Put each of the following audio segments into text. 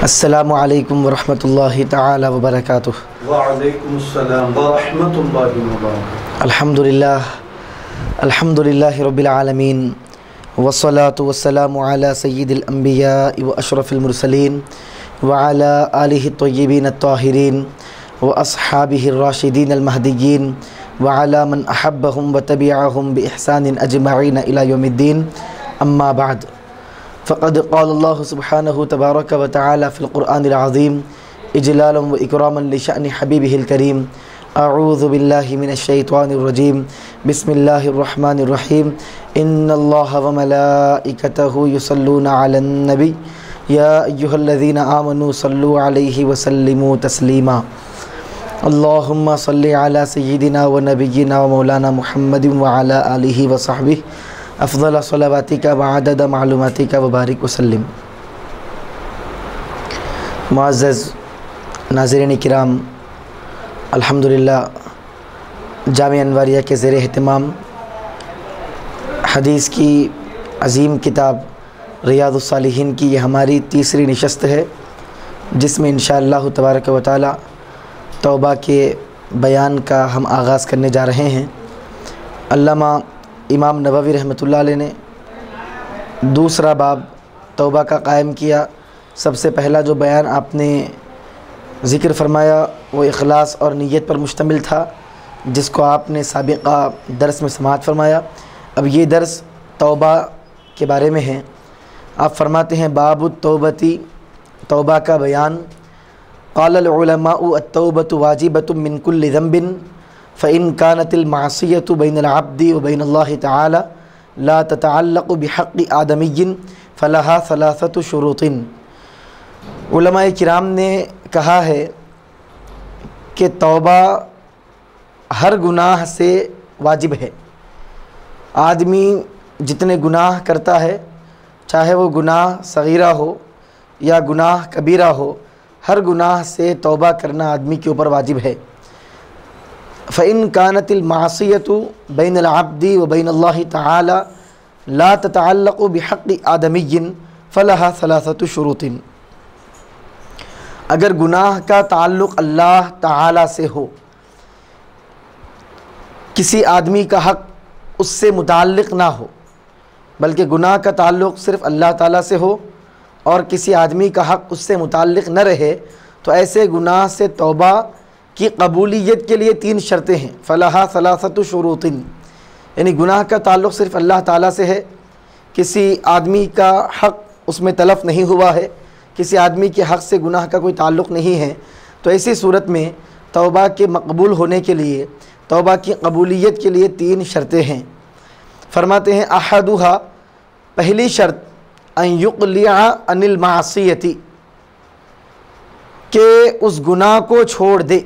अस्सलामु अलैकुम वरहमतुल्लाहि तआला वबरकातुह। वालेकुमुस्सलाम वरहमतुल्लाहि वबरकातुह। अल्हम्दुलिल्लाहि रब्बिल आलमीन वस्सलातु वस्सलामु अला सय्यिदिल अंबिया व अशरफिल मुरसलीन व अला आलिहि तय्यिबीन अत्ताहिरीन व अस्हाबिहिर राशिदीन अल महदिय्यीन व अला मन अहब्बहुम व तबिअहुम बि इहसानिन अजमईन इला यौमिद्दीन। अम्मा बाद फ़क़द क़ाल अल्लाहु सुब्हानहु तबारक व तआला फ़िल क़ुरआनिल अज़ीम इजलालन व इकरामन लिशअनि हबीबिहिल करीम। अऊज़ु बिल्लाहि मिनश शैतानिर रजीम। बिस्मिल्लाहिर रहमानिर रहीम। इन्नल्लाहा व मलाइकतहु युसल्लूना अलन नबी या अय्युहल्लज़ीना आमनू सल्लु अलैहि व सल्लिमू तस्लीमा। अल्लाहुम्मा सल्लि अला सय्यिदिना व नबिय्यिना व मौलाना मुहम्मदिन व अला आलिहि व सहबिहि अफ़ज़ल सलावातिका व अदद मालूमातिका व बारिक वसल्लिम। मुअज़्ज़ज़ नाज़रीन किराम, अल्हम्दुलिल्लाह जामिया अनवारिया के ज़ेर एहतिमाम हदीस की अज़ीम किताब रियादुस सालिहीन की ये हमारी तीसरी नशस्त है, जिसमें इंशाअल्लाह तबारक व तआला तौबा के बयान का हम आगाज़ करने जा रहे हैं। अल्लामा इमाम नववी रहमतुल्लाह अलैह ने दूसरा बाब तौबा का कायम किया। सबसे पहला जो बयान आपने ज़िक्र फरमाया वो इखलास और नीयत पर मुश्तमिल था, जिसको आपने साबिक़ा दर्स में समाअत फरमाया। अब ये दर्स तौबा के बारे में है। आप फरमाते हैं बाबुत तौबती, तौबा का बयान। क़ालल उलमाउ अत-तौबतु वाजिबतुम मिन कुल्लि ज़ंबिन फ़इन कानतिल मासियतु बैनल अब्दि व बैनल्लाहि तआला ला ततअल्लक़ु बिहक़्क़ि आदमिय्यिन फ़लहा सलासतु शुरूतिन। उलमाए किराम ने कहा है कि तौबा हर गुनाह से वाजिब है। आदमी जितने गुनाह करता है, चाहे वो गुनाह सगीरा हो या गुनाह कबीरा हो, हर गुनाह से तौबा करना आदमी के ऊपर वाजिब है। फ़इन कानतिल मासियतु बैनल अब्दि व बैनल्लाहि तआला ला ततअल्लक़ु बिहक़्क़ि आदमिय्यिन फ़लहा सलासतु शुरूतिन। अगर गुनाह का ताल्लुक़ अल्लाह तआला से हो, किसी आदमी का हक़ उससे मुताल्लिक़ ना हो, बल्कि गुनाह का ताल्लुक़ सिर्फ़ अल्लाह ताला से हो और किसी आदमी का हक़ उससे मुताल्लिक़ न रहे, तो ऐसे गुनाह से तौबा की कबूलियत के लिए तीन शर्तें हैं। फ़लहा सलासतु शुरूतिन, यानी गुनाह का ताल्लुक़ सिर्फ़ अल्लाह ताला से है, किसी आदमी का हक़ उसमें तलफ़ नहीं हुआ है, किसी आदमी के हक़ से गुनाह का कोई ताल्लुक़ नहीं है, तो ऐसी सूरत में तौबा के मकबूल होने के लिए, तौबा की कबूलियत के लिए तीन शर्तें हैं। फरमाते हैं अहदुहा, पहली शर्त अन युक़लिअ अनिल मासियति, के उस गुनाह को छोड़ दे।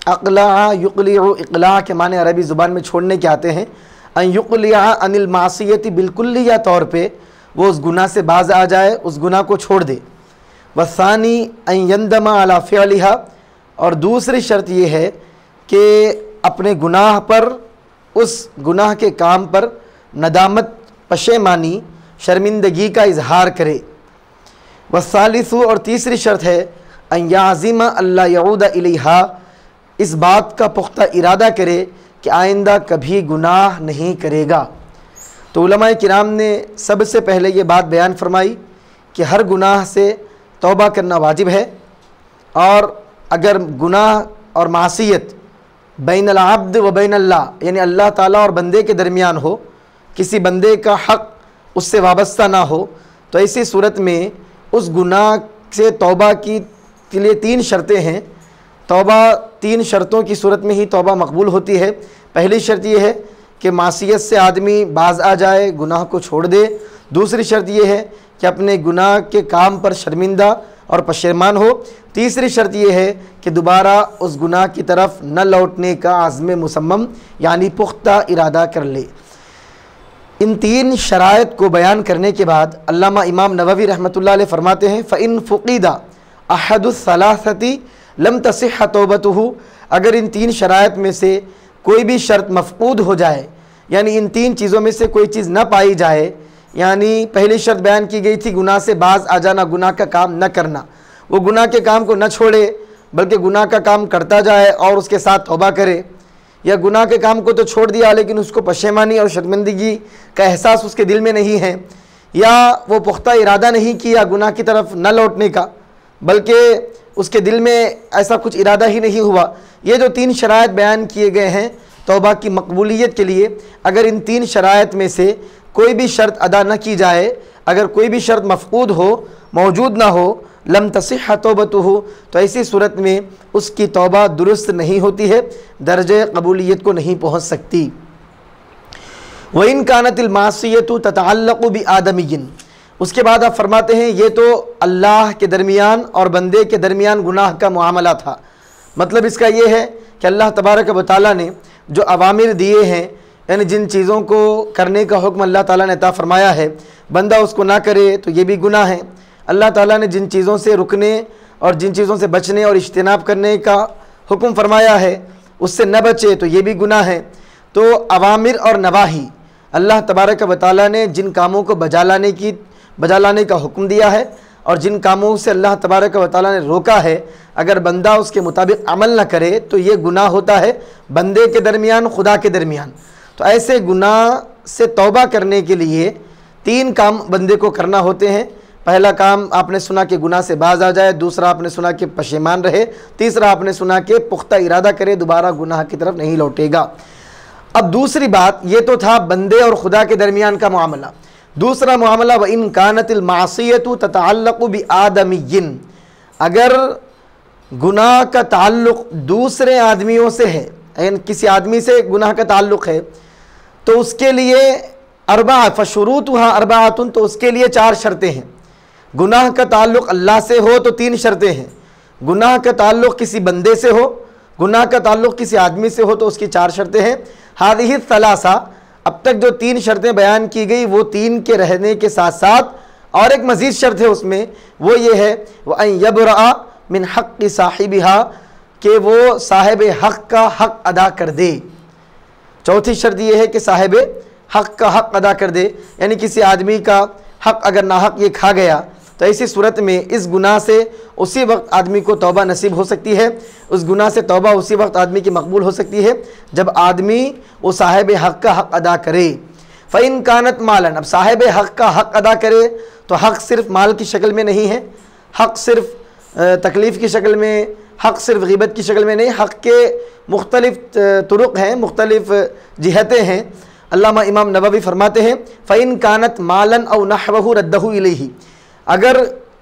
अक़ला युक़लिअ, इक़ला के माने अरबी ज़ुबान में छोड़ने के आते हैं। अन युक़लिअ अनिल मासियति, बिल्कुलिया तौर पे वो उस गुनाह से बाज़ आ जाए, उस गुनाह को छोड़ दे। वसानी अन यंदमा अला फ़िअलिहा, और दूसरी शर्त ये है कि अपने गुनाह पर, उस गुनाह के काम पर नदामत, पशेमानी, शर्मिंदगी का इजहार करे। वसालिसु, और तीसरी शर्त है अन याज़िमा अल्ला यऊद इलैहा, इस बात का पुख्ता इरादा करे कि आइंदा कभी गुनाह नहीं करेगा। तो उलमाए किराम ने सबसे पहले ये बात बयान फरमाई कि हर गुनाह से तौबा करना वाजिब है, और अगर गुनाह और मासियत बैनल अब्द व बैनल्लाह, यानी अल्लाह ताला और बंदे के दरमियान हो, किसी बंदे का हक़ उससे वाबस्ता ना हो, तो ऐसी सूरत में उस गुनाह से तौबा के लिए तीन शर्तें हैं। तौबा तीन शर्तों की सूरत में ही तौबा मकबूल होती है। पहली शर्त यह है कि मासियत से आदमी बाज आ जाए, गुनाह को छोड़ दे। दूसरी शर्त यह है कि अपने गुनाह के काम पर शर्मिंदा और पशेमान हो। तीसरी शर्त यह है कि दोबारा उस गुनाह की तरफ न लौटने का आज़्म मुसम्मम, यानी पुख्ता इरादा कर ले। इन तीन शराइत को बयान करने के बाद अल्लामा इमाम नववी रहमतुल्लाह अलैह फरमाते हैं फ़इन फ़ुक़िदा अहदुस सलासती लम तसिह तौबतुहु, अगर इन तीन शराइत में से कोई भी शर्त मफ़क़ूद हो जाए, यानी इन तीन चीज़ों में से कोई चीज़ न पाई जाए, यानी पहली शर्त बयान की गई थी गुनाह से बाज आ जाना, गुनाह का काम न करना। वो गुनाह के काम को न छोड़े बल्कि गुनाह का काम करता जाए और उसके साथ तौबा करे, या गुनाह के काम को तो छोड़ दिया लेकिन उसको पशेमानी और शर्मिंदगी का एहसास उसके दिल में नहीं है, या वो पुख्ता इरादा नहीं किया गुनाह की तरफ न लौटने का बल्कि उसके दिल में ऐसा कुछ इरादा ही नहीं हुआ। ये जो 3 शराइत बयान किए गए हैं तौबा की मकबूलियत के लिए, अगर इन 3 शराइत में से कोई भी शर्त अदा न की जाए, अगर कोई भी शर्त मफकूद हो, मौजूद ना हो, लम तसिह तौबतुहु, तो ऐसी सूरत में उसकी तौबा दुरुस्त नहीं होती है, दर्जे कबूलियत को नहीं पहुँच सकती। व इन कानतिल मासियतु ततअल्लक़ु बि आदमिय्यिन, उसके बाद आप फरमाते हैं ये तो अल्लाह के दरमियान और बंदे के दरमियान गुनाह का मामला था। मतलब इसका ये है कि अल्लाह तबारक व तआला ने जो अवामिर दिए हैं, यानी जिन चीज़ों को करने का हुक्म अल्लाह ताला ने अता फरमाया है, बंदा उसको ना करे तो ये भी गुनाह है। अल्लाह ताला ने जिन चीज़ों से रुकने और जिन चीज़ों से बचने और इज्तिनाब करने का हुक्म फरमाया है उससे न बचे तो ये भी गुनाह है। तो अवामिर और नवाही, अल्लाह तबारक व तआला ने जिन कामों को बजा लाने का हुक्म दिया है और जिन कामों से अल्लाह तबारक व तआला ने रोका है, अगर बंदा उसके मुताबिक अमल न करे तो ये गुनाह होता है बंदे के दरमियान, खुदा के दरमियान। तो ऐसे गुनाह से तौबा करने के लिए 3 काम बंदे को करना होते हैं। पहला काम आपने सुना कि गुनाह से बाज आ जाए, दूसरा आपने सुना कि पशेमान रहे, तीसरा आपने सुना कि पुख्ता इरादा करे दोबारा गुनाह की तरफ नहीं लौटेगा। अब दूसरी बात, ये तो था बंदे और खुदा के दरमियान का मामला। दूसरा मामला, व इन कानतिल मासियतु ततअल्लक़ु बि आदमिय्यिन, अगर गुनाह का ताल्लुक़ दूसरे आदमियों से है, यानी किसी आदमी से गुनाह का ताल्लुक़ है, तो उसके लिए अरबा फशुरूतुहा अरबाअतुन, तो उसके लिए 4 शर्तें हैं। गुनाह का ताल्लुक़ अल्लाह से हो तो 3 शर्तें हैं, गुनाह का ताल्लुक़ किसी बंदे से हो, गुनाह का ताल्लुक़ किसी आदमी से हो तो उसकी 4 शर्तें हैं। हादिही सलासा, अब तक जो 3 शर्तें बयान की गई वो 3 के रहने के साथ साथ और एक मज़ीद शर्त है उसमें, वो ये है व अन यबरअ मिन हक़्क़ि साहिबिहा, कि वो साहिब हक़ का हक़ अदा कर दे। चौथी शर्त ये है कि साहिब हक़ का हक़ अदा कर दे, यानी किसी आदमी का हक़ अगर नाहक ये खा गया तो ऐसी सूरत में इस गुनाह से उसी वक्त आदमी को तौबा नसीब हो सकती है, उस गुनाह से तौबा उसी वक्त आदमी की मकबूल हो सकती है जब आदमी वो साहिब हक़ का हक़ अदा करे। फ़इन कानत मालन, अब साहिब हक़ का हक़ अदा करे तो हक़ सिर्फ माल की शक्ल में नहीं है, हक़ सिर्फ तकलीफ़ की शक्ल में, हक़ सिर्फ ग़ीबत की शक्ल में नहीं, हक़ के मुख्तलिफ़ तुरुक़ हैं, मुख्तलिफ़ जिहतें हैं। अल्लामा इमाम नववी फरमाते हैं फ़इन कानत मालन औ नहवहु रद्दहु इलैहि, अगर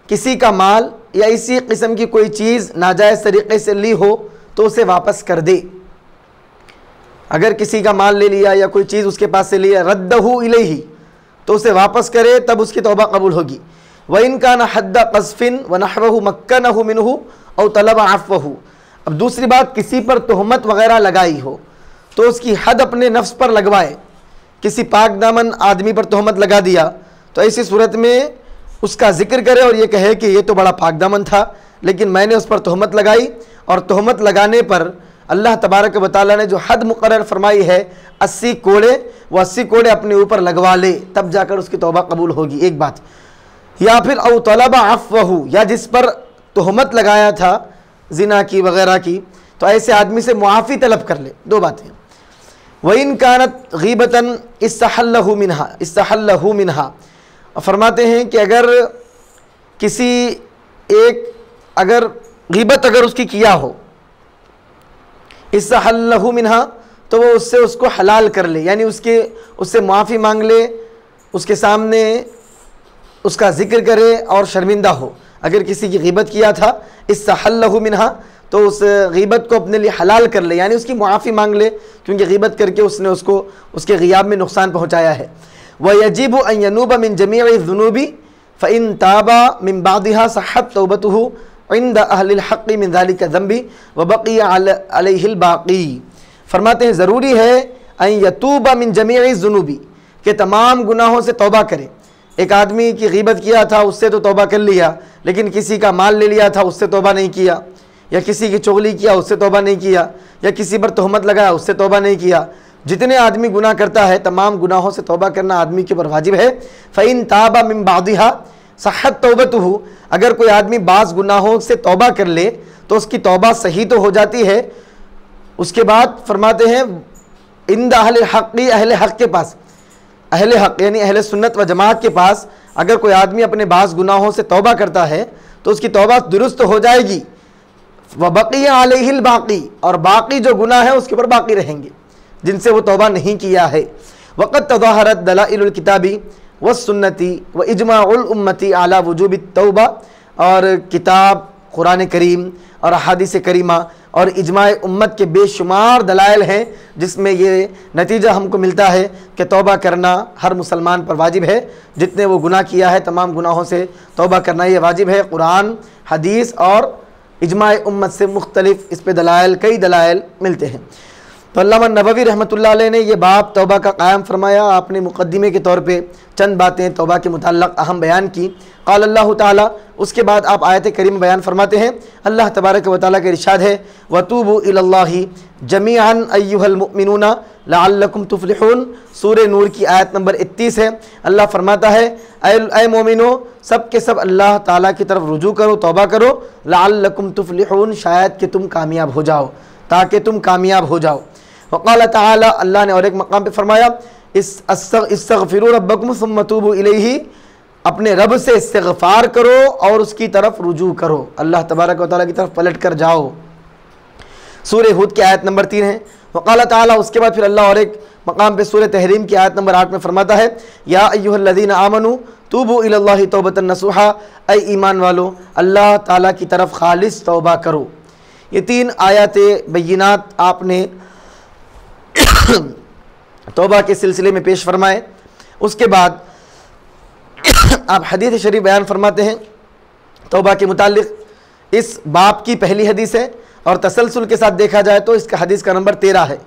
किसी का माल या इसी किस्म की कोई चीज़ नाजायज़ तरीक़े से ली हो तो उसे वापस कर दे। अगर किसी का माल ले लिया या कोई चीज़ उसके पास से लिया, रद्दहु इलैहि, तो उसे वापस करे तब उसकी तौबा कबूल होगी। व इन कान हद्द क़ज़्फ़िन व नहवहु मक्कनहु मिन्हु औ तलब अफ़्वहु, अब दूसरी बात, किसी पर तोहमत वग़ैरह लगाई हो तो उसकी हद अपने नफ्स पर लगवाए। किसी पाक दामन आदमी पर तोहमत लगा दिया तो ऐसी सूरत में उसका जिक्र करे और ये कहे कि ये तो बड़ा पाक दामन था लेकिन मैंने उस पर तोहमत लगाई, और तोहमत लगाने पर अल्लाह तबारक व तआला ने जो हद मुकर्रर फरमाई है 80 कोड़े, वो 80 कोड़े अपने ऊपर लगवा ले तब जाकर उसकी तौबा कबूल होगी, एक बात। या फिर औ तलब अफ़्वहु, या जिस पर तोहमत लगाया था जिना की वग़ैरह की, तो ऐसे आदमी से मुआफ़ी तलब कर ले, 2 बातें। व इन कानत ग़ीबतन इस्तहल्लहु मिन्हा, फरमाते हैं कि अगर किसी एक अगर ग़ीबत अगर उसकी किया हो, इस्तहल्लहु मिन्हा, तो वो उससे उसको हलाल कर ले, यानी उससे मुआफ़ी मांग ले, उसके सामने उसका ज़िक्र करे और शर्मिंदा हो। अगर किसी की ग़ीबत किया था, इस्तहल्लहु मिन्हा, तो उस ग़ीबत को अपने लिए हलाल कर ले, यानी उसकी मुआफ़ी मांग ले, क्योंकि ग़ीबत करके उसने उसको उसके ग़ियाब में नुकसान पहुँचाया है। व यजिबु अन यनूब मिन जमीइ ज़ुनूबि फ़इन ताबा मिन बादिहा सह्हत तौबतुहु इंद अहलिल हक़्क़ि मिन ज़ालिका ज़ंबी व बक़िया अलैहिल बाक़ी। फरमाते हैं ज़रूरी है अन यतूबा मिन जमीइ ज़ुनूबि, के तमाम गुनाहों से तौबा करे। एक आदमी की ग़ीबत किया था उससे तो तौबा कर लिया, लेकिन किसी का माल ले लिया था उससे तौबा नहीं किया, या किसी की चुगली किया उससे तौबा नहीं किया, या किसी पर तोहमत लगाया उससे तौबा नहीं किया। जितने आदमी गुनाह करता है तमाम गुनाहों से तौबा करना आदमी के ऊपर वाजिब है। फ़इन ताबा मिन बादिहा, सह्हत तौबतुहु, अगर कोई आदमी बाज़ गुनाहों से तौबा कर ले तो उसकी तौबा सही तो हो जाती है। उसके बाद फरमाते हैं इंद अहले हक़ी, अहले हक़ के पास, अहले हक़ यानी अहले सुन्नत व जमात के पास अगर कोई आदमी अपने बाज़ गुनाहों से तौबा करता है तो उसकी तौबा दुरुस्त हो जाएगी। व बक़िया अलैहिल बाक़ी, और बाकी जो गुनाह है उसके ऊपर बाकी रहेंगे जिनसे वो तौबा नहीं किया है। वक़द तज़ाहरत दलाइलुल किताबी व सुन्नती व इजमाउल उम्मती अला वुजूबित तौबा, और किताब कुरान करीम और अहादीस करीमा और इजमाए उम्मत के बेशुमार दलाइल हैं जिसमें ये नतीजा हमको मिलता है कि तौबा करना हर मुसलमान पर वाजिब है। जितने वो गुनाह किया है तमाम गुनाहों से तौबा करना ये वाजिब है। कुरान, हदीस और इजमाए उम्मत से मुख्तलिफ इस पे दलाइल, कई दलाइल मिलते हैं। तो अल्लामा नबवी रहमतुल्लाह अलैह ने ये बाब तौबा का क़ायम फरमाया। आपने मुक़द्दिमे के तौर पे चंद बातें तौबा के मुताल्लिक़ अहम बयान की। क़ाल अल्लाह ताला, उसके बाद आप आयत करीम बयान फरमाते हैं। अल्लाह तबारक व तआला का इरशाद है वतूबू इलल्लाहि जमीअन अय्युहल मुमिनूना लअल्लकुम तुफ्लिहून। सूरह नूर की आयत नंबर 31 है। अल्लाह फरमाता है ऐ मोमिनो, सब के सब अल्लाह ताला की तरफ रुजू करो, तौबा करो, लअल्लकुम तुफ्लिहून, शायद कि तुम कामयाब हो जाओ, ताकि तुम कामयाब हो जाओ। वक़ाल ताला, अल्लाह ने और एक मकाम पे फरमाया इस्तग़फिरू रब्बकुम सुम्मा तूबू इलैहि, अपने रब से इस्तिग़फ़ार करो और उसकी तरफ रुजू करो, अल्लाह तबारक व तआला की तरफ पलट कर जाओ। सूरह हूद की आयत नंबर 3 है। वक़ाल ताला, उसके बाद फिर अल्लाह और एक मकाम पे सूरह तहरीम की आयत नंबर 8 में फरमाता है या अय्युहल्लज़ीना आमनू तूबू इलल्लाहि तौबतन नसूहा, ऐ ईमान वालो अल्लाह ताला की तरफ खालिस तौबा करो। ये 3 आयत बय्यिनात आपने तौबा के सिलसिले में पेश फरमाए। उसके बाद आप हदीस शरीफ बयान फरमाते हैं तौबा के मुताल्लिक़। इस बाब की पहली हदीस है और तसलसल के साथ देखा जाए तो इसका हदीस का नंबर 13 है।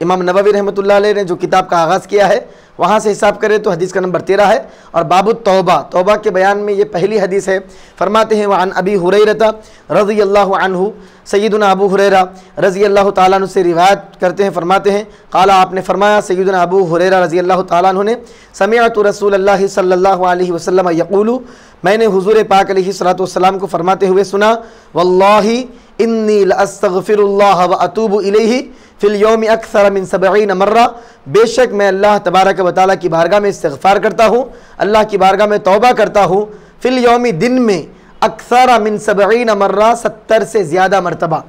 इमाम नबवी रहमतुल्लाह अलैह ने जो किताब का आगाज़ किया है वहाँ से हिसाब करें तो हदीस का नंबर 13 है। और बाबु तौबा, तौबा के बयान में ये पहली हदीस है। फरमाते हैं वअन अबी हुरैरा रज़ियल्लाहु अन्हु, सय्यदुना अबू हुरैरा रज़ियल्लाहु ताला अन्हु से रिवायत करते हैं। फरमाते हैं काला, आपने फरमाया, सय्यदुना अबू हुरैरा रज़ियल्लाहु ताला अन्हु ने समिअतु रसूलल्लाहि सल्लल्लाहु अलैहि वसल्लम यक़ूलु, मैंने हुज़ूर पाक अलैहिस्सलातु वस्सलाम को फरमाते हुए सुना, वल्लाहि इन्नी लअस्तग़फिरुल्लाह व अतूबु इलैहि फिल यौमि अक्सर मिन 70 मर्रा, बेशक मैं अल्लाह तबारक व तआला की बारगाह में इस्तिग़फ़ार करता हूँ, अल्लाह की बारगाह में तौबा करता हूँ, फिल यौमि दिन में, अक्सर मिन 70 मर्रा 70 से ज़्यादा मरतबा।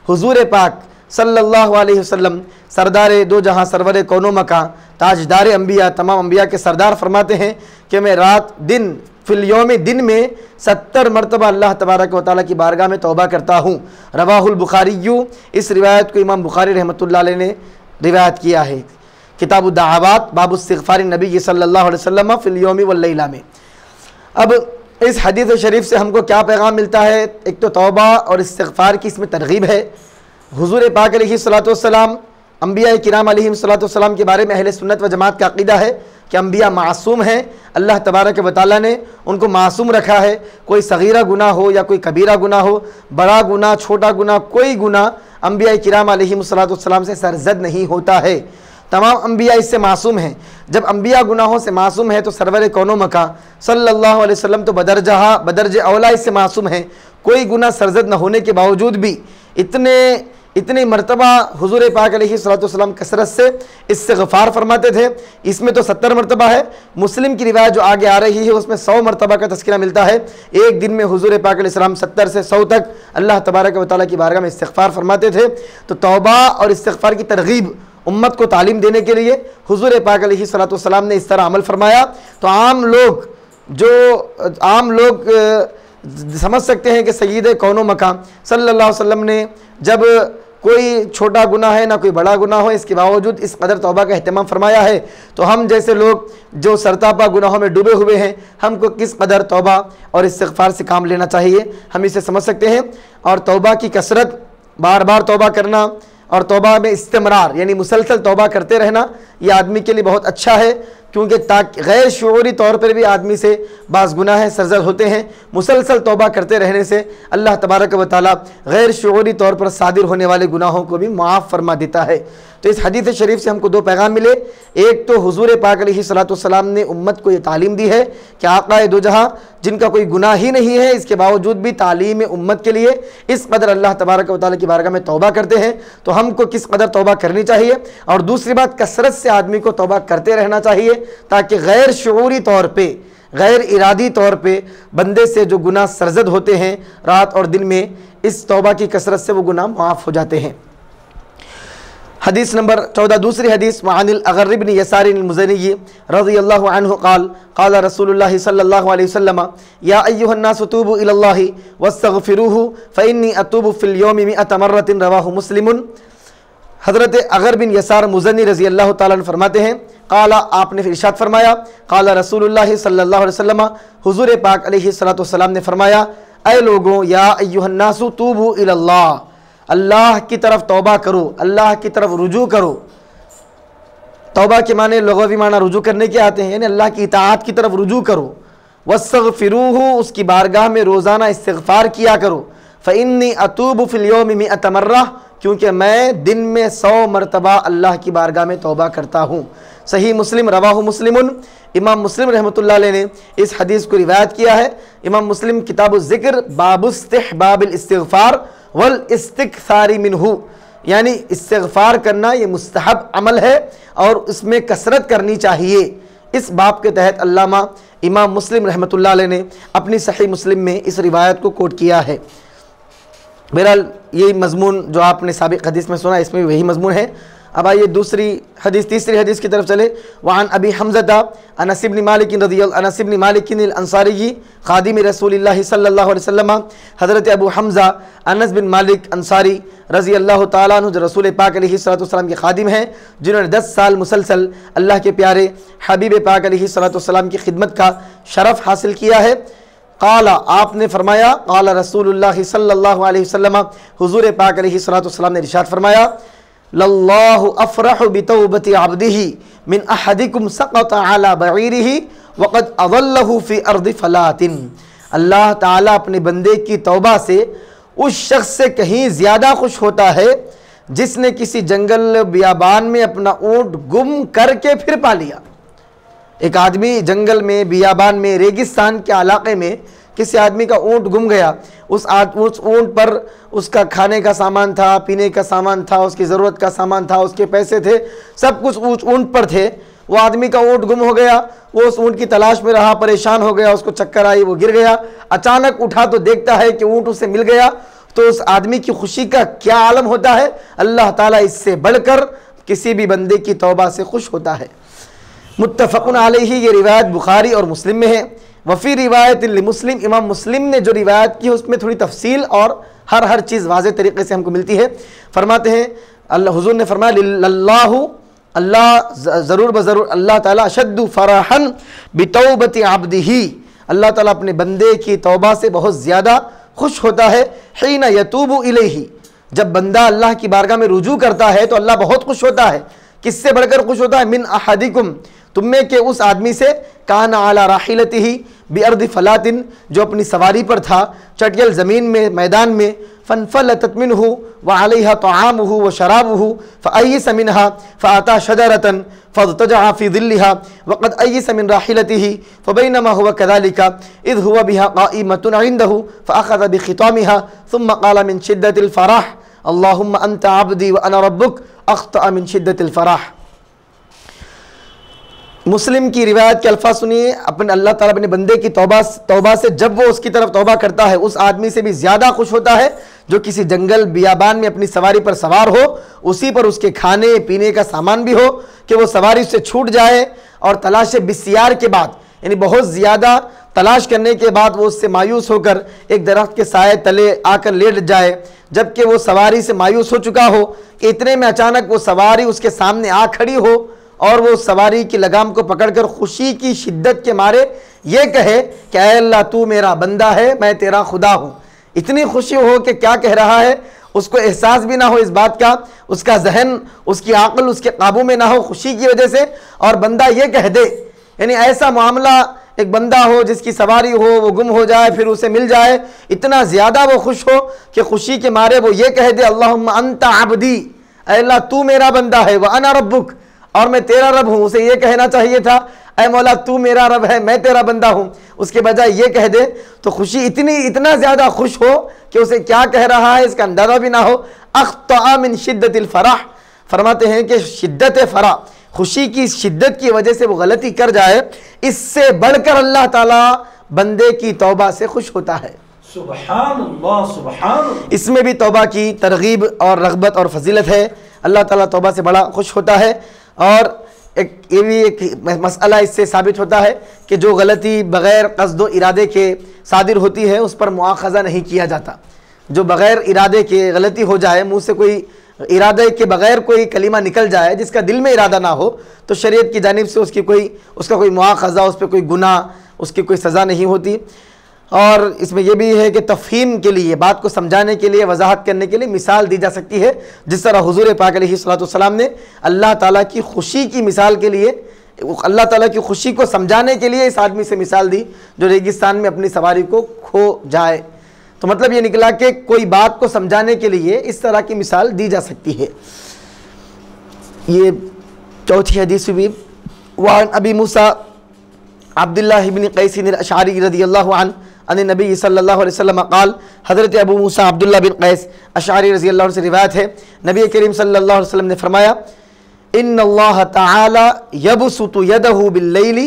हुज़ूर पाक सल्लल्लाहु अलैहि वसल्लम सरदार दो जहाँ, सरवर कौनो मकां, ताजदार अंबिया, तमाम अंबिया के सरदार फरमाते हैं कि मैं रात दिन फिल यौम दिन में 70 मरतबा अल्लाह तबारक व तआला की बारगाह में तौबा करता हूँ। रवाहुल बुखारीयू, इस रिवायत को इमाम बुखारी रहमतुल्लाह अलैह ने रिवायत किया है किताबुद दाअवात बाबु इस्तिग़फ़ार नबी सल्लल्लाहु अलैहि वसल्लम फिल यौम वल लैला में। अब इस हदीस शरीफ से हमको क्या पैगाम मिलता है? एक तो तौबा और इस्तिग़फ़ार की इसमें तरगीब है। हुज़ूर पाक अलैहिस्सलातु वस्सलाम, अंबिया किराम अलैहिस्सलातु वस्सलाम के बारे में अहले सुन्नत व जमात का अक़ीदा है कि अंबिया मासूम हैं। अल्लाह तबारक व तआला ने उनको मासूम रखा है। कोई सगीरा गुनाह हो या कोई कबीरा गुनाह हो, बड़ा गुनाह, छोटा गुनाह, कोई गुनाह अंबिया किराम अलैहिस्सलातु वस्सलाम से सरज़द नहीं होता है। तमाम अंबिया इससे मासूम हैं। जब अंबिया गुनाहों से मासूम है तो सरवर कौनो मकां सल्लल्लाहु अलैहि वसल्लम तो बदरज औला इससे मासूम हैं। कोई गुनाह सरज़द न होने के बावजूद भी इतनी मरतबा हुज़ूर पाक अलैहिस्सलातु वस्सलाम कसरत से इस्तिग़फ़ार फरमाते थे। इसमें तो 70 मरतबा है। मुस्लिम की रिवायत जो आगे आ रही है उसमें 100 मरतबा का तज़किरा मिलता है। एक दिन में हुज़ूर पाक अलैहिस्सलाम 70 से 100 तक अल्लाह तबारक व तआला की बारगाह में इस्तिग़फ़ार फरमाते थे। तो तौबा और इस्तिग़फ़ार की तरगीब उम्मत को तालीम देने के लिए हुज़ूर पाक अलैहिस्सलातु वस्सलाम ने इस तरह अमल फरमाया। तो आम लोग समझ सकते हैं कि सय्यद कौनो मकां सल्लल्लाहु अलैहि वसल्लम ने जब कोई छोटा गुनाह है ना कोई बड़ा गुनाह हो, इसके बावजूद इस कदर तौबा का अहतमाम फरमाया है। तो हम जैसे लोग जो सरतापा गुनाहों में डूबे हुए हैं, हमको किस कदर तौबा और इस्तिग़फ़ार से काम लेना चाहिए, हम इसे समझ सकते हैं। और तौबा की कसरत, बार बार तौबा करना और तौबा में इस्तिमरार यानी मुसलसल तौबा करते रहना, यह आदमी के लिए बहुत अच्छा है। क्योंकि ताकि गैर शुऊरी तौर पर भी आदमी से बाज़ गुनाह सरज़द होते हैं। मुसलसल तौबा करते रहने से अल्लाह तबारक व तआला गैर शुऊरी तौर पर सादिर होने वाले गुनाहों को भी माफ़ फरमा देता है। तो इस हदीस शरीफ से हमको दो पैगाम मिले। एक तो हुजूर पाक अलैहिस्सलाम ने उम्मत को ये तालीम दी है कि आक़ा दो जहां जिनका कोई गुनाह ही नहीं है, इसके बावजूद भी तालीम उम्मत के लिए इस कदर अल्लाह तबारक व तआला की बारगाह में तौबा करते हैं, तो हमको किस कदर तौबा करनी चाहिए। और दूसरी बात, कसरत से आदमी को तौबा करते रहना चाहिए ताकि गैर शऊरी तौर पर, गैर इरादी तौर पे बंदे से जो गुनाह सरजद होते हैं रात और दिन में, इस तौबा की कसरत से वो गुनाह माफ़ हो जाते हैं। हदीस नंबर 14, दूसरी हदीस, वअनिल अगर इब्न यसार अल-मुज़नी रज़ियल्लाहु अन्हु क़ाल क़ाल रसूलुल्लाह सल्लल्लाहु अलैहि वसल्लम या अय्युहन्नासु तूबू इलल्लाहि वस्तगफिरूहु फ़इन्नी अतूबु फ़िल यौमि मिअत मर्रतिन रवाहु मुस्लिमुन। हज़रत अगर बिन यसार मुज़नी रज़ी अल्लाह तआला अन्हु फरमाते हैं, क़ाला, आपने फिर इरशाद फरमाया, क़ाला रसूलुल्लाह सल्लल्लाहु अलैहि वसल्लम, हुज़ूर पाक अलैहिस्सलातु वस्सलाम ने फरमाया, ऐ लोगों, या अय्युहन्नासु तूबू इलल्लाह, अल्लाह की तरफ तौबा करो, अल्लाह की तरफ रुजू करो। तौबा के माने लुग़वी माना रुजू करने के आते हैं, यानी अल्लाह की इताअत की तरफ रुजू करो। वस्तगफिरूहु, उसकी बारगाह में रोज़ाना इस्तिग़फ़ार किया करो। फ़इन्नी अतूबु फ़िल यौमि मिअत मर्रा, क्योंकि मैं दिन में 100 मरतबा अल्लाह की बारगाह में तौबा करता हूँ। सही मुस्लिम, रवाहु मुस्लिमुन, इमाम मुस्लिम रहमतुल्लाह अलैह ने इस हदीस को रिवायत किया है। इमाम मुस्लिम किताबुज़ ज़िक्र बाबुस्तिहबाबिल इस्तिग़फ़ार वल इस्तिक्सारी मिन्हु, यानी इस्तिग़फ़ार करना ये मुस्तहब अमल है और इसमें कसरत करनी चाहिए। इस बाब के तहत अल्लामा इमाम मुस्लिम रहमतुल्लाह अलैह ने अपनी सही मुस्लिम में इस रिवायत को कोट किया है। बहरहाल यही मजमून जो आपने साबिक़ हदीस में सुना, इसमें भी वही मजमून है। अब आइए दूसरी हदीस, तीसरी हदीस की तरफ चले। वअन अबी हमज़ा अनस इब्न मालिक अल अंसारी खादिम रसूलिल्लाह सल्लल्लाहु अलैहि वसल्लम, हज़रत अबू हमज़ा अनस बिन मालिक अंसारी रज़ी अल्लाह तआला अन्हु जो रसूल पाक अलैहिस्सलातु वस्सलाम के खादिम हैं, जिन्होंने 10 साल मुसलसल अल्लाह के प्यारे हबीब पाक अलैहिस्सलातु वस्सलाम की खिदमत का शरफ़ हासिल किया है। क़ाला, आपने फरमाया, क़ाला रसूलुल्लाह सल्लल्लाहु अलैहि वसल्लम, हुज़ूर पाक अलैहिस्सलातु वस्सलाम ने इरशाद फरमाया, लल्लाहु अफ़रहु बितौबति अब्दिही मिन अहदिकुम सक़त अला बईरिही वक़द अज़ल्लहु फ़ी अर्दि फ़लातिन। अल्लाह ताला अपने बंदे की तौबा से उस शख्स से कहीं ज़्यादा खुश होता है जिसने किसी जंगल बियाबान में अपना ऊँट गुम करके फिर पा लिया। एक आदमी जंगल में, बियाबान में, रेगिस्तान के इलाके में किसी आदमी का ऊँट गुम गया। उस ऊँट पर उसका खाने का सामान था, पीने का सामान था, उसकी ज़रूरत का सामान था, उसके पैसे थे, सब कुछ उस ऊँट पर थे। वो आदमी का ऊँट गुम हो गया, वो उस ऊँट की तलाश में रहा, परेशान हो गया, उसको चक्कर आई, वो गिर गया। अचानक उठा तो देखता है कि ऊँट उसे मिल गया। तो उस आदमी की खुशी का क्या आलम होता है। अल्लाह ताला इससे बढ़कर किसी भी बंदे की तौबा से खुश होता है। मुत्तफ़क़ुन अलैहि, ये रिवायत बुखारी और मुस्लिम में है। वफ़ी रिवायत मुस्लिम, इमाम मुस्लिम ने जो रिवायत की है उसमें थोड़ी तफसील और हर चीज़ वाज़े तरीक़े से हमको मिलती है। फरमाते हैं, अल्लाह हुज़ूर ने फरमाया, लिल्लाहु, अल्लाह ज़रूर बज़रूर अल्लाह ताला अशद्दु फ़रहन बितौबति अब्दिही, अल्लाह ताला अपने बंदे की तौबा से बहुत ज़्यादा खुश होता है। हीना यतूबु इलैहि, जब बंदा अल्लाह की बारगाह में रुजू करता है तो अल्लाह बहुत खुश होता है। किससे बढ़कर खुश होता है? मिन अहदिकुम, तुम के उस आदमी से, काना अला राहिलतिही बिअर्दि फलातिन, जो अपनी सवारी पर था चटियल ज़मीन में, मैदान में, फनफलतत मिन्हु व अलैहा तआमुहु व शराबुहु फअय्यस मिनहा फअता शजरतन फज़तजअ फी ज़िल्लिहा वक़द अय्यस मिन राहिलतिही फबैनमा हुवा कज़ालिका इज़ हुवा बिहा क़ाइमतुन इंदहु फअख़ज़ बिख़ितामिहा सुम्मा क़ाल मिन शिद्दतिल फ़रह अल्लाहुम्मा अंत अब्दी व अना रब्बुक अख़्तअ मिन शिद्दतिल फ़रह। मुस्लिम की रिवायत के अल्फाज सुनिए। अपन अल्लाह ताला अपने बंदे की तौबा से जब वो उसकी तरफ तौबा करता है, उस आदमी से भी ज़्यादा खुश होता है जो किसी जंगल बियाबान में अपनी सवारी पर सवार हो, उसी पर उसके खाने पीने का सामान भी हो, कि वो सवारी उससे छूट जाए और तलाश बिस्यार के बाद, यानी बहुत ज़्यादा तलाश करने के बाद वो उससे मायूस होकर एक दरख्त के साए तले आकर लेट जाए, जबकि वो सवारी से मायूस हो चुका हो कि इतने में अचानक वो सवारी उसके सामने आ खड़ी हो और वो सवारी की लगाम को पकड़कर खुशी की शिद्दत के मारे ये कहे कि ऐ अल्लाह, तू मेरा बंदा है, मैं तेरा खुदा हूँ। इतनी खुशी हो कि क्या कह रहा है उसको एहसास भी ना हो इस बात का, उसका जहन, उसकी आक़ल उसके काबू में ना हो खुशी की वजह से, और बंदा ये कह दे, यानी ऐसा मामला, एक बंदा हो जिसकी सवारी हो, वो गुम हो जाए फिर उसे मिल जाए, इतना ज़्यादा वो खुश हो कि खुशी के मारे वो ये कह दे, अल्लाहुम्मा अंता अब्दी, अल्लाह तू मेरा बंदा है, वह अना रब्बुक, और मैं तेरा रब हूँ। उसे ये कहना चाहिए था ऐ मौला तू मेरा रब है, मैं तेरा बंदा हूँ। उसके बजाय ये कह दे तो खुशी इतना ज़्यादा खुश हो कि उसे क्या कह रहा है इसका अंदाज़ा भी ना हो। अख्ता मिन शिद्दतिल फराह, फरमाते हैं कि शिद्दत फराह, खुशी की शिद्दत की वजह से वो गलती कर जाए, इससे बढ़कर अल्लाह ताला बंदे की तौबा से खुश होता है। सुभान अल्लाह, सुभान अल्लाह। इसमें भी तौबा की तरगीब और रग़बत और फजीलत है। अल्लाह ताला तौबा से बड़ा खुश होता है। और ये भी एक मसला इससे साबित होता है कि जो गलती बग़ैर क़स्द व इरादे के सादिर होती है उस पर मुआख़ज़ा नहीं किया जाता। जो बग़ैर इरादे के गलती हो जाए, मुँह से कोई इरादे के बग़ैर कोई कलीमा निकल जाए जिसका दिल में इरादा ना हो, तो शरीयत की जानिब से उसका कोई मुआख़ज़ा, उस पर कोई गुनाह, उसकी कोई सज़ा नहीं होती। और इसमें यह भी है कि तफ़हीम के लिए, बात को समझाने के लिए, वजाहत करने के लिए मिसाल दी जा सकती है। जिस तरह हुज़ूर पाक अलैहिस्सलाम ने अल्लाह ताला की खुशी की मिसाल के लिए, अल्लाह ताला की खुशी को समझाने के लिए इस आदमी से मिसाल दी जो रेगिस्तान में अपनी सवारी को खो जाए। तो मतलब ये निकला कि कोई बात को समझाने के लिए इस तरह की मिसाल दी जा सकती है। ये चौथी हदीस भी वान अबी मूसा अब्दुल्लाह इब्न कैस अशअरी रज़ियल्लाहु अन्हु अन नबी सल्लल्लाहु अलैहि वसल्लम क़ाल, हज़रत अबू मूसा अब्दुल्लाह बिन कैस अशअरी रज़ियल्लाहु अन्हु से रिवायत है, नबी करीम सल्लल्लाहु अलैहि वसल्लम ने फरमाया, इन्नल्लाह तआला यबसुतु यदहु बिल्लैली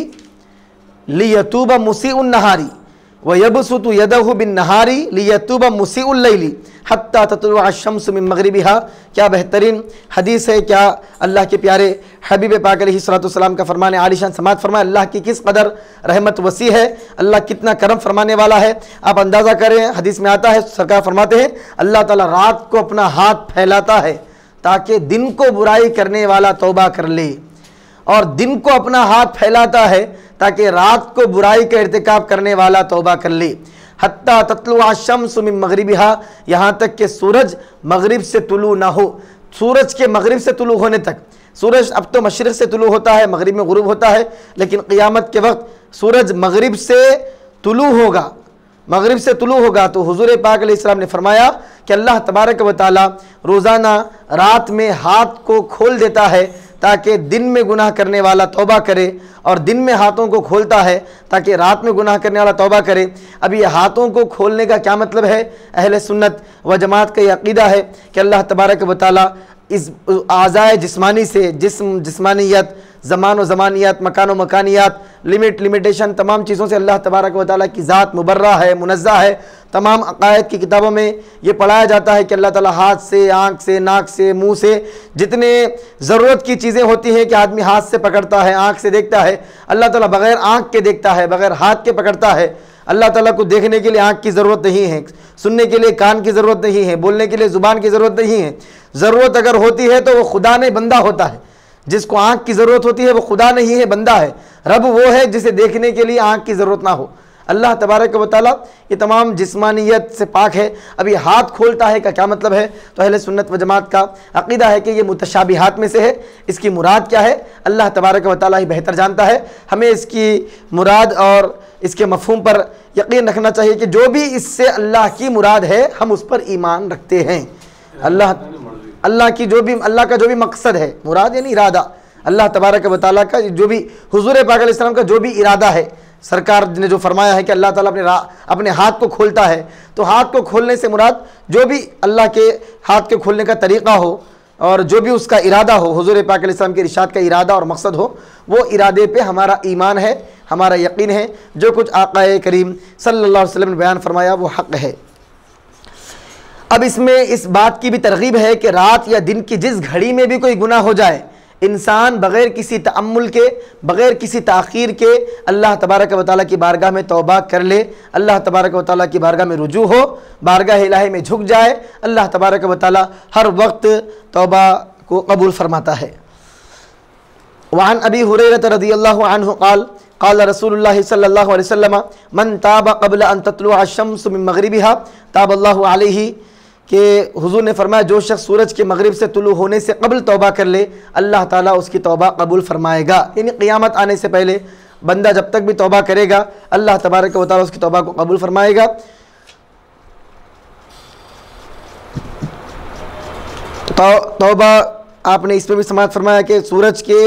लियतूब मुसीउन नहारी व यबसुतु यदहु बिन नहारी लियतूब मुसीउल लैली हत्ता ततलुअ अश-शम्सु मिन मग़रिबिहा। क्या बेहतरीन हदीस है, क्या अल्लाह के प्यारे हबीब पाक अलैहिस्सलाम का फरमान आलिशान समात फरमाए। अल्लाह की किस कदर रहमत वसी है, अल्लाह कितना करम फरमाने वाला है। आप अंदाज़ा करें, हदीस में आता है, सरकार फरमाते हैं अल्लाह ताला रात को अपना हाथ फैलाता है ताकि दिन को बुराई करने वाला तौबा कर ले, और दिन को अपना हाथ फैलाता है ताकि रात को बुराई का इर्तिकाब करने वाला तौबा कर ले। हत्ता ततलुअ शम्सु मिन मग़रिबिहा, यहाँ तक कि सूरज मगरिब से तुलू ना हो। सूरज के मगरिब से तुलू होने तक, सूरज अब तो मशरिक़ से तुलू होता है, मगरिब में गुरूब होता है, लेकिन क़ियामत के वक्त सूरज मगरिब से तुलू होगा, मगरिब से तुलू होगा। तो हुज़ूर पाक अलैहिस्सलाम ने फरमाया कि अल्लाह तबारक व तआला रोज़ाना रात में हाथ को खोल देता है ताकि दिन में गुनाह करने वाला तौबा करे, और दिन में हाथों को खोलता है ताकि रात में गुनाह करने वाला तौबा करे। अब ये हाथों को खोलने का क्या मतलब है? अहले सुन्नत व जमात का ये अक़ीदा है कि अल्लाह तबारक व तआला इस आज़ाए जिस्मानी से, जिस्मानियत, ज़मान व ज़मानियत, मकान व मकानियात, लिमिटेशन, तमाम चीज़ों से अल्लाह तबारक व तआला की ज़ात मुबर्रा है, मुनज़्ज़ा है। तमाम अक़ायद की किताबों में ये पढ़ाया जाता है कि अल्लाह ताला हाथ से, आँख से, नाक से, मुँह से, जितने ज़रूरत की चीज़ें होती हैं कि आदमी हाथ से पकड़ता है, आँख से देखता है, अल्लाह ताला बग़ैर आँख के देखता है, बग़ैर हाथ के पकड़ता है। अल्लाह ताला को देखने के लिए आँख की ज़रूरत नहीं है, सुनने के लिए कान की ज़रूरत नहीं है, बोलने के लिए ज़ुबान की ज़रूरत नहीं है। ज़रूरत अगर होती है तो वो खुदा नहीं बंदा होता है। जिसको आँख की ज़रूरत होती है वो खुदा नहीं है, बंदा है। रब वो है जिसे देखने के लिए आँख की ज़रूरत ना हो। अल्लाह तबारक व तआला ये तमाम जिस्मानियत से पाक है। अब ये हाथ खोलता है का क्या मतलब है? तो अहले सुन्नत व जमात का अक़ीदा है कि ये मुतशाबिहात में से है। इसकी मुराद क्या है अल्लाह तबारक व तआला ही बेहतर जानता है। हमें इसकी मुराद और इसके मफ़हूम पर यकीन रखना चाहिए कि जो भी इससे अल्लाह की मुराद है हम उस पर ईमान रखते हैं। अल्लाह का जो भी मकसद है, मुराद यानी इरादा, अल्लाह तबारक व तआला का जो भी, हुज़ूर पाक अलैहिस्सलाम का जो भी इरादा है, सरकार ने जो फरमाया है कि अल्लाह ताला अपने हाथ को खोलता है, तो हाथ को खोलने से मुराद जो भी अल्लाह के हाथ के खोलने का तरीक़ा हो और जो भी उसका इरादा हो, हुज़ूर पाक अलैहिस्सलाम के इरशाद का इरादा और मकसद हो, वो इरादे पे हमारा ईमान है, हमारा यकीन है। जो कुछ आक़ाए करीम सल्लल्लाहु अलैहि वसल्लम ने बयान फरमाया वो हक़ है। अब इसमें इस बात की भी तरगीब है कि रात या दिन की जिस घड़ी में भी कोई गुनाह हो जाए, इंसान बग़ैर किसी तअम्मुल के, बग़ैर किसी ताख़ीर के अल्लाह तबारक व तआला की बारगाह में तौबा कर ले, अल्लाह तबारक व तआला की बारगाह में रुजू हो, बारगाह इलाही में झुक जाए, अल्लाह तबारक व तआला हर वक्त तौबा को कबूल फरमाता है। वअन अबी हुरैरह रज़ियल्लाहु अन्हु क़ाल क़ाल रसूलुल्लाह सल्लल्लाहु अलैहि वसल्लम मन ताबा क़ब्ल अन ततलुअ अश-शम्सु मिन मग़रिबिहा ताबल्लाहु अलैहि, कि हुज़ूर ने फरमाया जो शख्स सूरज के मगरिब से तुलू होने से कबल तौबा कर ले, अल्लाह ताला उसकी तौबा कबूल फरमाएगा। यानी क़ियामत आने से पहले बंदा जब तक भी तौबा करेगा अल्लाह तबारक व तआला उसकी तौबा को कबूल फरमाएगा। तौबा आपने इसमें भी समाप्त फरमाया कि सूरज के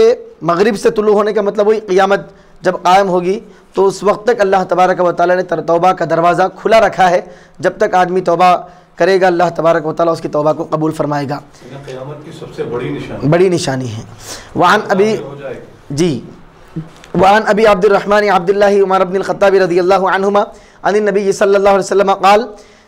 मगरिब से तुलू होने का मतलब वही क़ियामत जब कायम होगी तो उस वक्त तक अल्लाह तबारक व तआला ने तौबा का दरवाज़ा खुला रखा है। जब तक आदमी तौबा करेगा अल्लाह तबारक व तआला उसकी तौबा को कबूल फरमाएगा। क़यामत की सबसे बड़ी निशानी है। वान अबी अब्दुर्रहमान अब्दुल्लाह उमर इब्न अल-ख़त्ताब रज़ियल्लाहु अन्हुमा अन नबी सल्लल्लाहु अलैहि वसल्लम क़ाल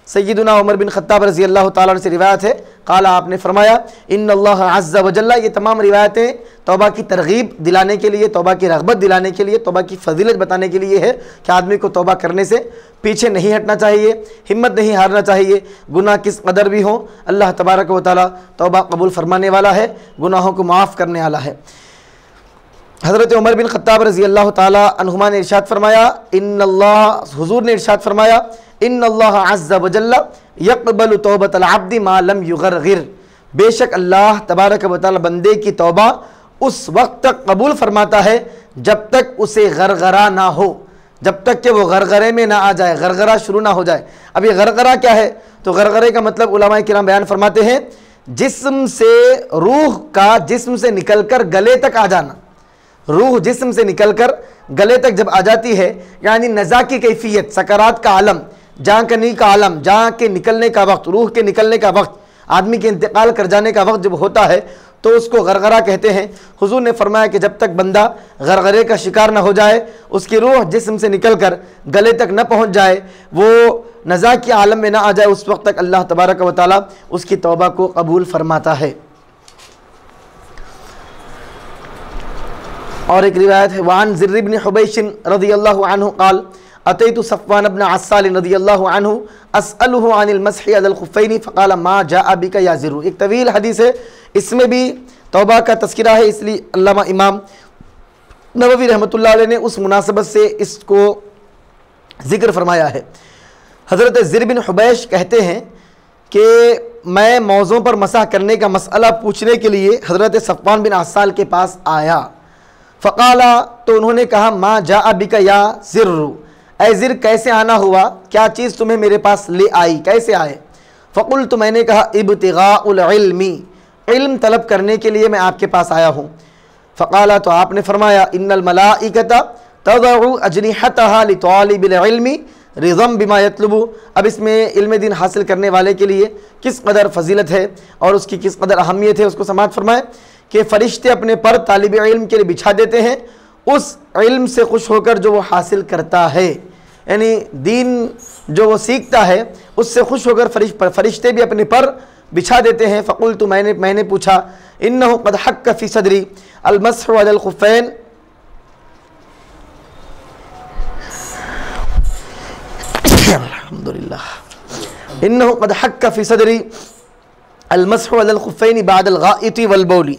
सय्यदुना उमर बिन ख़त्ताब रज़ियल्लाहु ताला अन्हु से रिवायत है, क़ाला आपने फरमाया इन्नल्लाह अज़्ज़ व जल्ला। ये तमाम रिवायतें तौबा की तरगीब दिलाने के लिए, तौबा की रग़बत दिलाने के लिए, तौबा की फ़जीलत बताने के लिए है कि आदमी को तौबा करने से पीछे नहीं हटना चाहिए, हिम्मत नहीं हारना चाहिए। गुनाह किस कदर भी हो अल्लाह तबारक व तआला तौबा कबूल फरमाने वाला है, गुनाहों को माफ़ करने वाला है। हज़रत उमर बिन ख़त्ताब रज़ियल्लाहु ताला अन्हुमा ने इरशाद फरमाया, हुज़ूर ने इरशाद फरमाया इन्नल्लाह अज़्ज़ व जल्ला यक़बलु तौबतल अब्दि मा लम युग़रग़िर। बेशक अल्लाह तबारक व तआला बंदे की तौबा उस वक्त तक कबूल फरमाता है जब तक उसे गरगरा ना हो, जब तक कि वो गरगरे में ना आ जाए, गरगरा शुरू ना हो जाए। अब ये गरगरा क्या है? तो गरगरे का मतलब उलमाए किराम बयान फरमाते हैं जिस्म से रूह का जिस्म से निकलकर गले तक आ जाना। रूह जिस्म से निकलकर गले तक जब आ जाती है यानी नज़ा की कैफियत, सकरात का आलम, जान कनी का आलम, जान के निकलने का वक्त, रूह के निकलने का वक्त, आदमी के इंतकाल कर जाने का वक्त जब होता है तो उसको गरगरा कहते हैं। हुजूर ने फरमाया कि जब तक बंदा गरगरे का शिकार न हो जाए, उसकी रूह जिस्म से निकलकर गले तक न पहुंच जाए, वो नज़ा के आलम में न आ जाए, उस वक्त तक अल्लाह तबारक व तआला उसकी तौबा को कबूल फरमाता है। और एक रिवायत है वान ज़िर्र इब्न हुबैश रज़ियल्लाहु अन्हु क़ाल अतैतु सफ़वान इब्न अस्साल रज़ियल्लाहु अन्हु अस्अलुहु अनिल मस्हि अलल खुफ़ैनि फ़क़ाल मा जाअ बिका या ज़िर्र। एक तवील हदीस है, इसमें भी तौबा का तज़किरा है, इसलिए अल्लामा इमाम नववी रहमतुल्लाह अलैह ने उस मुनासबत से इसको ज़िक्र फरमाया है। हज़रत ज़िर्र बिन हुबैश कहते हैं कि मैं मौज़ों पर मसाह करने का मसला पूछने के लिए हज़रत सफ़वान बिन अस्साल के पास आया। फ़क़ाला, तो उन्होंने कहा मा जाअ बिका या ज़िर्र, ऐ ज़िर्र कैसे आना हुआ, क्या चीज़ तुम्हें मेरे पास ले आई, कैसे आए? फ़क़ुल्तु, मैंने कहा इब्तिग़ाउल इल्मी, इल्म तलब करने के लिए मैं आपके पास आया हूँ। फ़क़ाला, तो आपने फरमाया इन्नल मलाइकता तज़अउ अजनिहतहा लितालिबिल इल्मी रिज़म बिमा यतलबु। अब इसमें इल्म दीन हासिल करने वाले के लिए किस कदर फजीलत है और उसकी किस कदर अहमियत है उसको समात फरमाए कि फ़रिश्ते अपने पर तालिब इल्म के लिए बिछा देते हैं उस इल्म से खुश होकर जो वो हासिल करता है, यानी दीन जो वो सीखता है उससे खुश होकर फरिश्ते भी अपने पर बिछा देते हैं। फ़क़ुल्तु, मैंने पूछा इन्नहु क़द हक्क फ़ी सदरी अल-मस्हु अलल खुफ़ैन, अल्हम्दुलिल्लाह, इन्नहु क़द हक्क फ़ी सदरी अल-मस्हु अलल खुफ़ैन बअदल गाइति वल बौली।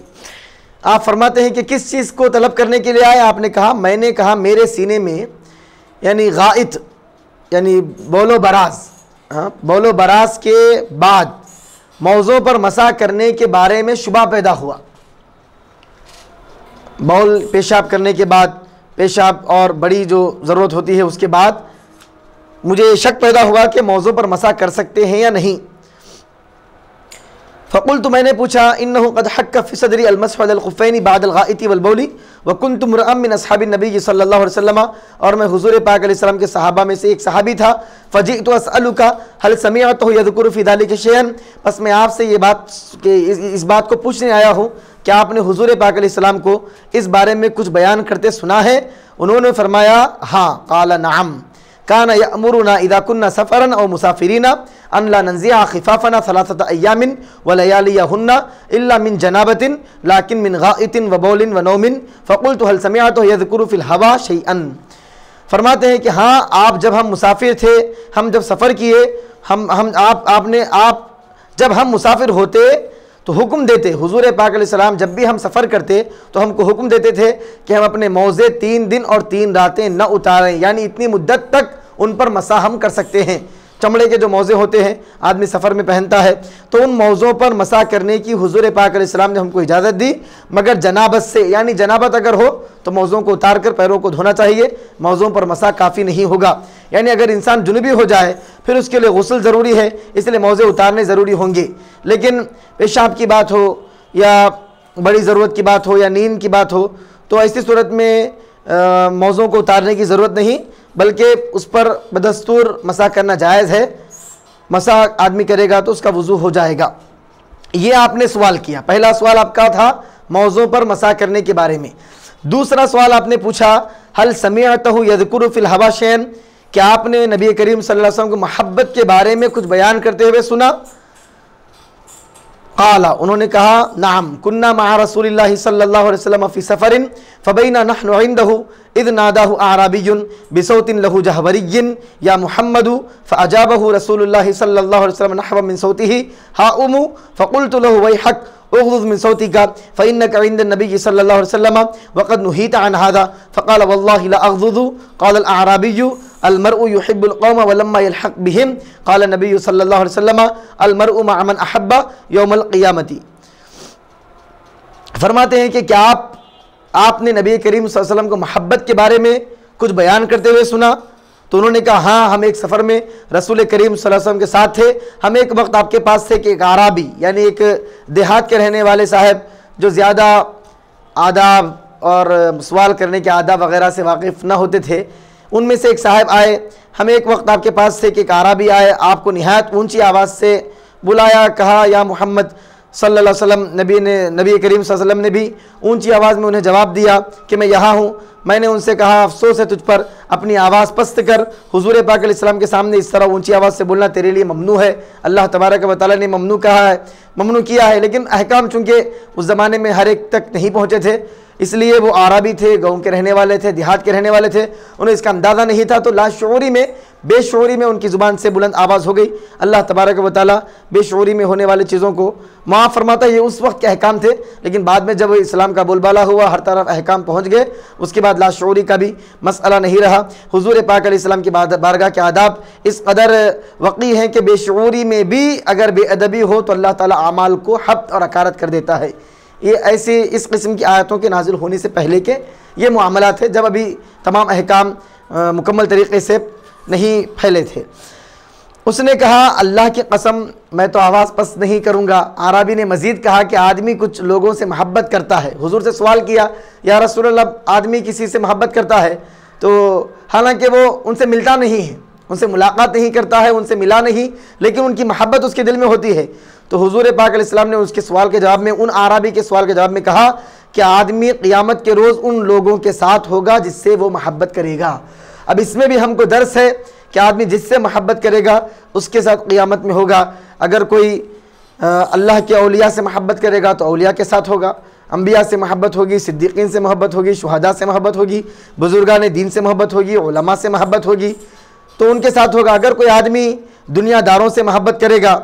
आप फरमाते हैं कि किस चीज़ को तलब करने के लिए आए? आपने कहा, मैंने कहा मेरे सीने में यानी गाइत यानी बोलो बराज, हाँ, बोलो बराज के बाद मौज़ों पर मसा करने के बारे में शुबा पैदा हुआ। बौल पेशाब करने के बाद, पेशाब और बड़ी जो ज़रूरत होती है उसके बाद मुझे शक पैदा हुआ कि मौज़ों पर मसा कर सकते हैं या नहीं। फ़क़ुल्तु, मैंने पूछा इन्नहु क़द हक्क फ़ी सदरी अल-मस्हु अलल खुफ़ैनि बअदल गाइति वल बौली व कुन्तु मुरअम मिन अस्हाबिन नबी सल्लल्लाहु अलैहि वसल्लम, और मैं हुज़ूर पाक अलैहि सलाम के सहाबा में से एक सहाबी था। फ़जीअतु अस्अलुका हल समिअतहु यज़कुरु फ़ी ज़ालिका शैअन, बस मैं आपसे ये बात के इस बात को पूछने आया हूँ कि आपने हुज़ूर पाक अलैहि सलाम को इस बारे में कुछ बयान करते सुना है? उन्होंने फरमाया हाँ। क़ाल नअम काना यअमुरुना इज़ा कुन्ना सफ़रन औ मुसाफ़िरीना अन ला नंज़िअ ख़िफ़ाफ़ना सलासत अय्यामिन व लयालियहुन्ना इल्ला मिन जनाबतिन लाकिन मिन गाइतिन व बौलिन व नौमिन। फ़क़ुल्तु हल समिअतहु यज़कुरु फ़िल हवा शैअन। फरमाते हैं कि हाँ, आप जब हम मुसाफिर थे, हम जब सफ़र किए, आप जब हम मुसाफिर होते तो हुक्म देते, हुज़ूर पाक अलैहि सलाम जब भी हम सफ़र करते तो हमको हुक्म देते थे कि हम अपने मौज़े 3 दिन और 3 रातें न उतारें, यानी इतनी मुद्दत तक उन पर मसा हम कर सकते हैं। चमड़े के जो मौजे होते हैं आदमी सफ़र में पहनता है, तो उन मौज़ों पर मसा करने की हुज़ूर पाक अलैहिस्सलाम ने हमको इजाज़त दी, मगर जनाबत से, यानी जनाबत अगर हो तो मौज़ों को उतार कर पैरों को धोना चाहिए, मौज़ों पर मसा काफ़ी नहीं होगा। यानी अगर इंसान जुनूबी हो जाए फिर उसके लिए गुस्ल ज़रूरी है, इसलिए मौज़े उतारने ज़रूरी होंगे। लेकिन पेशाब की बात हो या बड़ी ज़रूरत की बात हो या नींद की बात हो तो ऐसी सूरत में मौज़ों को उतारने की ज़रूरत नहीं, बल्कि उस पर बदस्तूर मसा करना जायज़ है। मसा आदमी करेगा तो उसका वज़ू हो जाएगा। ये आपने सवाल किया, पहला सवाल आपका था मौज़ों पर मसा करने के बारे में। दूसरा सवाल आपने पूछा हल समिअतहु यज़कुरु फिल हवा शैन, क्या आपने नबी करीम सल्लल्लाहु अलैहि वसल्लम को मोहब्बत के बारे में कुछ बयान करते हुए सुना? क़ाला, उन्होंने कहा नाम कुन्ना मआ रसूलिल्लाहि सल्लल्लाहु अलैहि वसल्लम फ़ी सफ़रिन फ़बैना नहनु इंदहु इज़ नादाहु आराबियुन बिसौतिन लहु जहवरिय्यिन या मुहम्मदु फ़अजाबहु रसूलुल्लाहि सल्लल्लाहु अलैहि वसल्लम नहवा मिन सौतिही हाउमु फ़क़ुल्तु लहु वैहक उग़्ज़ुज़ मिन सौतिका फ़इन्नका इंद नबी सल्लल्लाहु अलैहि वसल्लम वक़द नुहीत अन हाज़ा फ़क़ाल वल्लाहि ला अग़्ज़ुज़ु क़ाल अल अअराबिय्यु अल मर्उ युहिब्बुल क़ौम वलम्मा यल्हक़ बिहिम क़ाल नबी सल्लल्लाहु अलैहि वसल्लम अल मर्उ मअ मन अहब्बा यौमल क़ियामती। फरमाते हैं कि क्या आपने नबी करीम सल्लल्लाहु अलैहि वसल्लम को मोहब्बत के बारे में कुछ बयान करते हुए सुना? तो उन्होंने कहा हाँ, हम एक सफ़र में रसूल करीम सल्लल्लाहु अलैहि वसल्लम के साथ थे। हम एक वक्त आपके पास थे कि एक आराबी यानी एक देहात के रहने वाले साहब जो ज़्यादा आदाब और सवाल करने के आदाब वगैरह से वाकिफ़ न होते थे, उनमें से एक साहब आए। हम एक वक्त आपके पास थे कि एक आराबी आए, आपको निहायत ऊंची आवाज़ से बुलाया, कहा या मोहम्मद सल्लल्लाहु अलैहि वसल्लम। नबी करीम सल्लल्लाहु अलैहि वसल्लम ने भी ऊंची आवाज़ में उन्हें जवाब दिया कि मैं यहाँ हूँ। मैंने उनसे कहा अफसोस है तुझ पर, अपनी आवाज़ पस्त कर। हुजूर पाक अलैहिस्सलाम के सामने इस तरह ऊंची आवाज़ से बोलना तेरे लिए ममनू है। अल्लाह तबारक व तआला ने ममनू कहा है, ममनू किया है, लेकिन अहकाम चूँकि उस ज़माने में हर एक तक नहीं पहुँचे थे, इसलिए वो आराबी थे, गाँव के रहने वाले थे, देहात के रहने वाले थे, उन्हें इसका अंदाज़ा नहीं था, तो लाशऊरी में बेशऊरी में उनकी ज़ुबान से बुलंद आवाज़ हो गई। अल्लाह तबारक व तआला बेशऊरी में होने वाली चीज़ों को माफ़ फरमाता है। ये उस वक्त के अहकाम थे, लेकिन बाद में जब इस्लाम का बोलबाला हुआ, हर तरफ अहकाम पहुँच गए, उसके बाद लाशऊरी का भी मसला नहीं रहा। हुजूर पाक अलैहिस्सलाम की बारगाह के आदाब इस कदर वक़ी हैं कि बेशऊरी में भी अगर बेअदबी हो तो अल्लाह ताला आमाल को हब्त और अकारत कर देता है। ये ऐसे इस किस्म की आयतों के नाजिल होने से पहले के ये मामलात थे, जब अभी तमाम अहकाम मुकम्मल तरीक़े से नहीं फैले थे। उसने कहा अल्लाह की कसम मैं तो आवाज़ पस्त नहीं करूँगा। आराबी ने मज़ीद कहा कि आदमी कुछ लोगों से मोहब्बत करता है। हुजूर से सवाल किया या रसूलल्लाह, आदमी किसी से मोहब्बत करता है तो हालांकि वो उनसे मिलता नहीं है, उनसे मुलाकात नहीं करता है, उनसे मिला नहीं, लेकिन उनकी मोहब्बत उसके दिल में होती है। तो हुजूर पाक अलैहिस्सलाम ने उसके सवाल के जवाब में, उन आराबी के सवाल के जवाब में कहा कि आदमी क़ियामत के रोज़ उन लोगों के साथ होगा जिससे वो मोहब्बत करेगा। अब इसमें भी हमको दर्स है कि आदमी जिससे मोहब्बत करेगा उसके साथ क़ियामत में होगा। अगर कोई अल्लाह के औलिया से मोहब्बत करेगा तो औलिया के साथ होगा, अम्बिया से मोहब्बत होगी, सिद्दीक़ीन से मोहब्बत होगी, शुहदा से मोहब्बत होगी, बुजुर्गान दीन से मोहब्बत होगी, उलमा से मोहब्बत होगी, तो उनके साथ होगा। अगर कोई आदमी दुनियादारों से मोहब्बत करेगा,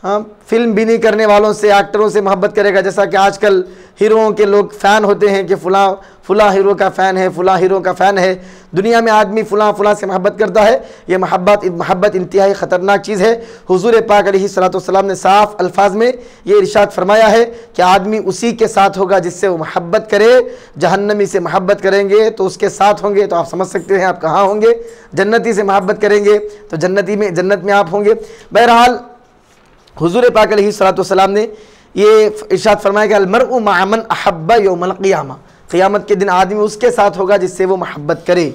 हाँ, फिल्म बिनी करने वालों से, एक्टरों से मोहब्बत करेगा, जैसा कि आजकल हीरोओं के लोग फ़ैन होते हैं कि फ़ुला हीरो का फ़ैन है, फ़ुला हीरो का फ़ैन है। दुनिया में आदमी फ़ुला से मोहब्बत करता है। ये मोहब्बत इंतहाई ख़तरनाक चीज़ है। हुजूर पाक अलैहिस्सलातु वस्सलाम ने साफ़ अल्फाज में ये इरशाद फरमाया है कि आदमी उसी के साथ होगा जिससे वो मोहब्बत करे। जहन्नमी से मोहब्बत करेंगे तो उसके साथ होंगे, तो आप समझ सकते हैं आप कहाँ होंगे। जन्नती से मोहब्बत करेंगे तो जन्नत में आप होंगे। बहरहाल हुजूर पाक अलैहिस्सलातु वस्सलाम ने ये इरशाद फरमाया कि अलमर्उ मअ मन अहब्बा यौमल क़ियामा, क़ियामत के दिन आदमी उसके साथ होगा जिससे वो मोहब्बत करे।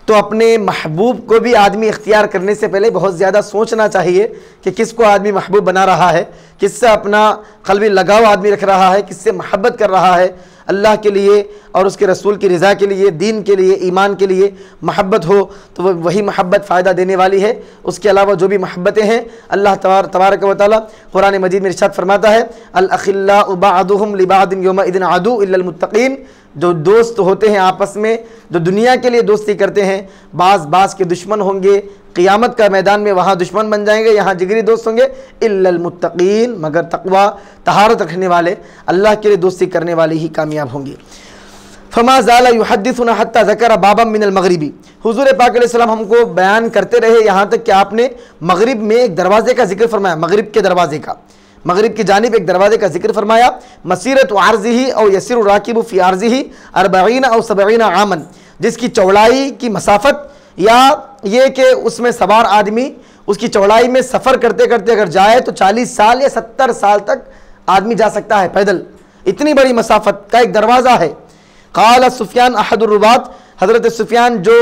तो अपने महबूब को भी आदमी इख्तियार करने से पहले बहुत ज़्यादा सोचना चाहिए कि किसको आदमी महबूब बना रहा है, किससे अपना क़ल्बी लगाव आदमी रख रहा है, किससे मोहब्बत कर रहा है। अल्लाह के लिए और उसके रसूल की रज़ा के लिए, दीन के लिए, ईमान के लिए मोहब्बत हो तो वही मोहब्बत फ़ायदा देने वाली है। उसके अलावा जो भी मोहब्बतें हैं, अल्लाह तबारक व तआला कुरान मजीद में इरशाद फरमाता है अल अखिल्लाउ बअदुहुम लिबादिन यौमइदिन अदु इल्लल मुत्तक़ीन। जो दोस्त होते हैं आपस में, जो दुनिया के लिए दोस्ती करते हैं, बाज़ के दुश्मन होंगे, क़ियामत का मैदान में वहाँ दुश्मन बन जाएंगे, यहाँ जिगरी दोस्त होंगे। इल्लल मुत्तक़ीन, मगर तक़वा तहारत रखने वाले, अल्लाह के लिए दोस्ती करने वाले ही कामयाब होंगे। फमा ज़ाला युहद्दिथुना हत्ता ज़करा बाबम मिनल मगरिबी, हुज़ूर पाक अलैहिस्सलाम हमको बयान करते रहे यहाँ तक कि आपने मगरिब में एक दरवाज़े का जिक्र फरमाया, मगरिब के दरवाज़े का, मगरिब की जानिब एक दरवाज़े का जिक्र फरमाया। मसीरत आर्ज़िही और यसिर राकिबु फ़ी आर्ज़िही 40 और 70 आमन, जिसकी चौड़ाई की मसाफत या ये कि उसमें सवार आदमी उसकी चौड़ाई में सफ़र करते करते अगर जाए तो 40 साल या 70 साल तक आदमी जा सकता है पैदल, इतनी बड़ी मसाफत का एक दरवाज़ा है। क़ाल सुफ़ियान अहदुर रुवात, हज़रत सुफ़ियान जो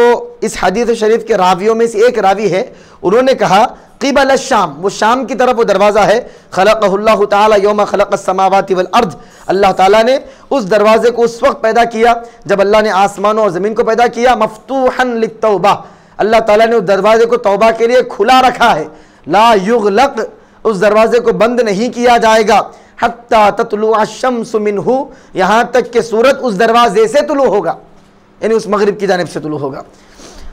इस हदीस शरीफ के रावियों में से एक रावी है, उन्होंने कहा क़िबल शाम, वो शाम की तरफ वो दरवाज़ा है। ख़लक़हुल्लाहु तआला यौम ख़लक़स समावाति वल अर्द, अल्लाह ताला ने उस दरवाज़े को उस वक्त पैदा किया जब अल्लाह ने आसमानों और ज़मीन को पैदा किया। मफ़तूहन लित्तौबा, अल्लाह ताला ने उस दरवाज़े को तौबा के लिए खुला रखा है। ला युग़लक़, उस दरवाज़े को बंद नहीं किया जाएगा। हत्ता तत्लुअ शम्सु मिन्हु, यहाँ तक कि सूरज उस दरवाजे से तुलू होगा, यानी उस मगरिब की जानिब से तुलू होगा।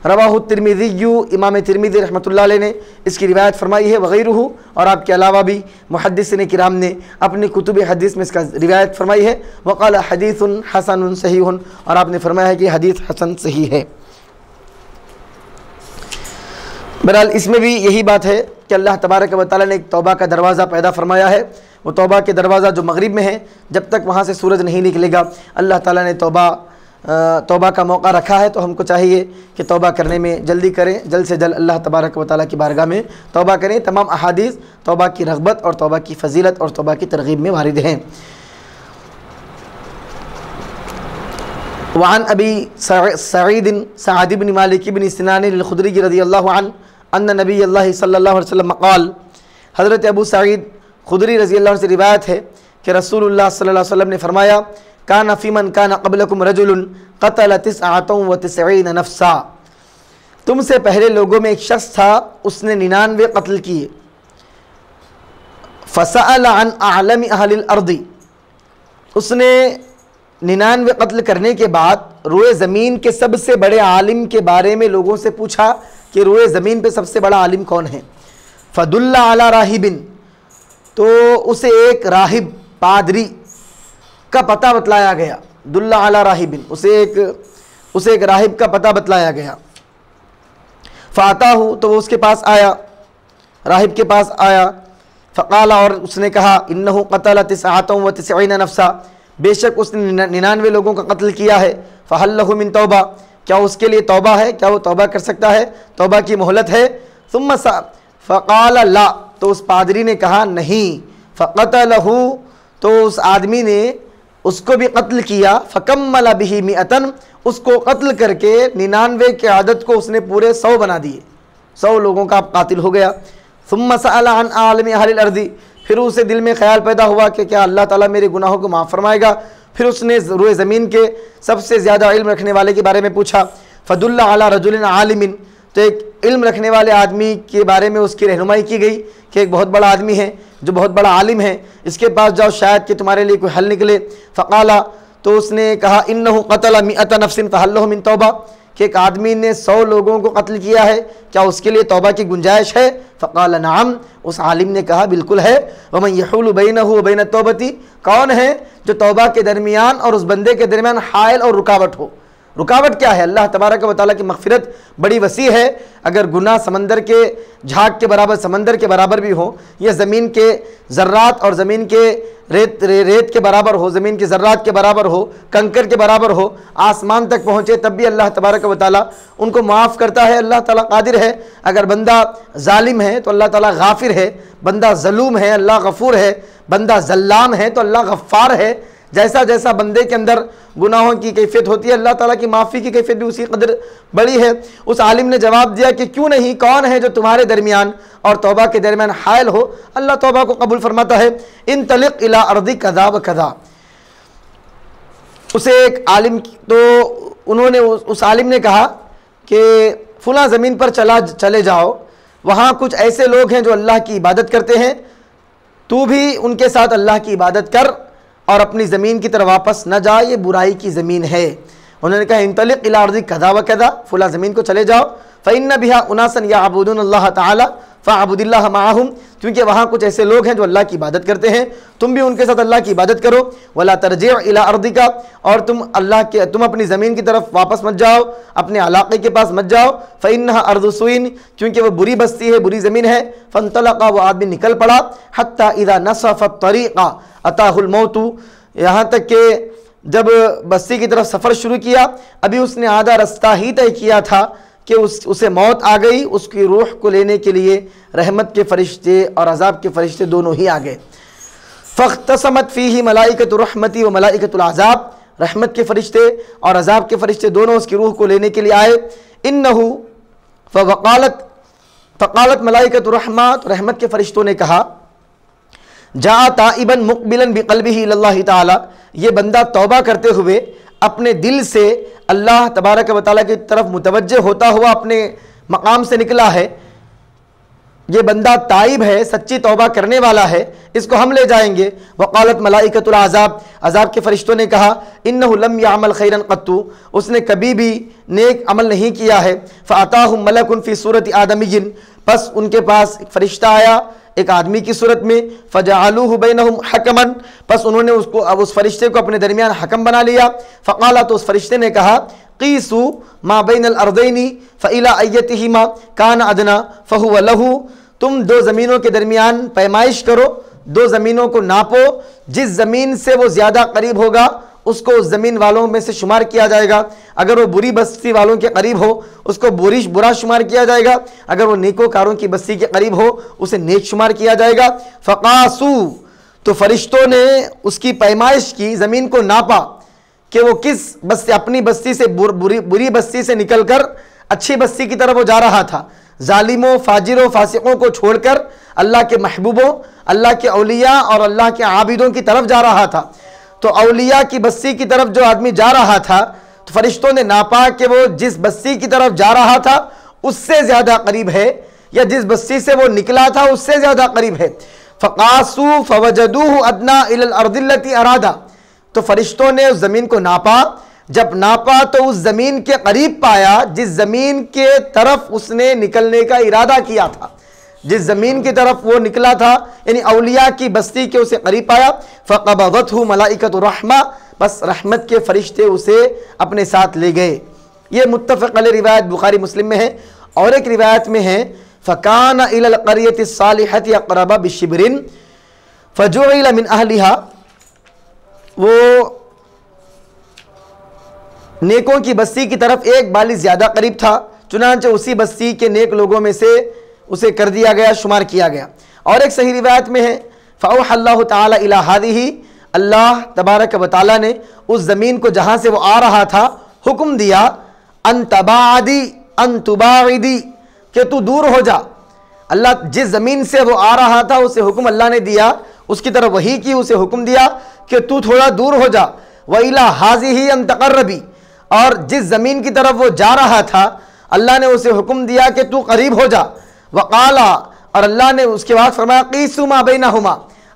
रवाहु तिरमिज़ी, इमाम तिरमिज़ी रहमतुल्लाह अलैह ने इसकी रिवायत फरमाई है। वग़ैरुहु, और आपके अलावा भी मुहद्दिसीन किराम ने अपनी कुतुब हदीस में इसका रिवायत फरमाई है। वक़ाल हदीसुन हसनुन सहीहुन, और आपने फरमाया है कि हदीस हसन सही है। बहरहाल इसमें भी यही बात है कि अल्लाह तबारक व तआला ने एक तौबा का दरवाज़ा पैदा फरमाया है। वो तौबा के दरवाज़ा जो मगरिब में है, जब तक वहाँ से सूरज नहीं निकलेगा अल्लाह ताला ने तौबा का मौका रखा है। तो हमको चाहिए कि तौबा करने में जल्दी करें, जल्द से जल्द अल्लाह तबारक व तआला की बारगाह में तौबा करें। तमाम अहादीस तौबा की रग़बत और तौबा की फ़जीलत और तौबा की तरग़ीब में वारिद हैं। वअन अबी सईद सअद बिन मालिक बिन सिनान अल-खुदरी रज़ियल्लाहु अन्हु अन्न नबी अल्लाह सल्लल्लाहु अलैहि वसल्लम क़ाल, हज़रत अबू सईद खुदरी रज़ियल्लाहु अन्हु से रिवायत है कि रसूलुल्लाह सल्लल्लाहु अलैहि वसल्लम ने फरमाया, काना फ़ीमन काना क़ब्लकुम रजुलुन क़तल 99 नफ़्सा, तुमसे पहले लोगों में एक शख्स था उसने 99 कत्ल किए। फ़सअल अन अअलम अहलिल अर्दी, उसने 99 कत्ल करने के बाद रोए ज़मीन के सबसे बड़े आलिम के बारे में लोगों से पूछा कि रोए ज़मीन पे सबसे बड़ा आलिम कौन है। फ़दुल्ला अला राहिबिन, तो उसे एक राहिब पादरी का पता बतलाया गया। दुल्ला अला राहिबिन, उसे एक राहिब का पता बतलाया गया। फ़ाताहु, तो वो उसके पास आया, राहिब के पास आया। फ़क़ाला, और उसने कहा, इन्नहु क़तल 99 नफ़्सा, बेशक उसने 99 लोगों का कत्ल किया है। फ़हल लहु मिन तौबा, क्या उसके लिए तौबा है, क्या वो तौबा कर सकता है, तौबा की मोहलत है। सुम्मा फ़क़ाला ला, तो उस पादरी ने कहा नहीं। फ़क़तलहु, तो उस आदमी ने उसको भी कत्ल किया। फ़कम्मल बिही मिअतन, उसको कत्ल करके 99 के आदत को उसने पूरे 100 बना दिए, 100 लोगों का कातिल हो गया। सुम्मा सअला अन आलिम अहलिल अर्दी, फिर उसे दिल में ख्याल पैदा हुआ कि क्या अल्लाह ताला मेरे गुनाहों को माफ़ फरमाएगा। फिर उसने रोए ज़मीन के सबसे ज़्यादा इल्म रखने वाले के बारे में पूछा। फ़दुल्ला अला रजुलिन आलिमिन, तो एक इल्म रखने वाले आदमी के बारे में उसकी रहनुमाई की गई कि एक बहुत बड़ा आदमी है जो बहुत बड़ा आलिम है, इसके पास जाओ, शायद कि तुम्हारे लिए कोई हल निकले। फ़क़ाला, तो उसने कहा, इन्नहु क़तल 100 नफ़्सिन फ़हल लहु मिन तौबा, कि एक आदमी ने 100 लोगों को कत्ल किया है, क्या उसके लिए तौबा की गुंजाइश है। फ़क़ाल नअम, उस आलिम ने कहा बिल्कुल है। वमन यहूलु बैनहु व बैन तौबती, कौन है जो तौबा के दरमियान और उस बंदे के दरमियान हायल और रुकावट हो। रुकावट क्या है, अल्लाह तबारक व तआला की मग़फ़िरत बड़ी वसी है। अगर गुनाह समंदर के झाग के बराबर, समंदर के बराबर भी हो, या ज़मीन के ज़र्रात और ज़मीन के रेत के बराबर हो, ज़मीन के ज़र्रात के बराबर हो, कंकर के बराबर हो, आसमान तक पहुँचे, तब भी अल्लाह तबारक व तआला उनको माफ़ करता है। अल्लाह ताला कादिर है। अगर बंदा ज़ालिम है तो अल्लाह ताला गाफिर है, बंदा ज़लूम है अल्लाह गफ़ूर है, बंदा ज़ल्लाम है तो अल्लाह गफ़्फ़ार है। जैसा जैसा बंदे के अंदर गुनाहों की कैफियत होती है, अल्लाह ताला की माफ़ी की कैफियत भी उसी कदर बड़ी है। उस आलिम ने जवाब दिया कि क्यों नहीं, कौन है जो तुम्हारे दरमियान और तौबा के दरमियान हायल हो। अल्लाह तौबा को कबूल फरमाता है। इन तलिक़ इला अर्दी कदा व कदा, उसे एक आलिम, तो उन्होंने उस आलिम ने कहा कि फ़ुला ज़मीन पर चले जाओ, वहाँ कुछ ऐसे लोग हैं जो अल्लाह की इबादत करते हैं, तू भी उनके साथ अल्लाह की इबादत कर और अपनी ज़मीन की तरफ वापस न जा, ये बुराई की ज़मीन है। उन्होंने कहा इंतलिक़ इला अर्ज़ि कदा व कदा, फुला ज़मीन को चले जाओ, फ़इन्न बिहा उनासन यअबुदून अल्लाह ताला फ़अबुदिल्लाह माअहुम, क्योंकि वहाँ कुछ ऐसे लोग हैं जो अल्लाह की इबादत करते हैं, तुम भी उनके साथ अल्लाह की इबादत करो। वला तरजिअ इला अर्दिका, और तुम अपनी ज़मीन की तरफ वापस मत जाओ, अपने इलाके के पास मत जाओ। फ़इन्नहा अर्दु सुइन, क्योंकि वह बुरी बस्ती है, बुरी ज़मीन है। फ़न्तलक़ा, वो आदमी निकल पड़ा। हत्ता इज़ा नसफ़ अत-तरीक़ा अताहुल मौतु, यहाँ तक कि जब बस्ती की तरफ सफ़र शुरू किया, अभी उसने आधा रास्ता ही तय किया था कि उसे मौत आ गई। उसकी रूह को लेने के लिए रहमत के फरिश्ते और अजाब के फरिश्ते दोनों ही आ गए। फ़ख्तसमत फ़ीही मलाइकतु रहमती व मलाइकतुल अज़ाब, रहमत के फरिश्ते और अजाब के फरिश्ते दोनों उसकी रूह को लेने के लिए आए। इन्नहु फ़क़ालत मलाइकतु रहमा, तो रहमत के फरिश्तों ने कहा, जा ताइबन मुक़बिलन बिक़ल्बिही इलल्लाहि ताला, ये बंदा तौबा करते हुए अपने दिल से अल्लाह तबारक व तआला की तरफ मुतवज्जे होता हुआ अपने मकाम से निकला है। ये बंदा ताइब है, सच्ची तौबा करने वाला है, इसको हम ले जाएंगे। वक़ालत मलाइकतुल अज़ाब, अज़ाब के फरिश्तों ने कहा, इन्नहु लम यअमल खैरन क़त्तु, उसने कभी भी नेक अमल नहीं किया है। फ़अताहुम मलकुन फ़ी सूरति आदमिय्यिन, बस उनके पास एक फरिश्ता आया एक आदमी की सूरत में। फ़जअलूहु बैनहुम हकमन, बस उन्होंने उस फरिश्ते को अपने दरमियान हकम बना लिया। फ़क़ाला, तो उस फरिश्ते ने कहा, क़ीसू मा बैनल अर्दैनी फ़इला अय्यतिहिमा कान अदना फ़हुव लहू, तुम दो ज़मीनों के दरमियान पैमाइश करो, दो ज़मीनों को नापो, जिस ज़मीन से वो ज़्यादा करीब होगा उसको उस ज़मीन वालों में से शुमार किया जाएगा। अगर वो बुरी बस्ती वालों के करीब हो उसको बुरा शुमार किया जाएगा, अगर वो नेकोकारों की बस्ती के करीब हो उसे नेक शुमार किया जाएगा। फ़क़ासू, तो फरिश्तों ने उसकी पैमाइश की, ज़मीन को नापा कि वो किस बस्ती, अपनी बस्ती से बुरी बस्ती से निकलकर अच्छी बस्ती की तरफ वो जा रहा था। जालिमों, फाजिरों, फासिकों को छोड़कर अल्लाह के महबूबों, अल्लाह के औलिया और अल्लाह के आबिदों की तरफ जा रहा था। तो औलिया की बस्ती की तरफ जो आदमी जा रहा था, तो फरिश्तों ने नापा कि वो जिस बस्ती की तरफ जा रहा था उससे ज़्यादा करीब है, या जिस बस्ती से वो निकला था उससे ज़्यादा करीब है। फ़क़ासू फ़वजदूहु अदना इलल अर्दिल्लती अरादा, तो फरिश्तों ने उस ज़मीन को नापा, जब नापा तो उस ज़मीन के करीब पाया जिस ज़मीन के तरफ उसने निकलने का इरादा किया था, जिस ज़मीन की तरफ वो निकला था, यानी औलिया की बस्ती के उसे करीब पाया। फ़क़बज़तहु मलाइकतु रहमा, बस रहमत के फरिश्ते उसे अपने साथ ले गए। ये मुत्तफ़क़ अलैह रिवायत बुखारी मुस्लिम में है। और एक रिवायत में है, फ़कान इलल क़रियति सालिहति अक़रबा बिशिब्रिन फ़जुइल मिन अहलिहा, वो नेकों की बस्ती की तरफ एक बाली ज़्यादा करीब था, चुनांचे उसी बस्ती के नेक लोगों में से उसे कर दिया गया, शुमार किया गया। और एक सही रिवायत में है, फ़अौहल्लाहु तआला इला हादिही, अल्लाह तबारक व तआला ने उस ज़मीन को जहाँ से वो आ रहा था हुक्म दिया, अन तबादी अन तुबाइदी, कि तू दूर हो जा। अल्लाह जिस ज़मीन से वो आ रहा था उसे हुक्म अल्लाह ने दिया, उसकी तरफ वही की, उसे हुक्म दिया कि तू थोड़ा दूर हो जा। व इला हाज़िही अन तक़र्रबी, और जिस ज़मीन की तरफ वो जा रहा था अल्लाह ने उसे हुक्म दिया कि तू करीब हो जा। वक़ाला, और अल्लाह ने उसके बाद फरमाया, क़ीसू मा बैनहुमा,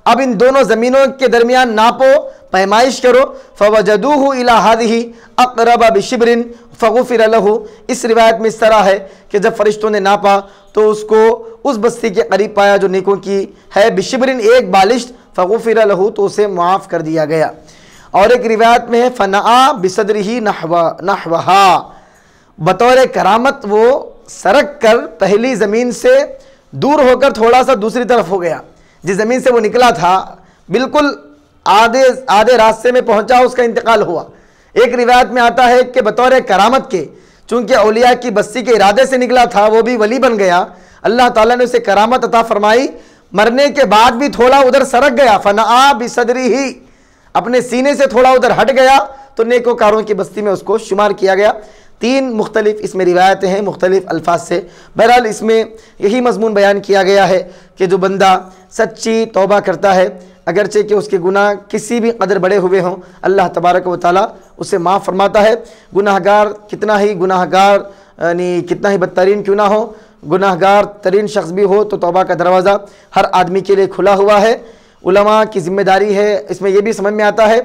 अब इन दोनों ज़मीनों के दरमियान नापो, पैमाइश करो। फ़वजदूहु इला हादिही अक़रबा बिशिब्रिन फ़ग़ुफ़िर लहू, इस रिवायत में इस तरह है कि जब फरिश्तों ने नापा तो उसको उस बस्ती के करीब पाया जो नेकों की है, बिशिब्रिन एक बालिश, फ़ग़ुफ़िर लहू, तो उसे माफ़ कर दिया गया। और एक रिवायत में है, फ़नआ बिसदरिही नहवहा, बतौर करामत वो सरक कर पहली ज़मीन से दूर होकर थोड़ा सा दूसरी तरफ हो गया। जिस ज़मीन से वो निकला था बिल्कुल आधे रास्ते में पहुंचा, उसका इंतकाल हुआ। एक रिवायत में आता है कि बतौर करामत के, चूँकि औलिया की बस्ती के इरादे से निकला था, वो भी वली बन गया, अल्लाह ताला ने उसे करामत अता फरमाई, मरने के बाद भी थोड़ा उधर सरक गया। फ़नआ बिसदरिही, अपने सीने से थोड़ा उधर हट गया, तो नेकोकारों की बस्ती में उसको शुमार किया गया। तीन मुख्तलिफ इसमें रिवायतें हैं मुख्तलिफ अल्फाज से। बहरहाल इसमें यही मजमून बयान किया गया है कि जो बंदा सच्ची तौबा करता है, अगरचे कि उसके गुनाह किसी भी कदर बड़े हुए हों, अल्लाह तबारक व तआला उसे माफ़ फरमाता है। गुनाहगार कितना ही गुनाहगार यानी कितना ही बदतरीन क्यों ना हो, गुनाहगार तरीन शख्स भी हो, तो तौबा का दरवाज़ा हर आदमी के लिए खुला हुआ है। उलमा की ज़िम्मेदारी है। इसमें यह भी समझ में आता है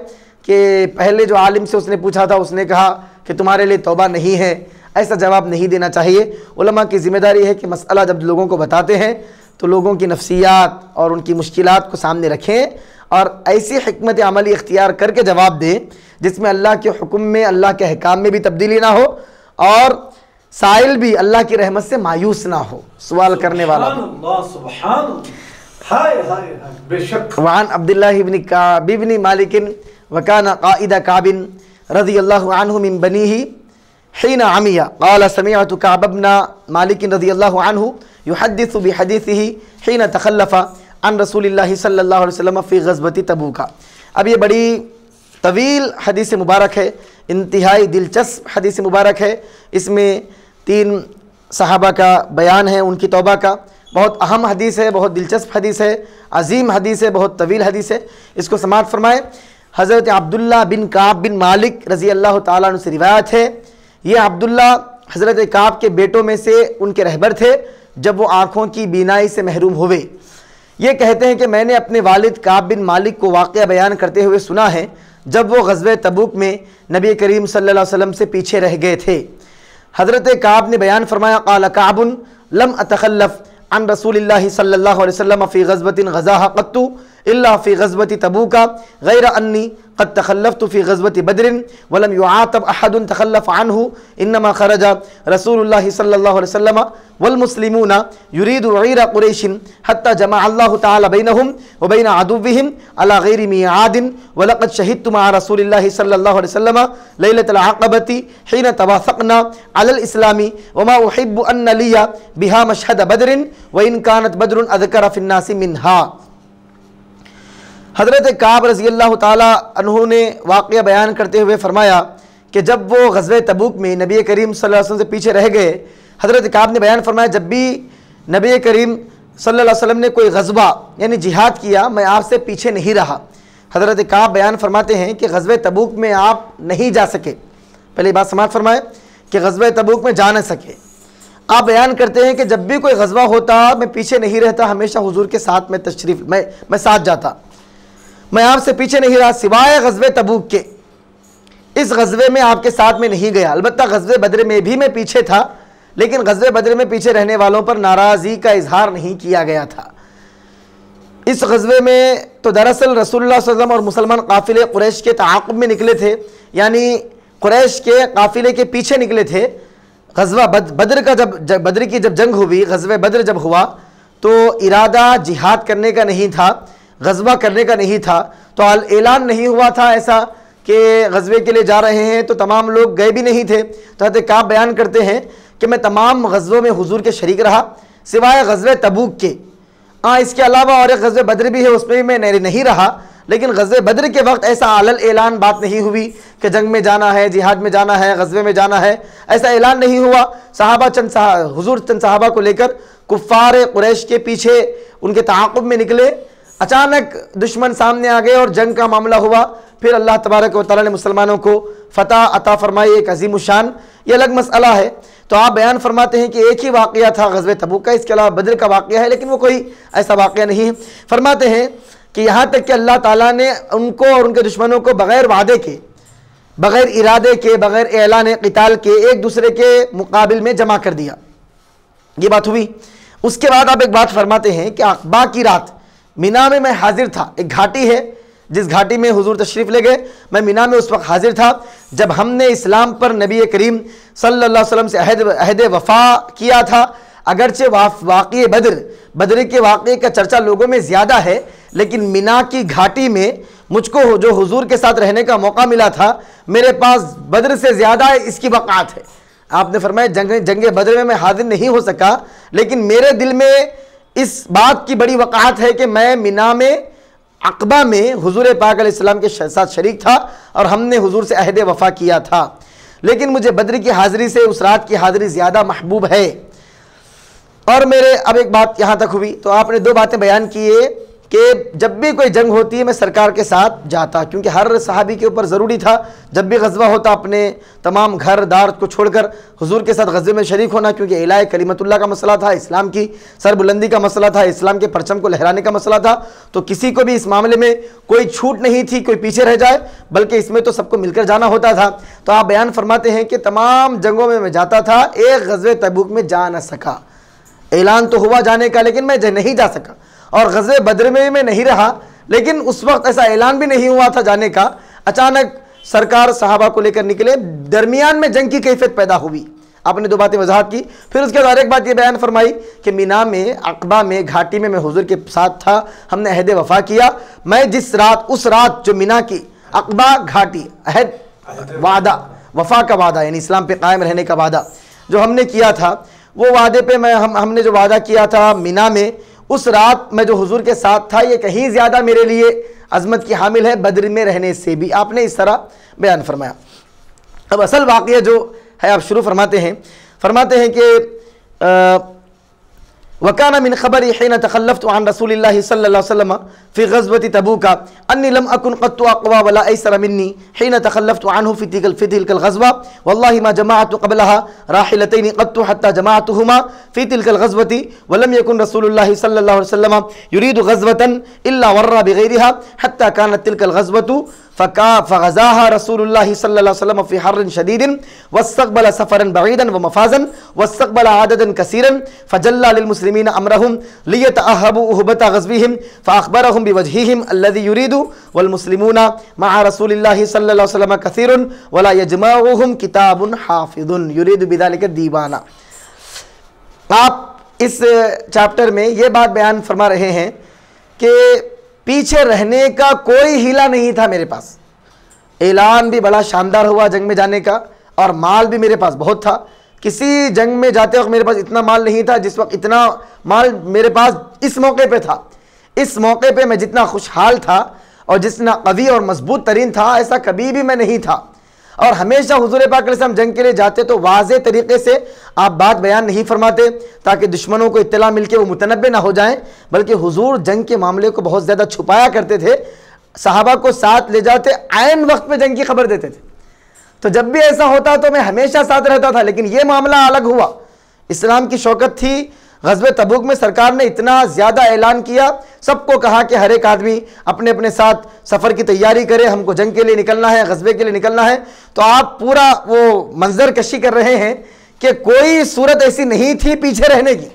कि पहले जो आलिम से उसने पूछा था, उसने कहा कि तुम्हारे लिए तौबा नहीं है, ऐसा जवाब नहीं देना चाहिए। उलमा की ज़िम्मेदारी है कि मसला जब लोगों को बताते हैं तो लोगों की नफ्सियात और उनकी मुश्किलात को सामने रखें और ऐसी हिकमत अमली इख्तियार करके जवाब दें जिसमें अल्लाह के हुक्म में, अल्लाह के अहकाम में भी तब्दीली ना हो और साइल भी अल्लाह की रहमत से मायूस ना हो, सवाल करने वाला। वान अब्दुल्लाह इब्न काब इब्न मालिक वकाना काइदा काबिन रज़ियल्लाहु अन्हु मिन बनीही हीना अमिया क़ाल समिअतु काब इब्न मालिक रज़ियल्लाहु अन्हु युहद्दिसु बिहदीसिही हीना तखल्लफ़ा अन रसूलिल्लाहि सल्लल्लाहु अलैहि वसल्लम फ़ी ग़ज़वति तबूक। अब ये बड़ी तवील हदीस मुबारक है, इंतहाई दिलचस्प हदीस मुबारक है। इसमें 3 सहाबा का बयान है, उनकी तौबा का। बहुत अहम हदीस है, बहुत दिलचस्प हदीस है, अजीम हदीस है, बहुत तवील हदीस है। इसको समाअत फरमाए। हज़रत अब्दुल्ला बिन काब बिन मालिक रज़ी अल्लाह ताला अन्हु से रिवायत है। ये अब्दुल्ला हज़रत काब के बेटों में से उनके रहबर थे जब वो आँखों की बीनाई से महरूम हुए। ये कहते हैं कि मैंने अपने वालिद काब बिन मालिक को वाक़या बयान करते हुए सुना है जब वो ग़ज़वे तबूक में नबी करीम सल्लल्लाहु अलैहि वसल्लम से पीछे रह गए थे। हज़रत काब ने बयान फरमाया, क़ाल काबुन लम अतखल्लफ़ अन रसूलिल्लाहि सल्लल्लाहु अलैहि वसल्लम फ़ी ग़ज़वतिन ग़ज़ाहा क़त्तु इल्ला फ़ी ग़ज़वति तबूक ग़ैर अन्नी क़द तखल्लफ़्तु फ़ी ग़ज़वति बद्रिन वलम युआतब अहदुन तखल्लफ़ अन्हु इन्नमा ख़रज रसूलुल्लाहि सल्लल्लाहु अलैहि वसल्लम वल मुस्लिमूना युरीदु ग़ैर क़ुरैशिन हत्ता जमअ अल्लाहु तआला बैनहुम व बैन अदुव्विहिम अला ग़ैरि मिआदिन व लक़द शहिदतु मअ रसूलिल्लाहि सल्लल्लाहु अलैहि वसल्लम लैलतल अक़बति हीन तवाफ़क़ना अलल इस्लामी व मा उहिब्बु अन्न लिया बिहा मशहद बद्रिन व इन कानत बद्रुन अज़करा फ़िन्नासि मिन्हा। हज़रत काब रज़ी अल्लाह ताला अन्हु ने वाक़या बयान करते हुए फ़रमाया कि जब वो ग़ज़वे तबूक में नबी करीम सल्लल्लाहु अलैहि वसल्लम से पीछे रह गए, हज़रत काब ने बयान फरमाया जब भी नबी करीम सल्लल्लाहु अलैहि वसल्लम ने कोई ग़ज़वा यानी जिहाद किया मैं आपसे पीछे नहीं रहा। हज़रत काब बयान फरमाते हैं कि ग़ज़वे तबूक में आप नहीं जा सके। पहली बात समाअत फरमाए कि ग़ज़वे तबूक में जा न सके। आप बयान करते हैं कि जब भी कोई ग़ज़वा होता मैं पीछे नहीं रहता, हमेशा हुज़ूर के साथ में तशरीफ़ मैं साथ जाता, मैं आपसे पीछे नहीं रहा सिवाय ग़ज़वे तबूक के। इस ग़ज़वे में आपके साथ में नहीं गया। अलबत्ता ग़ज़वे बद्र में भी मैं पीछे था, लेकिन ग़ज़वे बद्र में पीछे रहने वालों पर नाराज़गी का इजहार नहीं किया गया था। इस ग़ज़वे में तो दरअसल रसूलुल्लाह सल्लल्लाहु अलैहि वसल्लम और मुसलमान काफ़िले कुरैश के ताक़ुब में निकले थे, यानी कुरैश के काफ़िले के पीछे निकले थे। ग़ज़वा बद्र का जब बद्र की जब जंग हुई, ग़ज़वे बद्र जब हुआ तो इरादा जिहाद करने का नहीं था, ग़ज़वा करने का नहीं था। तो ऐलान नहीं हुआ था ऐसा कि ग़ज़वे के लिए जा रहे हैं, तो तमाम लोग गए भी नहीं थे। तो हज़रत काब बयान करते हैं कि मैं तमाम ग़ज़वों में हुज़ूर के शरीक रहा सिवाय ग़ज़वे तबूक के। इसके अलावा और एक ग़ज़वे बद्र भी है, उसमें भी मैं नहीं रहा, लेकिन ग़ज़वे बद्र के वक्त ऐसा आलल ऐलान बात नहीं हुई कि जंग में जाना है, जिहाद में जाना है, ग़ज़वे में जाना है, ऐसा ऐलान नहीं हुआ। हुज़ूर चंद सहाबा को लेकर कुफ़ार कुरैश के पीछे उनके ताक़ुब में निकले। अचानक दुश्मन सामने आ गए और जंग का मामला हुआ। फिर अल्लाह तबारक व तआला ने मुसलमानों को फ़तह अता फरमाई, एक अजीम शान, ये अलग मसला है। तो आप बयान फरमाते हैं कि एक ही वाक़या था ग़ज़वे तबूक का, इसके अलावा बद्र का वाक़या है, लेकिन वो कोई ऐसा वाक़या नहीं है। फरमाते हैं कि यहाँ तक कि अल्लाह ताला ने उनको और उनके दुश्मनों को बग़ैर वादे के, बग़ैर इरादे के, बग़ैर ऐलान क़िताल के एक दूसरे के मुकाबिल में जमा कर दिया। ये बात हुई। उसके बाद आप एक बात फरमाते हैं कि अक़बा की रात मीना में मैं हाजिर था। एक घाटी है जिस घाटी में हुजूर तशरीफ़ ले गए, मैं मीना में उस वक्त हाजिर था जब हमने इस्लाम पर नबी करीम सल्लल्लाहु अलैहि वसल्लम से अहद वफ़ा किया था। अगरचे वाक़ये बद्र के वाक़ये का चर्चा लोगों में ज़्यादा है, लेकिन मीना की घाटी में मुझको जो हुजूर के साथ रहने का मौका मिला था, मेरे पास बद्र से ज़्यादा इसकी वक़ात है। आपने फरमाया जंग बद्र में मैं हाजिर नहीं हो सका, लेकिन मेरे दिल में इस बात की बड़ी वक़ात है कि मैं मीना में अक़बा में हुजूर पाक अलैहिस्सलाम के साथ शरीक था और हमने हुजूर से अहद वफ़ा किया था, लेकिन मुझे बद्र की हाज़िरी से उस रात की हाज़िरी ज़्यादा महबूब है। और मेरे अब एक बात यहाँ तक हुई, तो आपने दो बातें बयान किए कि जब भी कोई जंग होती है मैं सरकार के साथ जाता, क्योंकि हर सहाबी के ऊपर ज़रूरी था जब भी गज़वा होता अपने तमाम घर दार को छोड़कर हुजूर के साथ गज़वे में शरीक होना, क्योंकि इलाए कलिमतुल्लाह का मसला था, इस्लाम की सरबुलंदी का मसला था, इस्लाम के परचम को लहराने का मसला था। तो किसी को भी इस मामले में कोई छूट नहीं थी, कोई पीछे रह जाए, बल्कि इसमें तो सबको मिलकर जाना होता था। तो आप बयान फरमाते हैं कि तमाम जंगों में मैं जाता था, एक गज़वे तबूक में जा न सका। ऐलान तो हुआ जाने का, लेकिन मैं नहीं जा सका। और गज़वे बद्र में मैं नहीं रहा, लेकिन उस वक्त ऐसा ऐलान भी नहीं हुआ था जाने का। अचानक सरकार सहाबा को लेकर निकले, दरमियान में जंग की कैफियत पैदा हुई। आपने दो बातें वजाहत की। फिर उसके बाद एक बात ये बयान फरमाई कि मीना में, अक़बा में, घाटी में मैं हुजूर के साथ था, हमने अहद वफ़ा किया। मैं जिस रात, उस रात जो मीना की अक़बा घाटी, अहद वादा, वफ़ा का वादा यानी इस्लाम पे कायम रहने का वादा जो हमने किया था, वो वादे पे हमने जो वादा किया था मीना में, उस रात मैं जो हुजूर के साथ था, ये कहीं ज़्यादा मेरे लिए अज़मत की हामिल है बद्र में रहने से भी। आपने इस तरह बयान फरमाया। अब असल वाक़या जो है आप शुरू फरमाते हैं कि वकाना मिन ख़बरी हिन तख़ल्लफ़्तु अन रसूलिल्लाहि सल्लल्लाहु अलैहि वसल्लम फ़ी ग़ज़वति तबूक अन्नी लम अकुन क़त्तु अक़वा वला अयसर मिन्नी हिन तख़ल्लफ़्तु अन्हु फ़ी तिल्कल ग़ज़वा वल्लाहि मा जमाअतु क़ब्लहा राहिलतैनि क़त्तु हत्ता जमाअतुहुमा फ़ी तिल्कल ग़ज़वति वलम यकुन रसूलुल्लाहि सल्लल्लाहु अलैहि वसल्लम युरीदु ग़ज़वतन इल्ला वर्रा बिग़ैरिहा हत्ता कानत तिल्कल ग़ज़वतु फ़ग़ज़ाहा रसूलुल्लाहि सल्लल्लाहु अलैहि वसल्लम फ़ी हर्रिन शदीदिन वस्तक़बल सफ़रन बईदन व मफ़ाज़न वस्तक़बल आददन कसीरन फ़जल्ला लिलमुस्लिमीन अमरहुम लियतअहबु उहबत ग़ज़विहिम फ़अख़बरहुम बिवजहिहिम अल्लज़ी युरीदु वल्मुस्लिमूना मअ रसूलिल्लाहि सल्लल्लाहु अलैहि वसल्लम कसीरुन वला यजमअहुम किताबुन हाफ़िज़ुन युरीदु बिज़ालिका दीवाना। आप इस चैप्टर में ये बात बयान फरमा रहे हैं कि पीछे रहने का कोई हीला नहीं था मेरे पास। ऐलान भी बड़ा शानदार हुआ जंग में जाने का, और माल भी मेरे पास बहुत था। किसी जंग में जाते वक्त मेरे पास इतना माल नहीं था जिस वक्त इतना माल मेरे पास इस मौके पे था। इस मौके पे मैं जितना खुशहाल था और जितना कवी और मजबूत तरीन था, ऐसा कभी भी मैं नहीं था। और हमेशा हुजूर पाक अलैहि सल्लम जंग के लिए जाते तो वाज़े तरीक़े से आप बात बयान नहीं फरमाते ताकि दुश्मनों को इत्तला मिल के वो मुतनब्बे ना हो जाएं, बल्कि हुजूर जंग के मामले को बहुत ज़्यादा छुपाया करते थे। सहाबा को साथ ले जाते, आयन वक्त पे जंग की खबर देते थे। तो जब भी ऐसा होता तो मैं हमेशा साथ रहता था, लेकिन ये मामला अलग हुआ। इस्लाम की शौकत थी। ग़ज़वे तबूक में सरकार ने इतना ज़्यादा ऐलान किया, सबको कहा कि हर एक आदमी अपने अपने साथ सफ़र की तैयारी करे, हमको जंग के लिए निकलना है, ग़ज़वे के लिए निकलना है। तो आप पूरा वो मंजर कशी कर रहे हैं कि कोई सूरत ऐसी नहीं थी पीछे रहने की,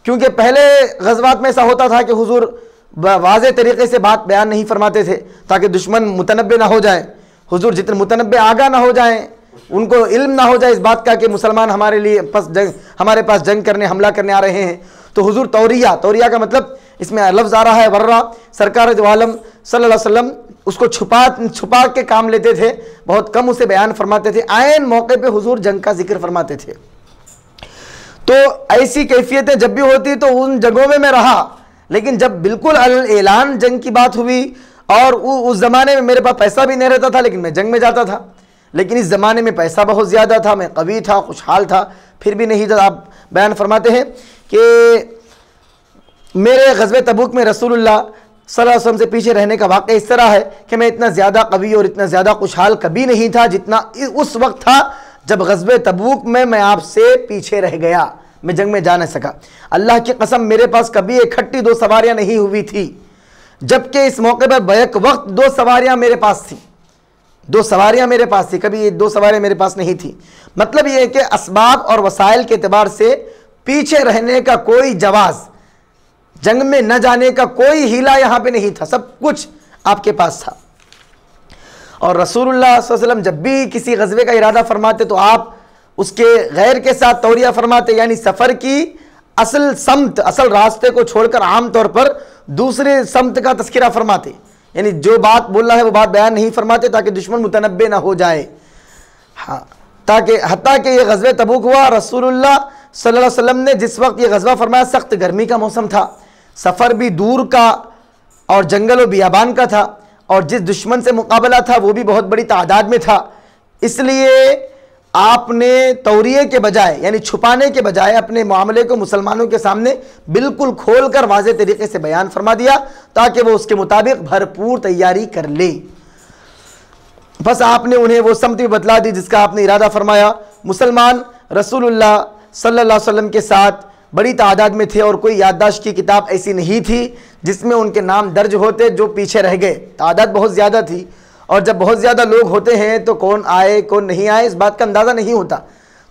क्योंकि पहले ग़ज़वात में ऐसा होता था कि हुजूर वाज़े तरीक़े से बात बयान नहीं फरमाते थे ताकि दुश्मन मुतनब्बे ना हो जाए। हुजूर जितने मुतनब्बे आगा ना हो जाएँ, उनको इल्म ना हो जाए इस बात का कि मुसलमान हमारे पास जंग करने, हमला करने आ रहे हैं। तो हुजूर तौरिया का मतलब इसमें लफ्ज़ आ रहा है वर्रा। सरकार दो आलम सल्लल्लाहु अलैहि वसल्लम उसको छुपा के काम लेते थे, बहुत कम उसे बयान फरमाते थे। आयन मौके पे हुजूर जंग का जिक्र फरमाते थे। तो ऐसी कैफियतें जब भी होती तो उन जगहों में मैं रहा, लेकिन जब बिल्कुल ऐलान जंग की बात हुई, और उस ज़माने में मेरे पास पैसा भी नहीं रहता था, लेकिन मैं जंग में जाता था। लेकिन इस ज़माने में पैसा बहुत ज़्यादा था, मैं कवी था, खुशहाल था, फिर भी नहीं था। आप बयान फरमाते हैं कि मेरे ग़ज़वे तबूक में रसूलुल्लाह सल्लल्लाहु अलैहि वसल्लम से पीछे रहने का वाक़या इस तरह है कि मैं इतना ज़्यादा कवी और इतना ज़्यादा खुशहाल कभी नहीं था जितना उस वक्त था जब ग़ज़वे तबूक में मैं आपसे पीछे रह गया, मैं जंग में जा नहीं सका। अल्लाह की कसम मेरे पास कभी इकट्ठी 2 सवारियाँ नहीं हुई थी, जबकि इस मौके पर बैक वक्त 2 सवारियाँ मेरे पास थी। 2 सवारियाँ मेरे पास थी, कभी ये 2 सवारियाँ मेरे पास नहीं थी। मतलब ये है कि असबाब और वसाइल के एतबार से पीछे रहने का कोई जवाज़, जंग में न जाने का कोई हीला यहाँ पे नहीं था, सब कुछ आपके पास था। और रसूलुल्लाह सल्लल्लाहु अलैहि वसल्लम जब भी किसी ग़ज़वे का इरादा फरमाते तो आप उसके गैर के साथ तौरिया फरमाते, यानी सफ़र की असल समत, असल रास्ते को छोड़कर आम तौर पर दूसरे समत का तस्किरा फरमाते, यानी जो बात बोल रहा है वो बात बयान नहीं फरमाते ताकि दुश्मन मुतनब्बे ना हो जाए। हाँ, ताकि हत्ता कि ये ग़ज़वे तबूक हुआ, रसूलुल्लाह सल्लल्लाहु अलैहि वसल्लम ने जिस वक्त ये ग़ज़वा फरमाया सख्त गर्मी का मौसम था, सफ़र भी दूर का और जंगल व बियाबान का था, और जिस दुश्मन से मुकाबला था वो भी बहुत बड़ी तादाद में था। इसलिए आपने तौरिये के बजाय यानी छुपाने के बजाय अपने मामले को मुसलमानों के सामने बिल्कुल खोलकर वाज़े तरीके से बयान फरमा दिया ताकि वो उसके मुताबिक भरपूर तैयारी कर ले। बस आपने उन्हें वो समत भी बतला दी जिसका आपने इरादा फरमाया। मुसलमान रसूलुल्लाह सल्लल्लाहु अलैहि वसल्लम के साथ बड़ी तादाद में थे और कोई याददाश्त की किताब ऐसी नहीं थी जिसमें उनके नाम दर्ज होते जो पीछे रह गए। तादाद बहुत ज़्यादा थी और जब बहुत ज़्यादा लोग होते हैं तो कौन आए कौन नहीं आए इस बात का अंदाज़ा नहीं होता।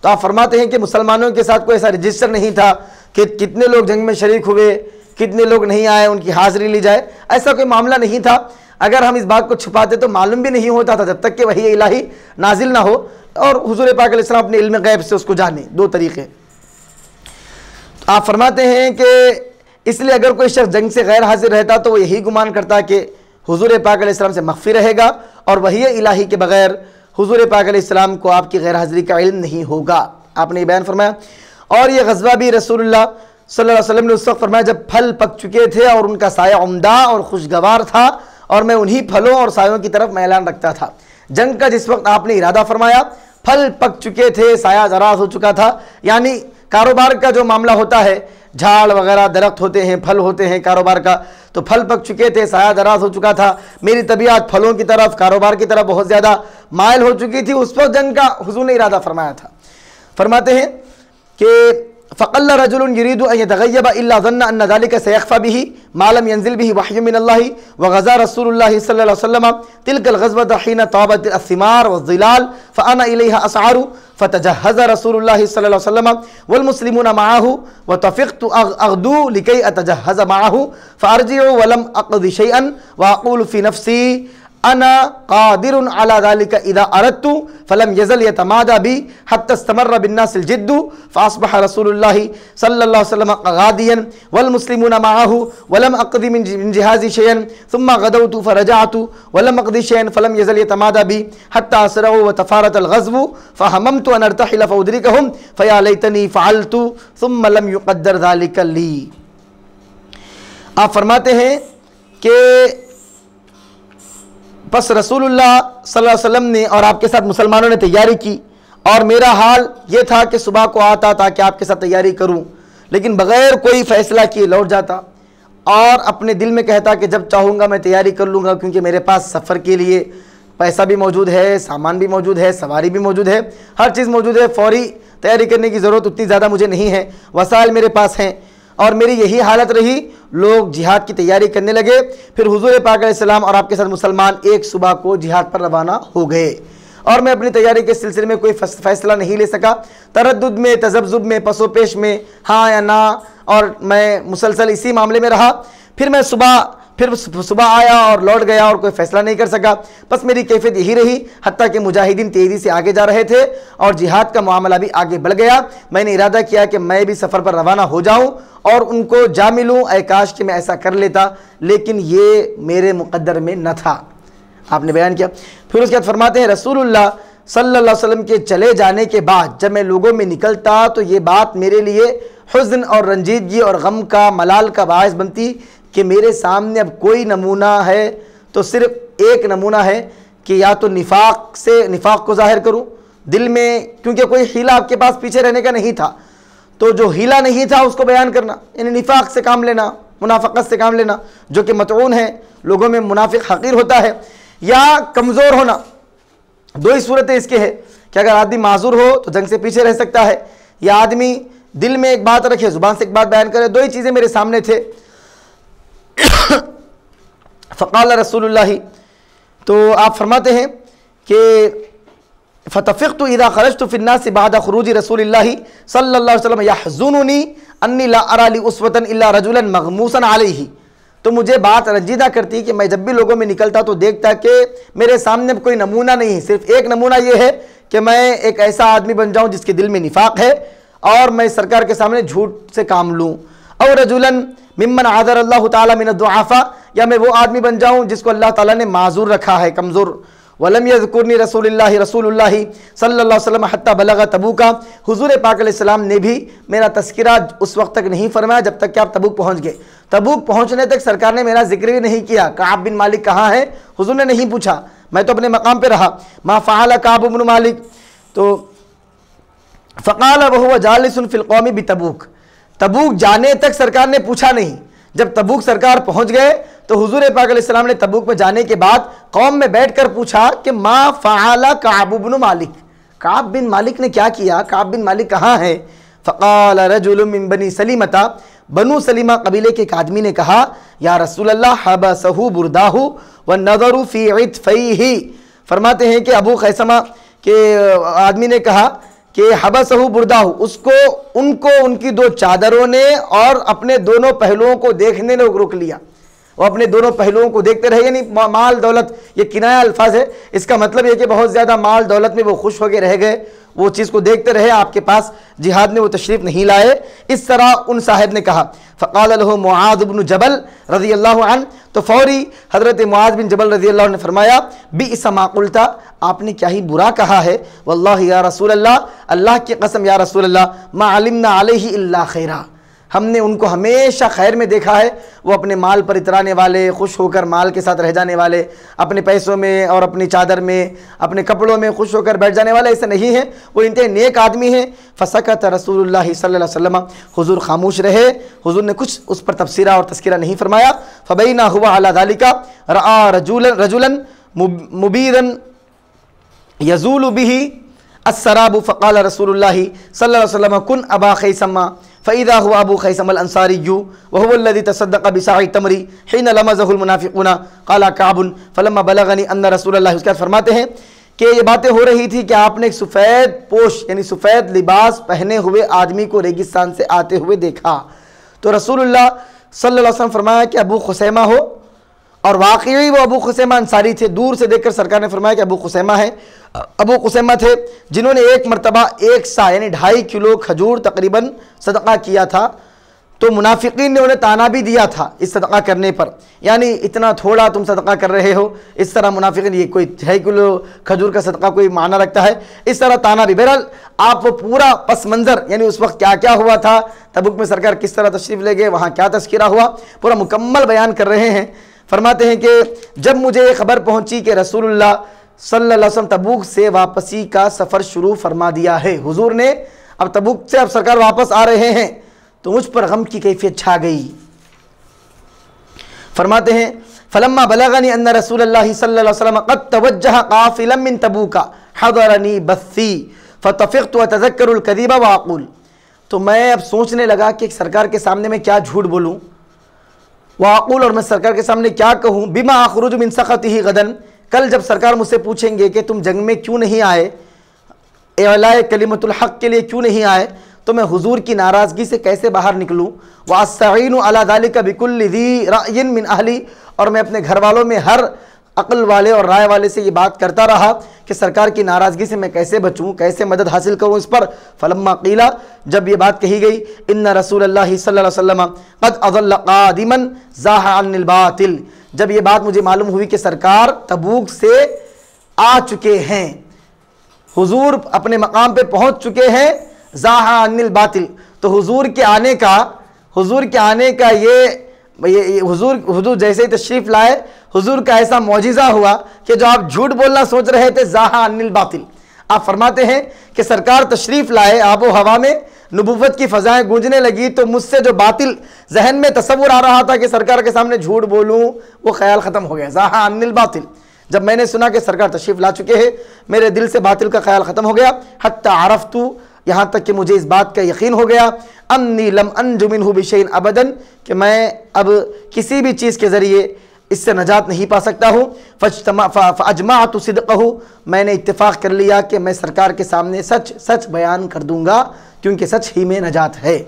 तो आप फरमाते हैं कि मुसलमानों के साथ कोई ऐसा रजिस्टर नहीं था कि कितने लोग जंग में शरीक हुए, कितने लोग नहीं आए, उनकी हाज़िरी ली जाए, ऐसा कोई मामला नहीं था। अगर हम इस बात को छुपाते तो मालूम भी नहीं होता था जब तक कि वही इलाही नाजिल ना हो और हुजूर पाक अलैहिस्सलाम अपने इल्म गैब से उसको जाने। दो तरीक़े आप फरमाते हैं कि इसलिए अगर कोई शख्स जंग से गैर हाजिर रहता तो वो यही गुमान करता कि हुजूर पाक अलैहिस्सलाम से मख्फी रहेगा और वही इलाही के बगैर हुजूर पाक अलैहिस्सलाम को आपकी गैर हाजिरी का इल्म नहीं होगा। आपने ये बयान फरमाया। और ये गज़वा भी रसूलुल्लाह सल्लल्लाहु अलैहि वसल्लम ने उस वक्त फरमाया जब फल पक चुके थे और उनका साया उम्दा और खुशगवार था और मैं उन्हीं फलों और सायों की तरफ मैलान रखता था। जंग का जिस वक्त आपने इरादा फरमाया फल पक चुके थे, साया दराज हो चुका था, यानी कारोबार का जो मामला होता है, झाड़ वगैरह दरख्त होते हैं, फल होते हैं कारोबार का, तो फल पक चुके थे, साया दराज हो चुका था, मेरी तबीयत फलों की तरफ कारोबार की तरफ बहुत ज़्यादा मायल हो चुकी थी। उस वक्त जंग का हुजूर ने इरादा फरमाया था। फरमाते हैं कि फ़क़ल्ल रजुलुन युरीदु अन यतग़य्यब इल्ला ज़न्ना अन्न ज़ालिका सयख़फ़ा बिही मा लम यंज़िल बिही वह्युन मिनल्लाहि व ग़ज़ा रसूलुल्लाहि सल्लल्लाहु अलैहि वसल्लम तिल्कल ग़ज़वतहीन ताबत अस्सिमार वज़्ज़िलाल फ़अना इलैहा असअरु फ़तजहज़ रसूलुल्लाहि सल्लल्लाहु अलैहि वसल्लम वल मुस्लिमून मअहु व तफ़िक़्तु अग़दू लिकै अतजहज़ मअहु फ़अरजिउ व लम अक़दि शैअन व अक़ूलु फ़ी नफ़्सी अना क़ादिरुन अला ज़ालिका इज़ा अरदतु फ़लम यज़ल यतमादा बी हत्ता इस्तमर्र बिन्नासिल जिद्दु फ़अस्बह रसूलुल्लाहि सल्लल्लाहु अलैहि वसल्लम ग़ादियन वल मुस्लिमून मअहु वलम अक़दि मिन जिहाज़ि शैअन सुम्मा ग़दौतु फ़रजअतु वलम अक़दि शैअन फ़लम यज़ल यतमादा बी हत्ता असरउ व तफ़ारतल ग़ज़वु फ़हममतु अन अर्तहिल फ़उद्रिकहुम फ़या लैतनी फ़अलतु सुम्मा लम युक़द्दर ज़ालिका ली। आप फरमाते हैं कि बस रसूलुल्लाह सल्लल्लाहु अलैहि वसल्लम ने और आपके साथ मुसलमानों ने तैयारी की और मेरा हाल ये था कि सुबह को आता ताकि आपके साथ तैयारी करूं, लेकिन बग़ैर कोई फ़ैसला किए लौट जाता और अपने दिल में कहता कि जब चाहूँगा मैं तैयारी कर लूँगा, क्योंकि मेरे पास सफ़र के लिए पैसा भी मौजूद है, सामान भी मौजूद है, सवारी भी मौजूद है, हर चीज़ मौजूद है, फ़ौरी तैयारी करने की ज़रूरत उतनी ज़्यादा मुझे नहीं है, वसाइल मेरे पास हैं। और मेरी यही हालत रही। लोग जिहाद की तैयारी करने लगे। फिर हुजूर पाक अलैहिस्सलाम और आपके साथ मुसलमान एक सुबह को जिहाद पर रवाना हो गए और मैं अपनी तैयारी के सिलसिले में कोई फैसला नहीं ले सका। तरद्दुद में, तज़ब्ज़ुब में, पसोपेश में, हाँ या ना, और मैं मुसलसल इसी मामले में रहा। फिर सुबह आया और लौट गया और कोई फ़ैसला नहीं कर सका। बस मेरी कैफियत यही रही, हत्ता कि मुजाहिदीन तेज़ी से आगे जा रहे थे और जिहाद का मामला भी आगे बढ़ गया। मैंने इरादा किया कि मैं भी सफ़र पर रवाना हो जाऊं और उनको जा मिलूँ। ऐ काश कि मैं ऐसा कर लेता, लेकिन ये मेरे मुक़द्दर में न था। आपने बयान किया। फिर उसके बाद फरमाते हैं रसूलुल्लाह सल्लल्लाहु अलैहि वसल्लम के चले जाने के बाद जब मैं लोगों में निकलता तो ये बात मेरे लिए हुज़्न और रंजीदगी और गम का, मलाल का बायस बनती कि मेरे सामने अब कोई नमूना है तो सिर्फ एक नमूना है कि या तो निफाक को ज़ाहिर करूँ दिल में, क्योंकि कोई हीला आपके पास पीछे रहने का नहीं था, तो जो हीला नहीं था उसको बयान करना, यानी निफाक से काम लेना, मुनाफ़क़त से काम लेना, जो कि मतऊन है, लोगों में मुनाफिक हक़ीर होता है, या कमज़ोर होना। दो ही सूरतें इसके हैं कि अगर आदमी माजूर हो तो जंग से पीछे रह सकता है, या आदमी दिल में एक बात रखे, ज़ुबान से एक बात बयान करे। दो ही चीज़ें मेरे सामने थे। फ़क़ाल रसूलुल्लाह, तो आप फरमाते हैं कि फ़तफ़िक़्तु इज़ा ख़रजतु फ़िन्नास बअद ख़ुरूज रसूलिल्लाह सल्लल्लाहु अलैहि वसल्लम यहज़ुनुनी अन्नी ला अरा ली उस्वतन इल्ला रजुलन मग़मूसन अलैहि। तो मुझे बात रंजीदा करती कि मैं जब भी लोगों में निकलता तो देखता कि मेरे सामने कोई नमूना नहीं है, सिर्फ एक नमूना ये है कि मैं एक ऐसा आदमी बन जाऊं जिसके दिल में निफाक है और मैं सरकार के सामने झूठ से काम लूँ। और रजुलन मिम्मन आदर अल्लाह ताला मिन दुआफा, या मैं वो आदमी बन जाऊँ जिसको अल्लाह ताला ने माजूर रखा है, कमज़ोर। वलम यज़कुरनी रसूलुल्लाह सल्लल्लाहु अलैहि वसल्लम हत्ता बलगा तबूका। हुजूर पाक अलैहिस्सलाम ने भी मेरा तस्किरा उस वक्त तक नहीं फरमाया जब तक कि आप तबूक पहुँच गए। तबूक पहुँचने तक सरकार ने मेरा जिक्र भी नहीं किया। काब बिन मालिक कहाँ है, हुजूर ने नहीं पूछा, मैं तो अपने मकाम पे रहा। मा फ़अल काब बिन मालिक, तो फ़क़ाल वहुव जालिसुन फ़िल क़ौमी बितबूक, तबूक जाने तक सरकार ने पूछा नहीं। जब तबूक सरकार पहुंच गए तो हुजूर पाक अलैहिस्सलाम ने तबूक में जाने के बाद कौम में बैठकर पूछा कि मा फ़अला काब बिन मालिक, काब बिन मालिक ने क्या किया, काब बिन मालिक कहाँ है। फ़क़ाल रजुलुम मिन बनी सलीमता, बनु सलीमा कबीले के एक आदमी ने कहा, या रसूल अल्लाह हबसहु बुरदाहु व नज़रु फ़ी इत्फ़ैहि। फरमाते हैं कि अबू खैसमा के आदमी ने कहा कि हबसहु बुरदाहु, उसको उनको उनकी दो चादरों ने और अपने दोनों पहलुओं को देखने ने रोक लिया। वो अपने दोनों पहलुओं को देखते रहे, यानी माल दौलत, ये किनाया अल्फाज है, इसका मतलब ये कि बहुत ज़्यादा माल दौलत में वो खुश होकर रह गए, वो चीज़ को देखते रहे, आपके पास जिहाद में वो तशरीफ़ नहीं लाए। इस तरह उन साहिब ने कहा। फ़क़ाल लहु मुआज़ बिन जबल रज़ी अल्लाहु अन्हु, तो फौरी हज़रत मुआज़ बिन जबल रज़ी अल्लाहु अन्हु ने फरमाया, बिइस मा क़ुल्ता, आपने क्या ही बुरा कहा है। वल्लाहि या रसूल अल्लाह, अल्लाह की कसम या रसूल अल्लाह, मा अलिमना अलैहि इल्ला खैरा, हमने उनको हमेशा खैर में देखा है। वो अपने माल पर इतराने वाले, खुश होकर माल के साथ रह जाने वाले, अपने पैसों में और अपनी चादर में, अपने कपड़ों में खुश होकर बैठ जाने वाले ऐसे नहीं हैं, वो इंतहा नेक आदमी हैं। फ़सकत रसूलुल्लाह सल्लल्लाहु अलैहि वसल्लम, हुजूर खामोश रहे, हुजूर ने कुछ उस पर तफसीरा और तस्कीरा नहीं फरमाया। फ़बैना हुवा अला ज़ालिका रआ रजुलन मुबीरन यज़ूलु बिही अस्सराबु फ़क़ाल रसूलुल्लाह सल्लल्लाहु अलैहि वसल्लम कुन अबा खैसमा फ़इज़ा हुआ अबू खैसम अल अंसारिय्यु व हुवा अल्लज़ी तसद्दक़ बिसाइ तमरी हिन लमज़हुल मुनाफ़िक़ून क़ाला कअबुन फ़लम्मा बलगनी अन्न रसूलल्लाह, उसके बाद फरमाते हैं कि ये बातें हो रही थी कि आपने एक सफ़ेद पोश यानी सफ़ेद लिबास पहने हुए आदमी को रेगिस्तान से आते हुए देखा। तो रसूलुल्लाह सल्लल्लाहु अलैहि वसल्लम फरमाया कि अबू खुसैमा हो, और वाकई वो अबू खुसैमा अंसारी थे। दूर से देखकर सरकार ने फरमाया कि अबू खुसैमा है। अबू खुसैमा थे जिन्होंने एक मरतबा 1 सा यानी 2.5 किलो खजूर तकरीबन सदका किया था। तो मुनाफिकीन ने उन्हें ताना भी दिया था इस सदका करने पर, यानी इतना थोड़ा तुम सदका कर रहे हो, इस तरह मुनाफिकीन, ये कोई 2.5 किलो खजूर का सदका कोई माना रखता है, इस तरह ताना भी। बहरहाल आप वो पूरा पस मंज़र, यानी उस वक्त क्या क्या हुआ था, तबुक में सरकार किस तरह तशरीफ़ ले गए, वहाँ क्या तस्कीरा हुआ, पूरा मुकम्मल बयान कर रहे हैं। फरमाते हैं कि जब मुझे ये खबर पहुंची कि रसूलुल्लाह सल्लल्लाहु अलैहि वसल्लम तबूक से वापसी का सफ़र शुरू फरमा दिया है, हुजूर ने अब तबूक से अब सरकार वापस आ रहे हैं, तो मुझ पर गम की कैफियत छा गई। फरमाते हैं फलम्मा बलगनी अन्न रसूलुल्लाह सल्लल्लाहु अलैहि वसल्लम क़द तवज्जह क़ाफ़िलन मिन तबूका हज़रनी बस्सी फ़तफ़िक़्तु व तज़क्करुल कज़िबा व अक़ूल, तो मैं अब सोचने लगा कि सरकार के सामने मैं क्या झूठ बोलूँ, वाक़ुल, और मैं सरकार के सामने क्या कहूँ, बिमा अख़रुजु मिन सख़तिही गदन, कल जब सरकार मुझसे पूछेंगे कि तुम जंग में क्यों नहीं आए, इलाए कलिमतुल हक़ के लिए क्यों नहीं आए, तो मैं हुजूर की नाराज़गी से कैसे बाहर निकलूँ। व अस्तईनु अला ज़ालिका बिकुल्लि ज़ी रायिन मिन अहली, और मैं अपने घर वालों में हर अक़ल वाले और राय वाले से ये बात करता रहा कि सरकार की नाराज़गी से मैं कैसे बचूँ, कैसे मदद हासिल करूँ इस पर। फलम्मा क़ीला, जब ये बात कही गई, इन्ना रसूलल्लाह सल्लल्लाहु अलैहि वसल्लम क़द अज़ल्ल क़ादिमन ज़ाहा अनिल बातिल, जब ये बात मुझे मालूम हुई कि सरकार तबूक से आ चुके हैं, हुजूर अपने मकाम पे पहुँच चुके हैं, ज़ाहा अनिल बातिल, तो हुजूर के आने का ये हुजूर जैसे ही तशरीफ़ लाए, हुजूर का ऐसा मौजिज़ा हुआ कि जो आप झूठ बोलना सोच रहे थे, ज़ाहा अनिल बातिल, आप फरमाते हैं कि सरकार तशरीफ़ लाए, आबो हवा में नबुव्वत की फ़ज़ाएँ गूंजने लगी, तो मुझसे जो बातिल जहन में तसव्वुर आ रहा था कि सरकार के सामने झूठ बोलूँ, वो ख्याल ख़त्म हो गया। ज़ाहा अनिल बातिल, जब मैंने सुना कि सरकार तशरीफ़ ला चुके हैं, मेरे दिल से बातिल का ख्याल ख़त्म हो गया। हत्ता अरफ़्तु, यहाँ तक कि मुझे इस बात का यकीन हो गया, अन्नी लम अंजु मिन्हु बिशैइन अबदन, कि मैं अब किसी भी चीज़ के ज़रिए इससे नजात नहीं पा सकता हूँ। फ़अजमाअतु सिद्क़हु, मैंने इत्तेफ़ाक़ कर लिया कि मैं सरकार के सामने सच सच बयान कर दूँगा, क्योंकि सच ही में नजात है।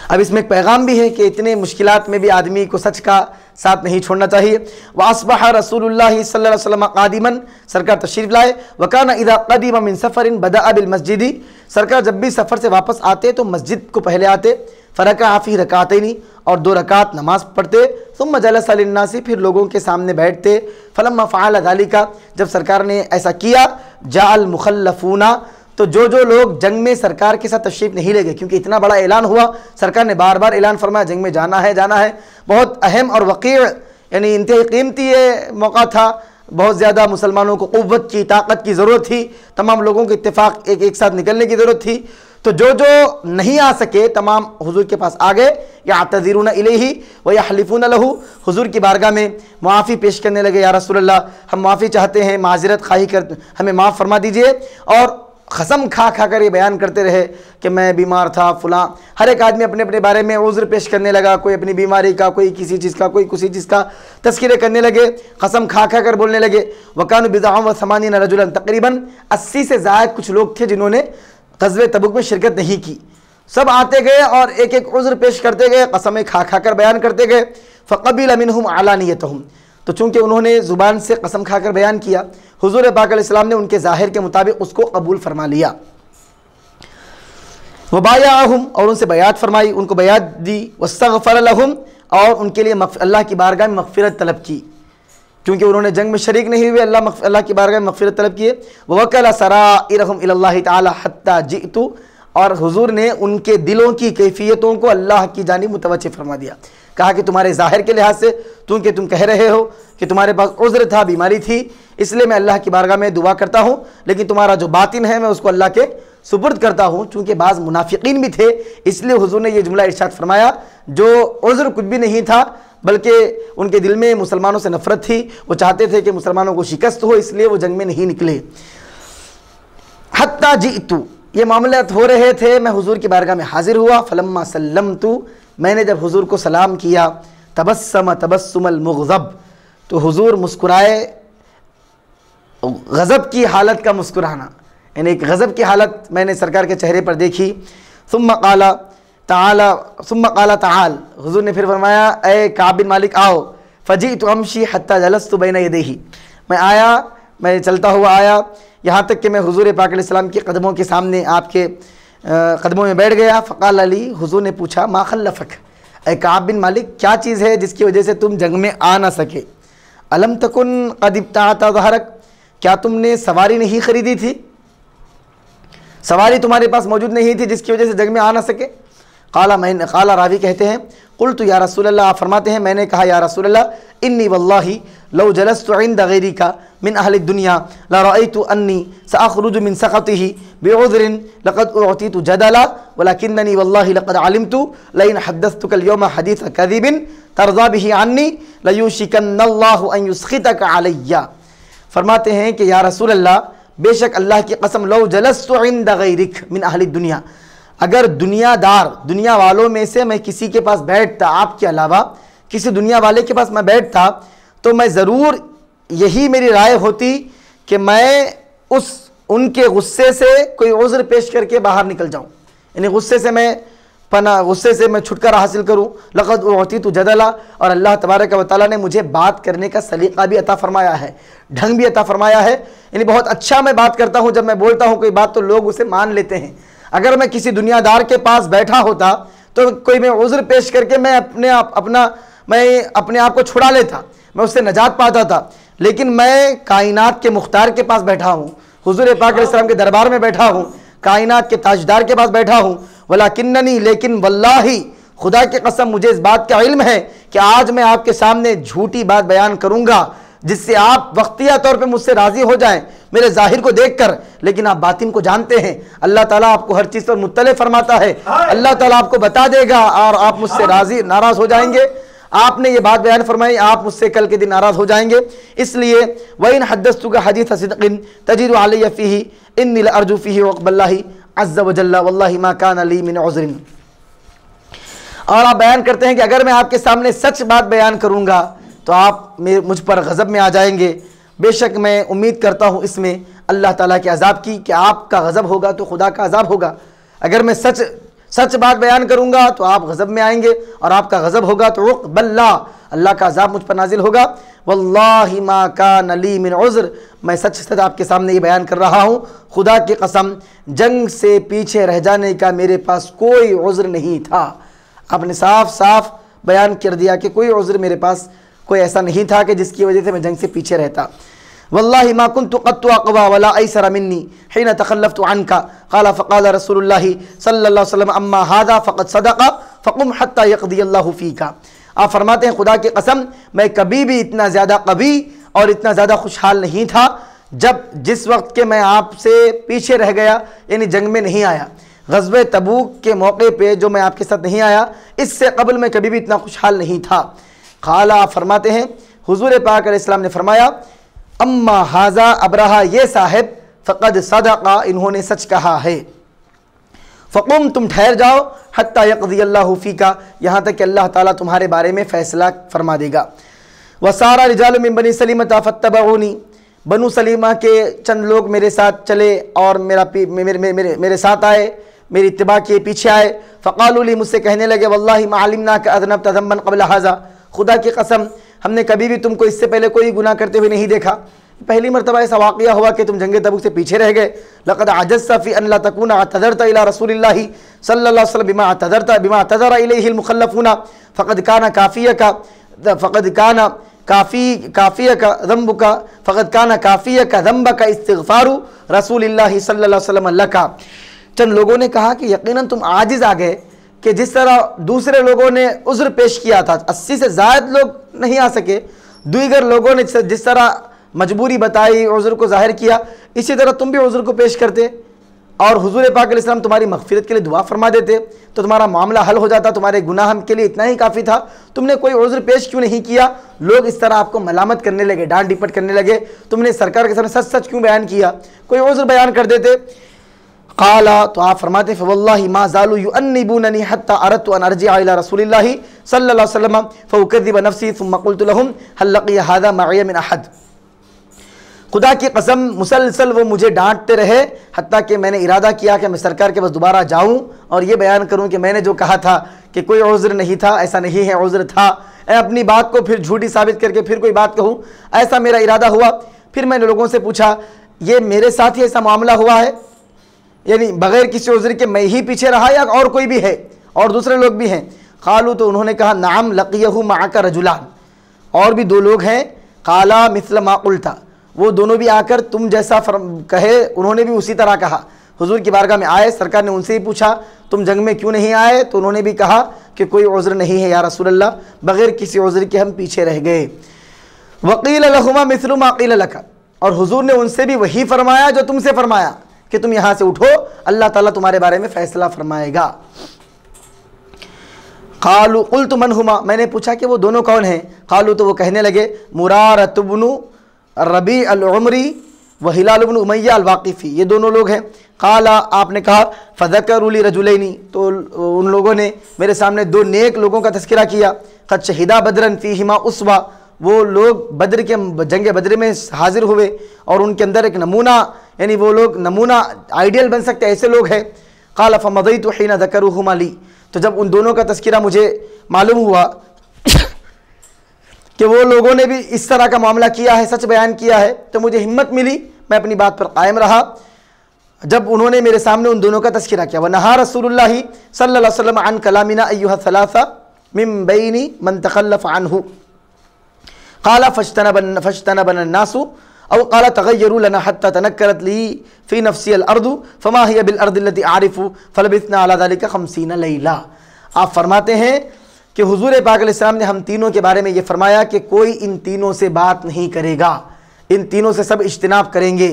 अब इसमें एक पैगाम भी है कि इतने मुश्किलात में भी आदमी को सच का साथ नहीं छोड़ना चाहिए। वास्बह रसूलुल्लाह सल्लल्लाहु अलैहि वसल्लम क़ादिमन, सरकार तशरीफ़ लाए। वकाना इज़ा क़दिम मिन सफ़रिन बदअ बिल मस्जिदी, सरकार जब भी सफ़र से वापस आते तो मस्जिद को पहले आते, फ़रका फ़ी रकातैनी, और 2 रकात नमाज़ पढ़ते, सुम्मा जलसा लिन्नासी, फिर लोगों के सामने बैठते। फलम्मा फ़अल ज़ालिका, जब सरकार ने ऐसा किया, जाअल मुखल्लफ़ूना, तो जो लोग जंग में सरकार के साथ तशरीफ़ नहीं ले गए, क्योंकि इतना बड़ा ऐलान हुआ, सरकार ने बार बार ऐलान फरमाया जंग में जाना है, बहुत अहम और वक़ीअ यानी इंतहाई कीमती ये मौका था, बहुत ज़्यादा मुसलमानों को क़ुव्वत की, ताकत की ज़रूरत थी, तमाम लोगों के इत्तेफाक एक साथ निकलने की ज़रूरत थी। तो जो जो नहीं आ सके तमाम हुजूर के पास आ गए, यातज़िरून इलैहि व यहलिफून लहू, हुजूर की बारगाह में मुआफ़ी पेश करने लगे, या रसूल अल्लाह हम माफ़ी चाहते हैं, माज़रत खाही कर हमें माफ़ फरमा दीजिए। और कसम खा खा कर ये बयान करते रहे कि मैं बीमार था, फ़लाँ। हर एक आदमी अपने अपने बारे में उज़्र पेश करने लगा, कोई अपनी बीमारी का, कोई किसी चीज़ का, कोई किसी चीज़ का तज़किरे करने लगे, कसम खा खा कर बोलने लगे। वकानु बिदअ व समानीन रजुलन, तकरीबन 80 से ज़ायद कुछ लोग थे जिन्होंने ग़ज़वे तबुक में शिरकत नहीं की। सब आते गए और एक एक उज़्र पेश करते गए, कसमें खा खा कर बयान करते गए। फ़क़बिल मिनहुम अलानियतहुम, तो चूँकि उन्होंने ज़ुबान से कसम खाकर बयान किया, हुज़ूर पाक अलैहिस्सलाम ने उनके ज़ाहिर के मुताबिक उसको कबूल फरमा लिया। वबायाहुम, और उनसे बयात फरमाई, उनको बयात दी। वस्तग़फ़र लहुम, और उनके लिए अल्लाह की बारगाह में मग़फ़िरत तलब की, क्योंकि उन्होंने जंग में शरीक नहीं हुए, अल्लाह की बारगाह में मग़फ़िरत तलब किए। ववक्कल सराइरहुम इलल्लाहि तआला हत्ता जिअतु, और हुजूर ने उनके दिलों की कैफियतों को अल्लाह की जानिब मुतवज्जह फरमा दिया। कहा कि तुम्हारे ज़ाहिर के लिहाज से क्योंकि तुम कह रहे हो कि तुम्हारे पास उज़्र था, बीमारी थी, इसलिए मैं अल्लाह की बारगाह में दुआ करता हूँ, लेकिन तुम्हारा जो बातिन है मैं उसको अल्लाह के सुपुर्द करता हूँ। चूँकि बाज़ मुनाफिकीन भी थे, इसलिए हुजूर ने ये जुमला इरशाद फरमाया, जो उज़्र कुछ भी नहीं था, बल्कि उनके दिल में मुसलमानों से नफ़रत थी, वो चाहते थे कि मुसलमानों को शिकस्त हो, इसलिए वो जंग में नहीं निकले। हत्ता जिअतु, ये मामलात हो रहे थे, मैं हुजूर की बारगाह में हाजिर हुआ। फलम्मा सल्लमतु, मैंने जब हुजूर को सलाम किया, तबस्सम तबस्सुमल मुग़ज़ब, तो हुजूर मुस्कुराए, गज़ब की हालत का मुस्कुराना, यानी एक गज़ब की हालत मैंने सरकार के चेहरे पर देखी। सुम्मा क़ाला ताल, हुजूर ने फिर फरमाया, ए काब बिन मालिक आओ। फ़जीअतु अमशी हत्ता जलस्तु बैन यदैहि, मैं आया, मैं चलता हुआ आया, यहाँ तक कि मैं हुजूर पाक अलैहिस्सलाम के कदमों के सामने, आपके कदमों में बैठ गया। फ़क़ाल अली, हुजूर ने पूछा, मा खल्लफ़क, ए काब बिन मालिक क्या चीज़ है जिसकी वजह से तुम जंग में आ ना सके। अलम तकुन क़द इब्तअता ज़हरक, क्या तुमने सवारी नहीं ख़रीदी थी, सवारी तुम्हारे पास मौजूद नहीं थी जिसकी वजह से जंग में आ ना सके। काला रावी कहते हैं, क़ुल्तु या रसूल अल्लाह, आप फरमाते हैं मैंने कहा, या रसूल अल्लाह, इन्नी वल्लाही लौ जलस्तु इंद गैरिका मिन अहलि दुनिया लरअयतु अन्नी सअख़रुजु मिन सख़तिही बिउज़्रिन लक़द उअतीतु जदला वलकिन्ननी वल्लाही लक़द अलिमतु लइन हद्दस्तुका अल-यौम हदीस कज़िबिन तर्ज़ा बिही अन्नी लयुशिकन्नल्लाहु अन युस्ख़ितका अलैया। फरमाते हैं कि या रसूल अल्लाह, बेशक अल्लाह की कसम, लौ जलस्तु इंद गैरिक मिन अहलि दुनिया, अगर दुनिया वालों में से मैं किसी के पास बैठता, आपके अलावा किसी दुनिया वाले के पास मैं बैठता, तो मैं ज़रूर, यही मेरी राय होती कि मैं उनके गुस्से से कोई उज़्र पेश करके बाहर निकल जाऊं, यानी गुस्से से मैं छुटकारा हासिल करूं। लक़द उअतीतु जदला, और अल्लाह तबारक व तआला ने मुझे बात करने का सलीक़ा भी अता फरमाया है, ढंग भी अता फरमाया है, यानी बहुत अच्छा मैं बात करता हूं। जब मैं बोलता हूं कोई बात तो लोग उसे मान लेते हैं। अगर मैं किसी दुनियादार के पास बैठा होता तो कोई मैं उज़्र पेश करके मैं अपने आप को छुड़ा लेता, मैं उससे नजात पाता था। लेकिन मैं कायनात के मुख्तार के पास बैठा हूँ, हुज़ूर पाक अलैहिस्सलाम के दरबार में बैठा हूँ, कायनात के ताजदार के पास बैठा हूँ। वलाकिन्ननी, लेकिन वल्लाही, खुदा की कसम मुझे इस बात का इल्म है कि आज मैं आपके सामने झूठी बात बयान करूँगा जिससे आप वक्तिया तौर पे मुझसे राज़ी हो जाएं मेरे ज़ाहिर को देखकर, लेकिन आप बातिन को जानते हैं। अल्लाह ताला आपको हर चीज़ पर मुत्तले फरमाता है, अल्लाह ताला आपको बता देगा और आप मुझसे नाराज़ हो जाएंगे। आपने ये बात बयान फरमाई, आप मुझसे कल के दिन नाराज़ हो जाएंगे। इसलिए वइन हद्दस्तुका हदीस सिद्क़िन तजीदु अलैया फ़ीही इन्नी लअरजू फ़ीही वक़्बल्लाहि अज़्ज़ व जल्ला वल्लाहि मा कान ली मिन उज़्रिन। और आप बयान करते हैं कि अगर मैं आपके सामने सच बात बयान करूँगा तो आप मुझ पर गज़ब में आ जाएंगे। बेशक मैं उम्मीद करता हूँ इसमें अल्लाह ताला के अज़ाब की, कि आपका गज़ब होगा तो खुदा का अज़ाब होगा। अगर मैं सच बात बयान करूँगा तो आप गज़ब में आएंगे, और आपका गज़ब होगा तो उक़बल्ला, अल्लाह का अज़ाब मुझ पर नाजिल होगा। वल्लाहि मा कान ली मिन उज़्र, मैं सच आपके सामने ये बयान कर रहा हूँ, खुदा की कसम जंग से पीछे रह जाने का मेरे पास कोई उज़्र नहीं था। आपने साफ बयान कर दिया कि कोई उज़्र मेरे पास कोई ऐसा नहीं था कि जिसकी वजह से मैं जंग से पीछे रहता। वल्लाहि मा कुन्तु क़त्तु अक़वा वला अयसरा मिन्नी हिन तख़ल्लफ़्तु अन्का क़ाल फ़क़ाल रसूलुल्लाहि सल्लल्लाहु अलैहि वसल्लम अम्मा हाज़ा फ़क़द सदक़ा फ़क़ुम हत्ता यक़दी अल्लाहु फ़ीका। आप फरमाते हैं खुदा की कसम मैं कभी भी इतना ज़्यादा कवी और इतना ज़्यादा खुशहाल नहीं था जब जिस वक्त के मैं आपसे पीछे रह गया, यानी जंग में नहीं आया। ग़ज़वे तबूक के मौके पे जो मैं आपके साथ नहीं आया, इससे कबल मैं कभी भी इतना खुशहाल नहीं था। क़ाला फरमाते हैं हुज़ूर पाक अलैहिस्सलाम ने फरमाया, अम्मा हाज़ा अबरहा, ये साहिब फ़क़द सदक़ा, इन्होंने सच कहा है। फ़क़ुम, तुम ठहर जाओ, हत्ता यक़ज़ी अल्लाहु फ़ीका, यहाँ तक कि अल्लाह ताला तुम्हारे बारे में फ़ैसला फरमा देगा। वसारा रिजालु मिन बनी सलीमता फ़त्तबऊनी, बनु सलीमा के चंद लोग मेरे साथ चले और मेरे साथ आए, मेरी इत्तिबा किए, पीछे आए। फ़क़ालू ली, मुझसे कहने लगे, वल्लाहि मा अलिमना का अज़नबत ज़म्बन क़ब्ल हाज़ा, खुदा की कसम हमने कभी भी तुमको इससे पहले कोई गुनाह करते हुए नहीं देखा। पहली मरतबा ऐसा वाक़या हुआ कि तुम जंगे तबूक से पीछे रह गए। लक़द अजज़्ता फ़ी अन ला तकूना अतज़रता इला रसूलिल्लाहि सल्लल्लाहु अलैहि वसल्लम बिमा अतज़रा इलैहि अल-मुख़ल्लफ़ूना फ़क़द काना काफ़ियका ज़म्बका इस्तिग़फ़ारु रसूलिल्लाहि सल्लल्लाहु अलैहि वसल्लम लका। चंद लोगों ने कहा कि यकीनन तुम आजिज़ आ गए कि जिस तरह दूसरे लोगों ने उज़्र पेश किया था, 80 से ज़ायद लोग नहीं आ सके, दीगर लोगों ने जिस तरह मजबूरी बताई, उज़्र को ज़ाहिर किया, इसी तरह तुम भी उज़्र को पेश करते और हुज़ूर पाक अलैहिस्सलाम तुम्हारी मग़फ़िरत के लिए दुआ फरमा देते तो तुम्हारा मामला हल हो जाता, तुम्हारे गुनाह के लिए इतना ही काफ़ी था। तुमने कोई उज़्र पेश क्यों नहीं किया? लोग इस तरह आपको मलामत करने लगे, डांट डिपट करने लगे, तुमने सरकार के सामने सच सच क्यों बयान किया? कोई उज़्र बयान कर देते। क़ाला, तो आप फरमाते फ़वल्लाहि मा ज़ालू युअन्निबूननी हत्ता अरदतु अन अर्जिअ इला रसूलिल्लाहि सल्लल्लाहु अलैहि वसल्लम फ़उकज़्ज़िब नफ़्सी सुम्मा क़ुल्तु लहुम हल लक़िया हाज़ा मअय मिन अहद। खुदा की कसम मुसलसल वो मुझे डांटते रहे, हत्ता कि मैंने इरादा किया कि मैं सरकार के पास दोबारा जाऊं और ये बयान करूं कि मैंने जो कहा था कि कोई उज़्र नहीं था, ऐसा नहीं है, उज़्र था। अपनी बात को फिर झूठी साबित करके फिर कोई बात कहूं, ऐसा मेरा इरादा हुआ। फिर मैंने लोगों से पूछा, ये मेरे साथ ही ऐसा मामला हुआ है, यानी बग़ैर किसी उज़्र के मैं ही पीछे रहा या और कोई भी है और दूसरे लोग भी हैं? क़ालू, तो उन्होंने कहा, नाम लक़ियहु मअका रजुलान, और भी 2 लोग हैं। क़ाला मिस्ल मा क़ुल्ता, वो दोनों भी आकर तुम जैसा कहे उन्होंने भी उसी तरह कहा। हुजूर की बारगाह में आए, सरकार ने उनसे ही पूछा तुम जंग में क्यों नहीं आए, तो उन्होंने भी कहा कि कोई उज़्र नहीं है या रसूल अल्लाह, बग़ैर किसी उज़्र के हम पीछे रह गए। वक़ील लहुमा मिस्लु मा क़ील लका, और हुजूर ने उनसे भी वही फरमाया जो तुमसे फरमाया कि तुम यहाँ से उठो, अल्लाह ताला तुम्हारे बारे में फ़ैसला फरमाएगा। क़ालू क़ुल्तु मन हुमा, मैंने पूछा कि वो दोनों कौन हैं? क़ालू, तो वो कहने लगे, मुरारत इब्नु रबी अल-उमरी व हिलाल इब्न उमय्या अल-वाक़िफ़ी, ये दोनों लोग हैं। क़ाला, आपने कहा, फ़ज़करू ली रजुलैनी, तो उन लोगों ने मेरे सामने 2 नेक लोगों का तज़किरा किया। क़द शहिदा बदरन फ़ीहिमा उस्वा, वो लोग बद्र के जंग बद्र में हाजिर हुए और उनके अंदर एक नमूना, यानी वो लोग नमूना आइडियल बन सकते ऐसे लोग हैं। क़ाला फ़मदयतुहीना ज़करूहुमा ली, तो जब उन दोनों का तज़किरा मुझे मालूम हुआ कि वो लोगों ने भी इस तरह का मामला किया है, सच बयान किया है, तो मुझे हिम्मत मिली, मैं अपनी बात पर कायम रहा। जब उन्होंने मेरे सामने उन दोनों का तज़किरा किया, वनहा रसूलुल्लाहि सल्लल्लाहु अलैहि वसल्लम अन कलामिना अय्युहा सलासा मिन बैनी मन तखल्लफ अन्हु, क़ाला फज्तनबना अन्नासु औ क़ाला तग़य्यरू लना हत्ता तनक्करत ली फ़ी नफ़्सी अल-अर्दु फ़मा हिय बिल अर्दि अल्लती आरिफ़ु फ़लबिथना अला ज़ालिका 50 लैला। आप फरमाते हैं कि हुजूर पाक अलैहिस्सलाम ने हम तीनों के बारे में ये फरमाया कि कोई इन तीनों से बात नहीं करेगा, इन तीनों से सब इज्तिनाब करेंगे।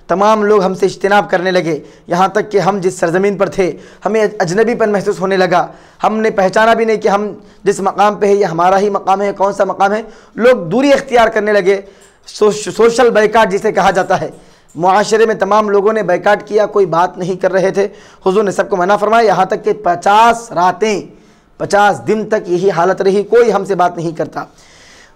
तमाम लोग हमसे इज्तिनाब करने लगे, यहाँ तक कि हम जिस सरज़मीन पर थे हमें अजनबीपन महसूस होने लगा, हमने पहचाना भी नहीं कि हम जिस मकाम पे है ये हमारा ही मकाम है, कौन सा मकाम है। लोग दूरी इख्तियार करने लगे, सोशल बैकाट जिसे कहा जाता है, मुआशरे में तमाम लोगों ने बैकाट किया, कोई बात नहीं कर रहे थे। हुजूर ने सबको मना फरमाया, यहाँ तक कि 50 रातें 50 दिन तक यही हालत रही, कोई हमसे बात नहीं करता।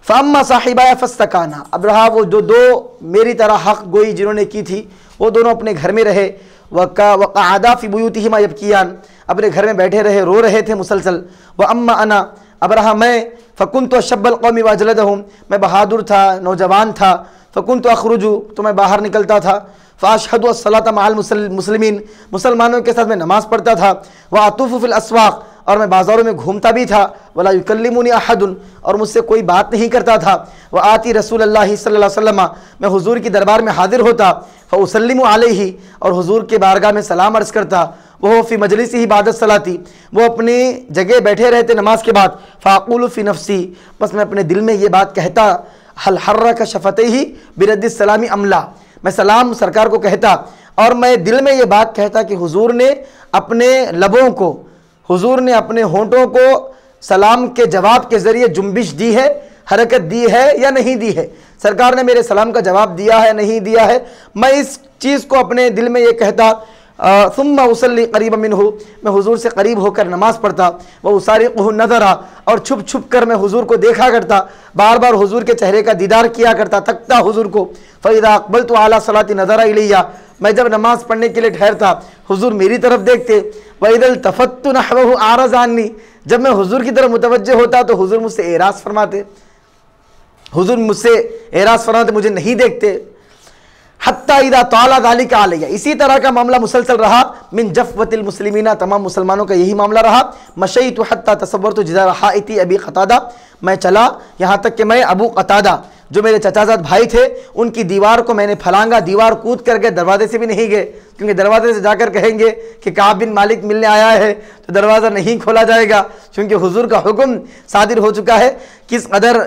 फ़अम्मा साहिबाया फ़स्तकाना, अब रहा वो जो 2 मेरी तरह हक़ गोई जिन्होंने की थी, वो दोनों अपने घर में रहे। वक़अदा फ़ी बुयूतिहिमा यबकियान, अपने घर में बैठे रहे, रो रहे थे मुसलसल। व अम्मा अना, अब रहा मैं, फ़कुन्तु अशब्बल क़ौमि व अजलदहुम, मैं बहादुर था, नौजवान था। फ़कुन्तु अख़रुजु, तो मैं बाहर निकलता था। फ़अशहदु अस्सलाता मअल मुस्लिमीन, मुसलमानों के साथ मैं नमाज़ पढ़ता था। व अतूफ़ु फ़िल अस्वाक़, और मैं बाज़ारों में घूमता भी था। वला युकल्लिमुनी अहदुन, और मुझसे कोई बात नहीं करता था। व आती रसूलुल्लाहि सल्लल्लाहु अलैहि वसल्लम, मैं हुजूर की दरबार में हाजिर होता। फ़उसल्लिमु अलैहि, और हुजूर के बारगाह में सलाम अर्ज़ करता। वह फ़ी मजलिसिही बाद सलाती, वो अपनी जगह बैठे रहते नमाज के बाद। फ़ाक़ूलु फ़ी नफ़्सी, बस मैं अपने दिल में ये बात कहता, हल हर्रक शफतैहि बिरद्दि सलामी अमला, मैं सलाम सरकार को कहता और मैं दिल में ये बात कहता कि हुजूर ने अपने लबों को, हुजूर ने अपने होंठों को सलाम के जवाब के ज़रिए जुम्बिश दी है, हरकत दी है या नहीं दी है, सरकार ने मेरे सलाम का जवाब दिया है नहीं दिया है। मैं इस चीज़ को अपने दिल में ये कहता, सुम्मा उसल्ली करीब मिनहु, मैं हुजूर से करीब होकर नमाज़ पढ़ता, वह उसारिक़ुहु नज़रा, और छुप छुप कर मैं हुजूर को देखा करता, बार बार हुजूर के चेहरे का दीदार किया करता, तकता हुजूर को। फ़इज़ा अक़बलतु अला सलाती नज़रा इलैया, मैं जब नमाज़ पढ़ने के लिए ठहरता हुजूर मेरी तरफ देखते। वइज़ा इल्तफ़त्तु नहवहु आरज़ अन्नी, जब मैं हुजूर की तरफ मुतवज्जे होता तो हुजूर मुझसे एराज़ फरमाते, हुजूर मुझसे एराज़ फरमाते, मुझे नहीं देखते। हत्ता इदा ताला ज़ालिका अलैया, इसी तरह का मामला मुसलसल रहा। मिन जफ़वतिल मुस्लिमीना, तमाम मुसलमानों का यही मामला रहा। मशईतु हत्ता तसव्वरतु जिदार हाइती अबी क़तादा, मैं चला यहाँ तक कि मैं अबू क़तादा जो मेरे चचाजाद भाई थे उनकी दीवार को मैंने फलांगा, दीवार कूद कर गए, दरवाजे से भी नहीं गए, क्योंकि दरवाजे से जाकर कहेंगे कि काब बिन मालिक मिलने आया है तो दरवाज़ा नहीं खोला जाएगा, क्योंकि हुजूर का हुक्म सादिर हो चुका है। किस कदर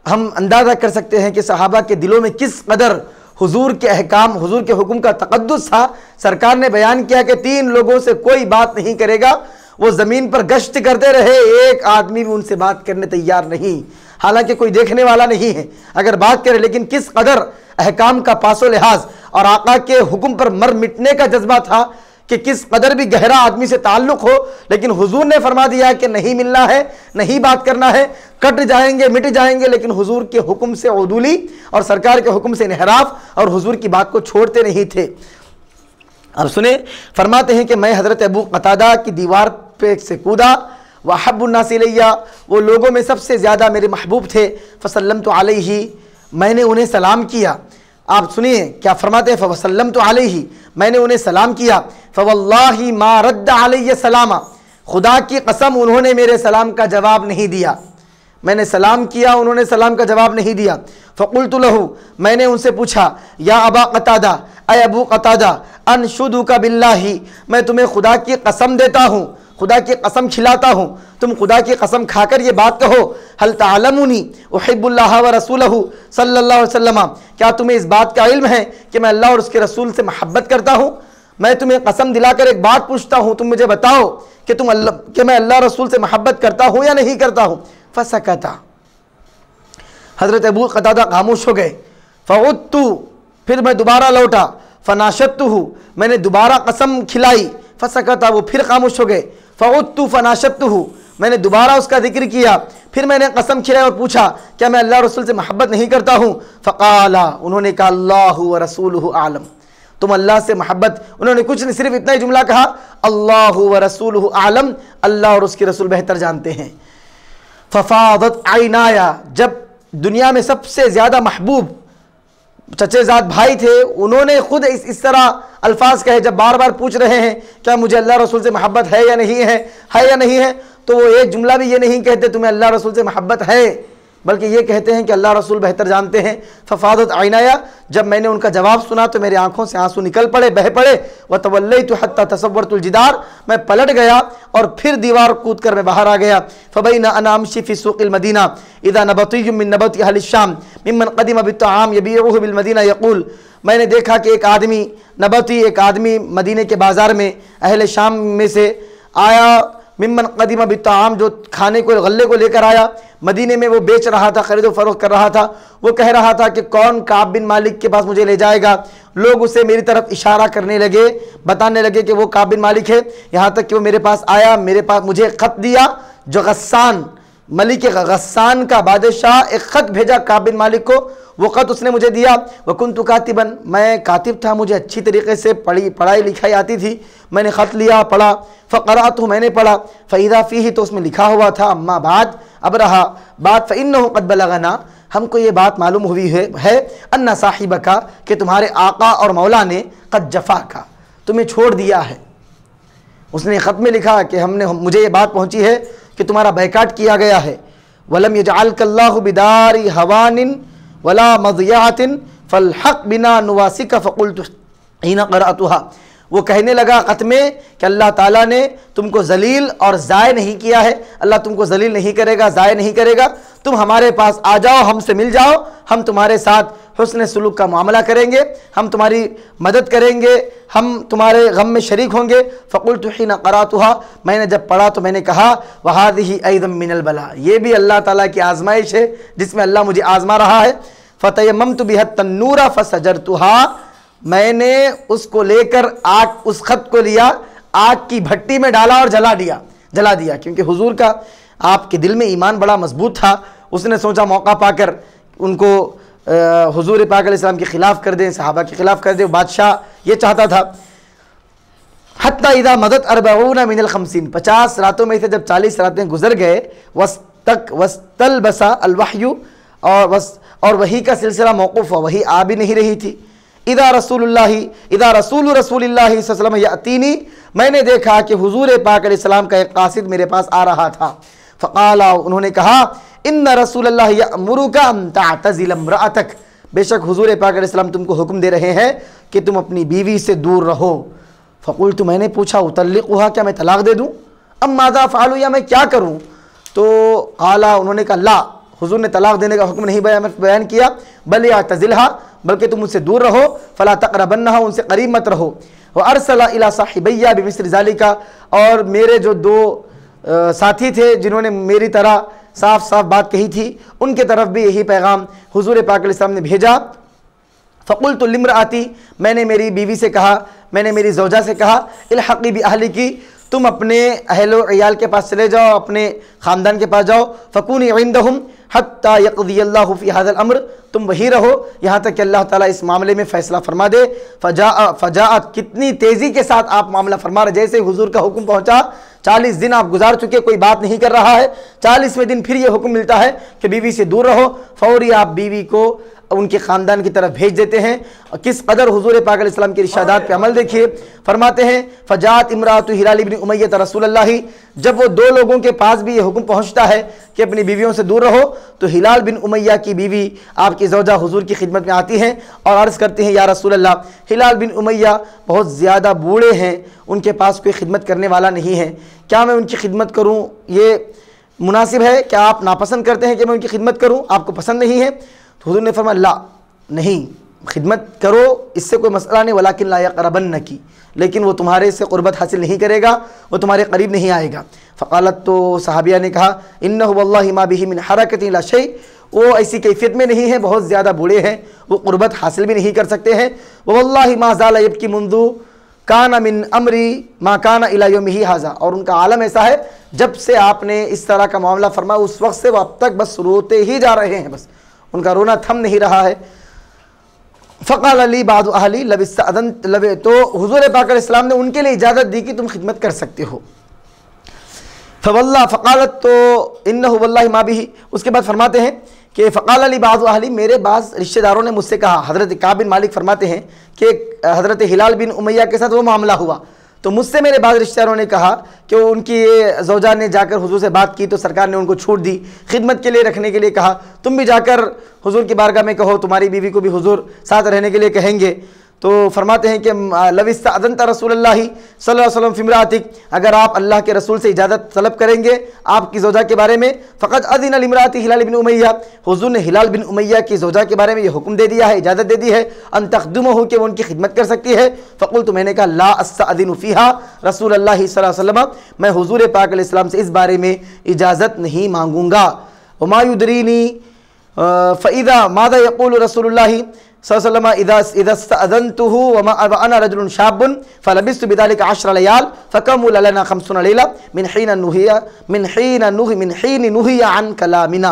हम अंदाज़ा कर सकते हैं कि सहाबा के दिलों में किस कदर हुजूर के अहकाम, हुजूर के हुक्म का तक़द्दुस था। सरकार ने बयान किया कि 3 लोगों से कोई बात नहीं करेगा, वो ज़मीन पर गश्त करते रहे, एक आदमी भी उनसे बात करने तैयार नहीं, हालांकि कोई देखने वाला नहीं है अगर बात करे, लेकिन किस कदर अहकाम का पासो लिहाज और आका के हुक्म पर मर मिटने का जज्बा था कि किस कदर भी गहरा आदमी से ताल्लुक हो, लेकिन हुजूर ने फरमा दिया कि नहीं मिलना है, नहीं बात करना है, कट जाएंगे मिट जाएंगे, लेकिन हुजूर के हुक्म से उदूली और सरकार के हुक्म से इनहराफ और हुजूर की बात को छोड़ते नहीं थे। अब सुने, फरमाते हैं कि मैं हज़रत अबू क़तादा की दीवार पे से कूदा, वहब्बुन्नास इलैया, वो लोगों में सबसे ज़्यादा मेरे महबूब थे। फ़सल्लमतु अलैहि, मैंने उन्हें सलाम किया। आप सुनिए क्या फरमाते हैं, फ़सल्लमतु अलैहि, मैंने उन्हें सलाम किया। फ़वल्लाहि मा रद्द अलैहि सलामा, खुदा की कसम उन्होंने मेरे सलाम का जवाब नहीं दिया। मैंने सलाम किया, उन्होंने सलाम का जवाब नहीं दिया। फ़क़ुल्तु लहू, मैंने उनसे पूछा, या अबा क़तादा, अय अबू क़तादा, अनशुदुका बिल्लाहि, मैं तुम्हें खुदा की कसम देता हूँ, खुदा की कसम खिलाता हूँ, तुम खुदा की कसम खाकर ये बात कहो, हल तालमुनी उहिब्बुल्लाह व रसूलहु सल्लल्लाहु अलैहि वसल्लम, क्या तुम्हें इस बात का इल्म है कि मैं अल्लाह और उसके रसूल से मोहब्बत करता हूँ। मैं तुम्हें कसम दिलाकर एक बात पूछता हूँ, तुम मुझे बताओ कि मैं अल्लाह रसूल से मोहब्बत करता हूँ या नहीं करता हूँ। फसकता, हज़रत अबू क़तादा खामोश हो गए। फ़उद्तु, फिर मैं दोबारा लौटा। फ़नाशत्तुहु, मैंने दोबारा कसम खिलाई। फसकता, वो फिर खामोश हो गए। फ़उद्तु फ़नाशत्तुहु, मैंने दोबारा उसका जिक्र किया, फिर मैंने कसम खिलाई और पूछा क्या मैं अल्लाह रसूल से मोहब्बत नहीं करता हूँ। फ़क़ाला, उन्होंने कहा अल्लाहु व रसूलुहु आलम, तुम अल्लाह से मोहब्बत, उन्होंने कुछ नहीं, सिर्फ इतना ही जुमला कहा, अल्लाहु व रसूलुहु आलम, अल्लाह और उसके रसूल बेहतर जानते हैं। फ़फ़ादत आइनाया, जब दुनिया में सबसे ज़्यादा महबूब चचेज़ाद भाई थे, उन्होंने खुद इस तरह अल्फाज कहे, जब बार बार पूछ रहे हैं क्या मुझे अल्लाह रसूल से मोहब्बत है या नहीं है, है या नहीं है, तो वो एक जुमला भी ये नहीं कहते तुम्हें अल्लाह रसूल से मोहब्बत है, बल्कि ये कहते हैं कि अल्लाह रसूल बेहतर जानते हैं। फ़फ़ादत आइनाया, जब मैंने उनका जवाब सुना तो मेरी आंखों से आंसू निकल पड़े, बह पड़े। व तवल्लैतु हत्ता तसव्वरतुल जिदार, मैं पलट गया और फिर दीवार कूद कर मैं बाहर आ गया। फ़बैना अना अमशी फ़ी सूक़िल मदीना इज़ा नबतिय्युम मिन नबति अहलि शाम मिम्मन क़दिम बित्तआम यबीउहु बिल मदीना यक़ूल, मैंने देखा कि एक आदमी नबती, एक आदमी मदीने के बाज़ार में अहले शाम में से आया, मिम्मन क़दिम बित्तआम, जो खाने को गल्ले को लेकर आया, मदीने में वो बेच रहा था, ख़रीदो फरोख्त कर रहा था। वो कह रहा था कि कौन काब बिन मालिक के पास मुझे ले जाएगा। लोग उसे मेरी तरफ इशारा करने लगे, बताने लगे कि वो काब बिन मालिक है, यहाँ तक कि वो मेरे पास आया, मेरे पास मुझे ख़त दिया, जो गस्सान, मलिक गस्सान का बादशाह एक ख़त भेजा काब बिन मालिक को, वो ख़त उसने मुझे दिया। व कुन्तु कातिबन, मैं कातिब था, मुझे अच्छी तरीके से पढ़ाई लिखाई आती थी, मैंने ख़त लिया, पढ़ा। फ़क़रअतहु, मैंने पढ़ा। फ़इज़ा फ़ीही, तो उसमें लिखा हुआ था, अम्मा बाद, अब रहा बात, फ़इन्नहु क़द बलगना, हमको ये बात मालूम हुई है अन्ना साहिबका, कि तुम्हारे आका और मौला ने क़द जफ़ाका, तुम्हें छोड़ दिया है। उसने ख़त में लिखा कि मुझे ये बात पहुँची है कि तुम्हारा बैकाट किया गया है। वलम यजअलकल्लाहु बिदारी हवानिन वला मज़यअतिन फ़लहक़ बिना नुवासिका फ़क़ुल्तु हिना क़रअतुहा, वो कहने लगा ख़त में कि अल्लाह ताला ने तुमको जलील और ज़ाय नहीं किया है, अल्लाह तुमको जलील नहीं करेगा, ज़ाय नहीं करेगा। तुम हमारे पास आ जाओ, हमसे मिल जाओ, हम तुम्हारे साथ हुस्न सुलूक का मामला करेंगे, हम तुम्हारी मदद करेंगे, हम तुम्हारे गम में शरीक होंगे। फ़क़ुल्तु हिना क़राअतुहा, मैंने जब पढ़ा तो मैंने कहा वहादिही ऐदम मिनल बला, ये भी अल्लाह ताला की आजमाइश है जिसमें अल्लाह मुझे आजमा रहा है। फ़तयम्ममतु बिहा तन्नूरा फ़सजरतुहा, मैंने उसको लेकर आग, उस खत को लिया, आग की भट्टी में डाला और जला दिया। क्योंकि हुजूर का आपके दिल में ईमान बड़ा मजबूत था। उसने सोचा मौका पाकर उनको हुजूर पाक अलैहिस्सलाम के खिलाफ कर दें, सहाबा के खिलाफ कर दें, बादशाह ये चाहता था। हत्ता इदा मदद अरबऊना मिनल खमसीन, 50 रातों में से जब 40 रातें गुजर गए, वस्तल बसा अलवहयु, और वही का सिलसिला मौकूफ़ हुआ, वही आ भी नहीं रही थी। इदा रसूल रसूलिल्लाहि सल्लल्लाहु अलैहि वसल्लम यातीनी, मैंने देखा कि हुजूर पाक अलैहिस्सलाम का एक कासिद मेरे पास आ रहा था। फ़क़ाला, उन्होंने कहा इन्ना रसूलल्लाह यअमुरुका अन तअतज़िल इम्रअतक, बेशक हुजूर पाक अलैहिस्सलाम तुमको हुक्म दे रहे हैं कि तुम अपनी बीवी से दूर रहो। फ़क़ुल्तु, मैंने पूछा उतल्लिक़ुहा, क्या मैं तलाक दे दूँ? अम माज़ा फ़अलू, या मैं क्या करूँ? तो क़ाला, उन्होंने कहा ला, हुजूर ने तलाक देने का हुक्म नहीं बयान किया, बल यातज़िलहा, बल्कि तुम उससे दूर रहो, फ़ला तक़रबन्नहा, उनसे करीब मत रहो। व अरसला इला साहिबैया बिमिस्ल ज़ालिका, और मेरे जो 2 साथी थे जिन्होंने मेरी तरह साफ साफ बात कही थी, उनके तरफ भी यही पैगाम हुजूर पाक अलैहिस्सलाम ने भेजा। फ़क़ुल्तु लिम्रअती, मैंने मेरी बीवी से कहा, मैंने मेरी ज़ौजा से कहा, इल्हक़ी बि अहलिकी, तुम अपने अहलो इयाल के पास चले जाओ, अपने ख़ानदान के पास जाओ। फ़कूनी इंदहुम हत्ता यक़ज़ियल्लाहु फ़ी हाज़ल अम्र, तुम वहीं रहो यहाँ तक कि अल्लाह ताला इस मामले में फ़ैसला फरमा दे। फ़जाअत, कितनी तेज़ी के साथ आप मामला फरमा रहे, जैसे हुजूर का हुक्म पहुँचा, 40 दिन आप गुजार चुके, कोई बात नहीं कर रहा है, 40वें दिन फिर ये हुक्म मिलता है कि बीवी से दूर रहो। फ़ौरी आप बीवी को उनके ख़ानदान की तरफ भेज देते हैं। और किस कदर हुजूर पाक अलैहिस्सलाम की इरशादात पे अमल देखिए। फरमाते हैं फ़जात इमरातु हिलाल इब्न उमय्या रसूलुल्लाह, जब वो 2 लोगों के पास भी ये हुक्म पहुँचता है कि अपनी बीवियों से दूर रहो, तो हिलाल बिन उमय्या की बीवी आपकी ज़ौजा हुजूर की खिदमत में आती हैं और अर्ज़ करती हैं, या रसूलल्लाह, हिलाल बिन उमय्या बहुत ज़्यादा बूढ़े हैं, उनके पास कोई खिदमत करने वाला नहीं है, क्या मैं उनकी खिदमत करूँ? ये मुनासिब है? क्या आप नापसंद करते हैं कि मैं उनकी खिदमत करूँ? आपको पसंद नहीं है? तो हुजूर ने फरमाया ला, नहीं, खिदमत करो, इससे कोई मसला नहीं, वलाकिन ला यक़रबन्नकी, लेकिन वो तुम्हारे से क़ुर्बत हासिल नहीं करेगा, वो तुम्हारे करीब नहीं आएगा। फ़क़ालत, तो सहाबिया ने कहा, इन्नहु वल्लाहि मा बिही मिन हरकतिन ला शै, वो ऐसी कैफियत में नहीं है, बहुत ज़्यादा बूढ़े हैं, वो क़ुर्बत हासिल भी नहीं कर सकते हैं। वल्लाहि मा ज़ाला यबकी मुंदु काना मिन अमरी मा काना इला यौमिही हाज़ा, और उनका आलम ऐसा है, जब से आपने इस तरह का मामला फरमाया उस वक्त से वो अब तक बस रोते ही जा रहे हैं, बस उनका रोना थम नहीं रहा है। फ़क़ाल अली बादु अहली लबिस्तअदन लबे, तो हुजूर पाक अलैहिस्सलाम ने उनके लिए इजाज़त दी कि तुम खिदमत कर सकते हो। फ़वल्ला फ़क़ालत, तो इन्नहु वल्लाहि मा बिही, उसके बाद फरमाते हैं कि फ़क़ाल अली बादु अहली, मेरे बाज़ रिश्तेदारों ने मुझसे कहा, हज़रत काब बिन मालिक फरमाते हैं कि हज़रत हिलाल बिन उमय्या के साथ वो मामला हुआ, तो मुझसे मेरे बाद रिश्तेदारों ने कहा कि उनकी ये ज़ौजा ने जाकर हुजूर से बात की तो सरकार ने उनको छूट दी, खिदमत के लिए रखने के लिए कहा, तुम भी जाकर हुजूर की बारगाह में कहो, तुम्हारी बीवी को भी हुजूर साथ रहने के लिए कहेंगे। तो फरमाते हैं कि लविस्तअज़नत रसूलुल्लाह सल्लल्लाहु अलैहि वसल्लम फिम्रातिक, अगर आप अल्लाह के रसूल से इजाज़त तलब करेंगे आपकी ज़ौजा के बारे में, फ़क़द अज़िन लिम्राति हिलाल बिन उमय्या, हुजूर ने हिलाल बिन उमय्या की ज़ौजा के बारे में ये हुक्म दे दिया है, इजाज़त दे दी है, अन तख़दुमहु, कि वो उनकी खिदमत कर सकती है। फ़क़ुल्तु, मैंने कहा, ला अस्तअज़िनु फ़ीहा रसूलुल्लाह सल्लल्लाहु अलैहि वसल्लम, मैं हुजूर पाक अलैहिस्सलाम से इस बारे में इजाज़त नहीं मांगूंगा। वमा युदरीनी फ़इज़ा माज़ा यक़ूलु रसूलुल्लाह सल्लल्लाहु अलैहि वसल्लम इज़ा इस्तअज़नतुहु व अना रजुलुन शाबुन फ़लबिस्तु बिज़ालिका 10 लयाल फ़कमुल लना 50 लैला मिन हीन नुहिया अन कलामिना।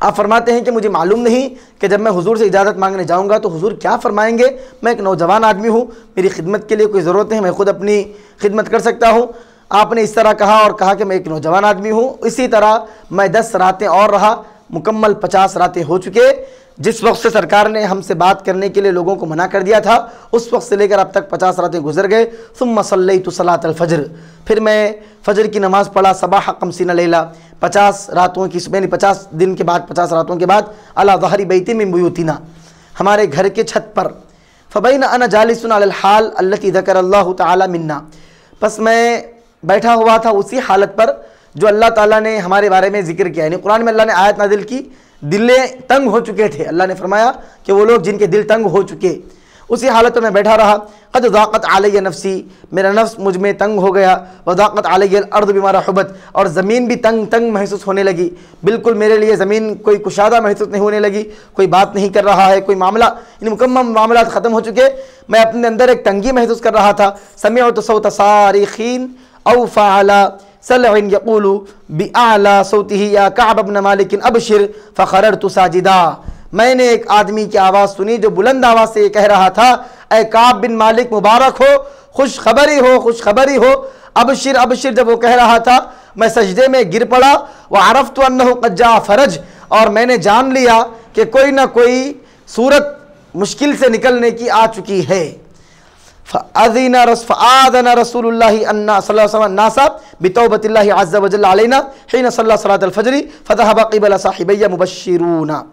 आप फरमाते हैं कि मुझे मालूम नहीं कि जब मैं हुजूर से इजाज़त मांगने जाऊंगा तो हुजूर क्या फरमाएंगे। मैं एक नौजवान आदमी हूँ, मेरी खिदमत के लिए कोई ज़रूरत है, मैं खुद अपनी खिदमत कर सकता हूँ। आपने इस तरह कहा और कहा कि मैं एक नौजवान आदमी हूँ। इसी तरह मैं 10 रातें और रहा, मुकम्मल 50 रातें हो चुके। जिस वक्त से सरकार ने हमसे बात करने के लिए लोगों को मना कर दिया था, उस वक्त से लेकर अब तक 50 रातें गुजर गए। सुम्मा सल्लैतु सलातल फ़ज्र, फिर मैं फ़जर की नमाज़ पढ़ा। सबाह 50 लैला, 50 रातों की, मैंने 50 दिन के बाद, 50 रातों के बाद, अला ज़हरी बैती मिन बुयूतिना, हमारे घर के छत पर। फ़बैन अना जालिसुन अलल हाल अल्लती ज़करल्लाहु तआला मिन्ना, बस मैं बैठा हुआ था उसी हालत पर जो अल्लाह ताला ने हमारे बारे में जिक्र किया। यानी कुरान में अल्लाह ने आयत नाजिल की, दिलें तंग हो चुके थे। अल्लाह ने फरमाया कि वो लोग जिनके दिल तंग हो चुके, उसी हालत में बैठा रहा। क़द ज़ाक़त अलैया नफ़्सी, मेरा नफ्स मुझ में तंग हो गया। व ज़ाक़त अलैया अर्द बिमा रहुबत, और ज़मीन भी तंग तंग महसूस होने लगी। बिल्कुल मेरे लिए ज़मीन कोई कुशादा महसूस नहीं होने लगी, कोई बात नहीं कर रहा है, कोई मामला इन मुकम्मल मामला ख़त्म हो चुके। मैं अपने अंदर एक तंगी महसूस कर रहा था। समिअतु सौत सारिखीन औ फ़अला सलअन यक़ूलु बिअअला सौतिही या कअब इब्न मालिक अबशिर फ़ख़ररतु साजिदा, मैंने एक आदमी की आवाज़ सुनी जो बुलंद आवाज़ से ये कह रहा था, ए काब बिन मालिक मुबारक हो, खुशखबरी हो, खुशखबरी हो, अबशिर अबशिर। जब वो कह रहा था मैं सजदे में गिर पड़ा। व अरफ़्तु अन्नहु क़द जाअ फ़रज, और मैंने जान लिया कि कोई ना कोई सूरत मुश्किल से निकलने की आ चुकी है। फ़अज़िना रसूलुल्लाहि सल्लल्लाहु अलैहि वसल्लम नासा बितौबतिल्लाहि अज़्ज़ व जल्ल अलैना हिन सल्ला सलातल फ़ज्र फ़ज़हबा क़िबला साहिबैया मुबश्शिरूना।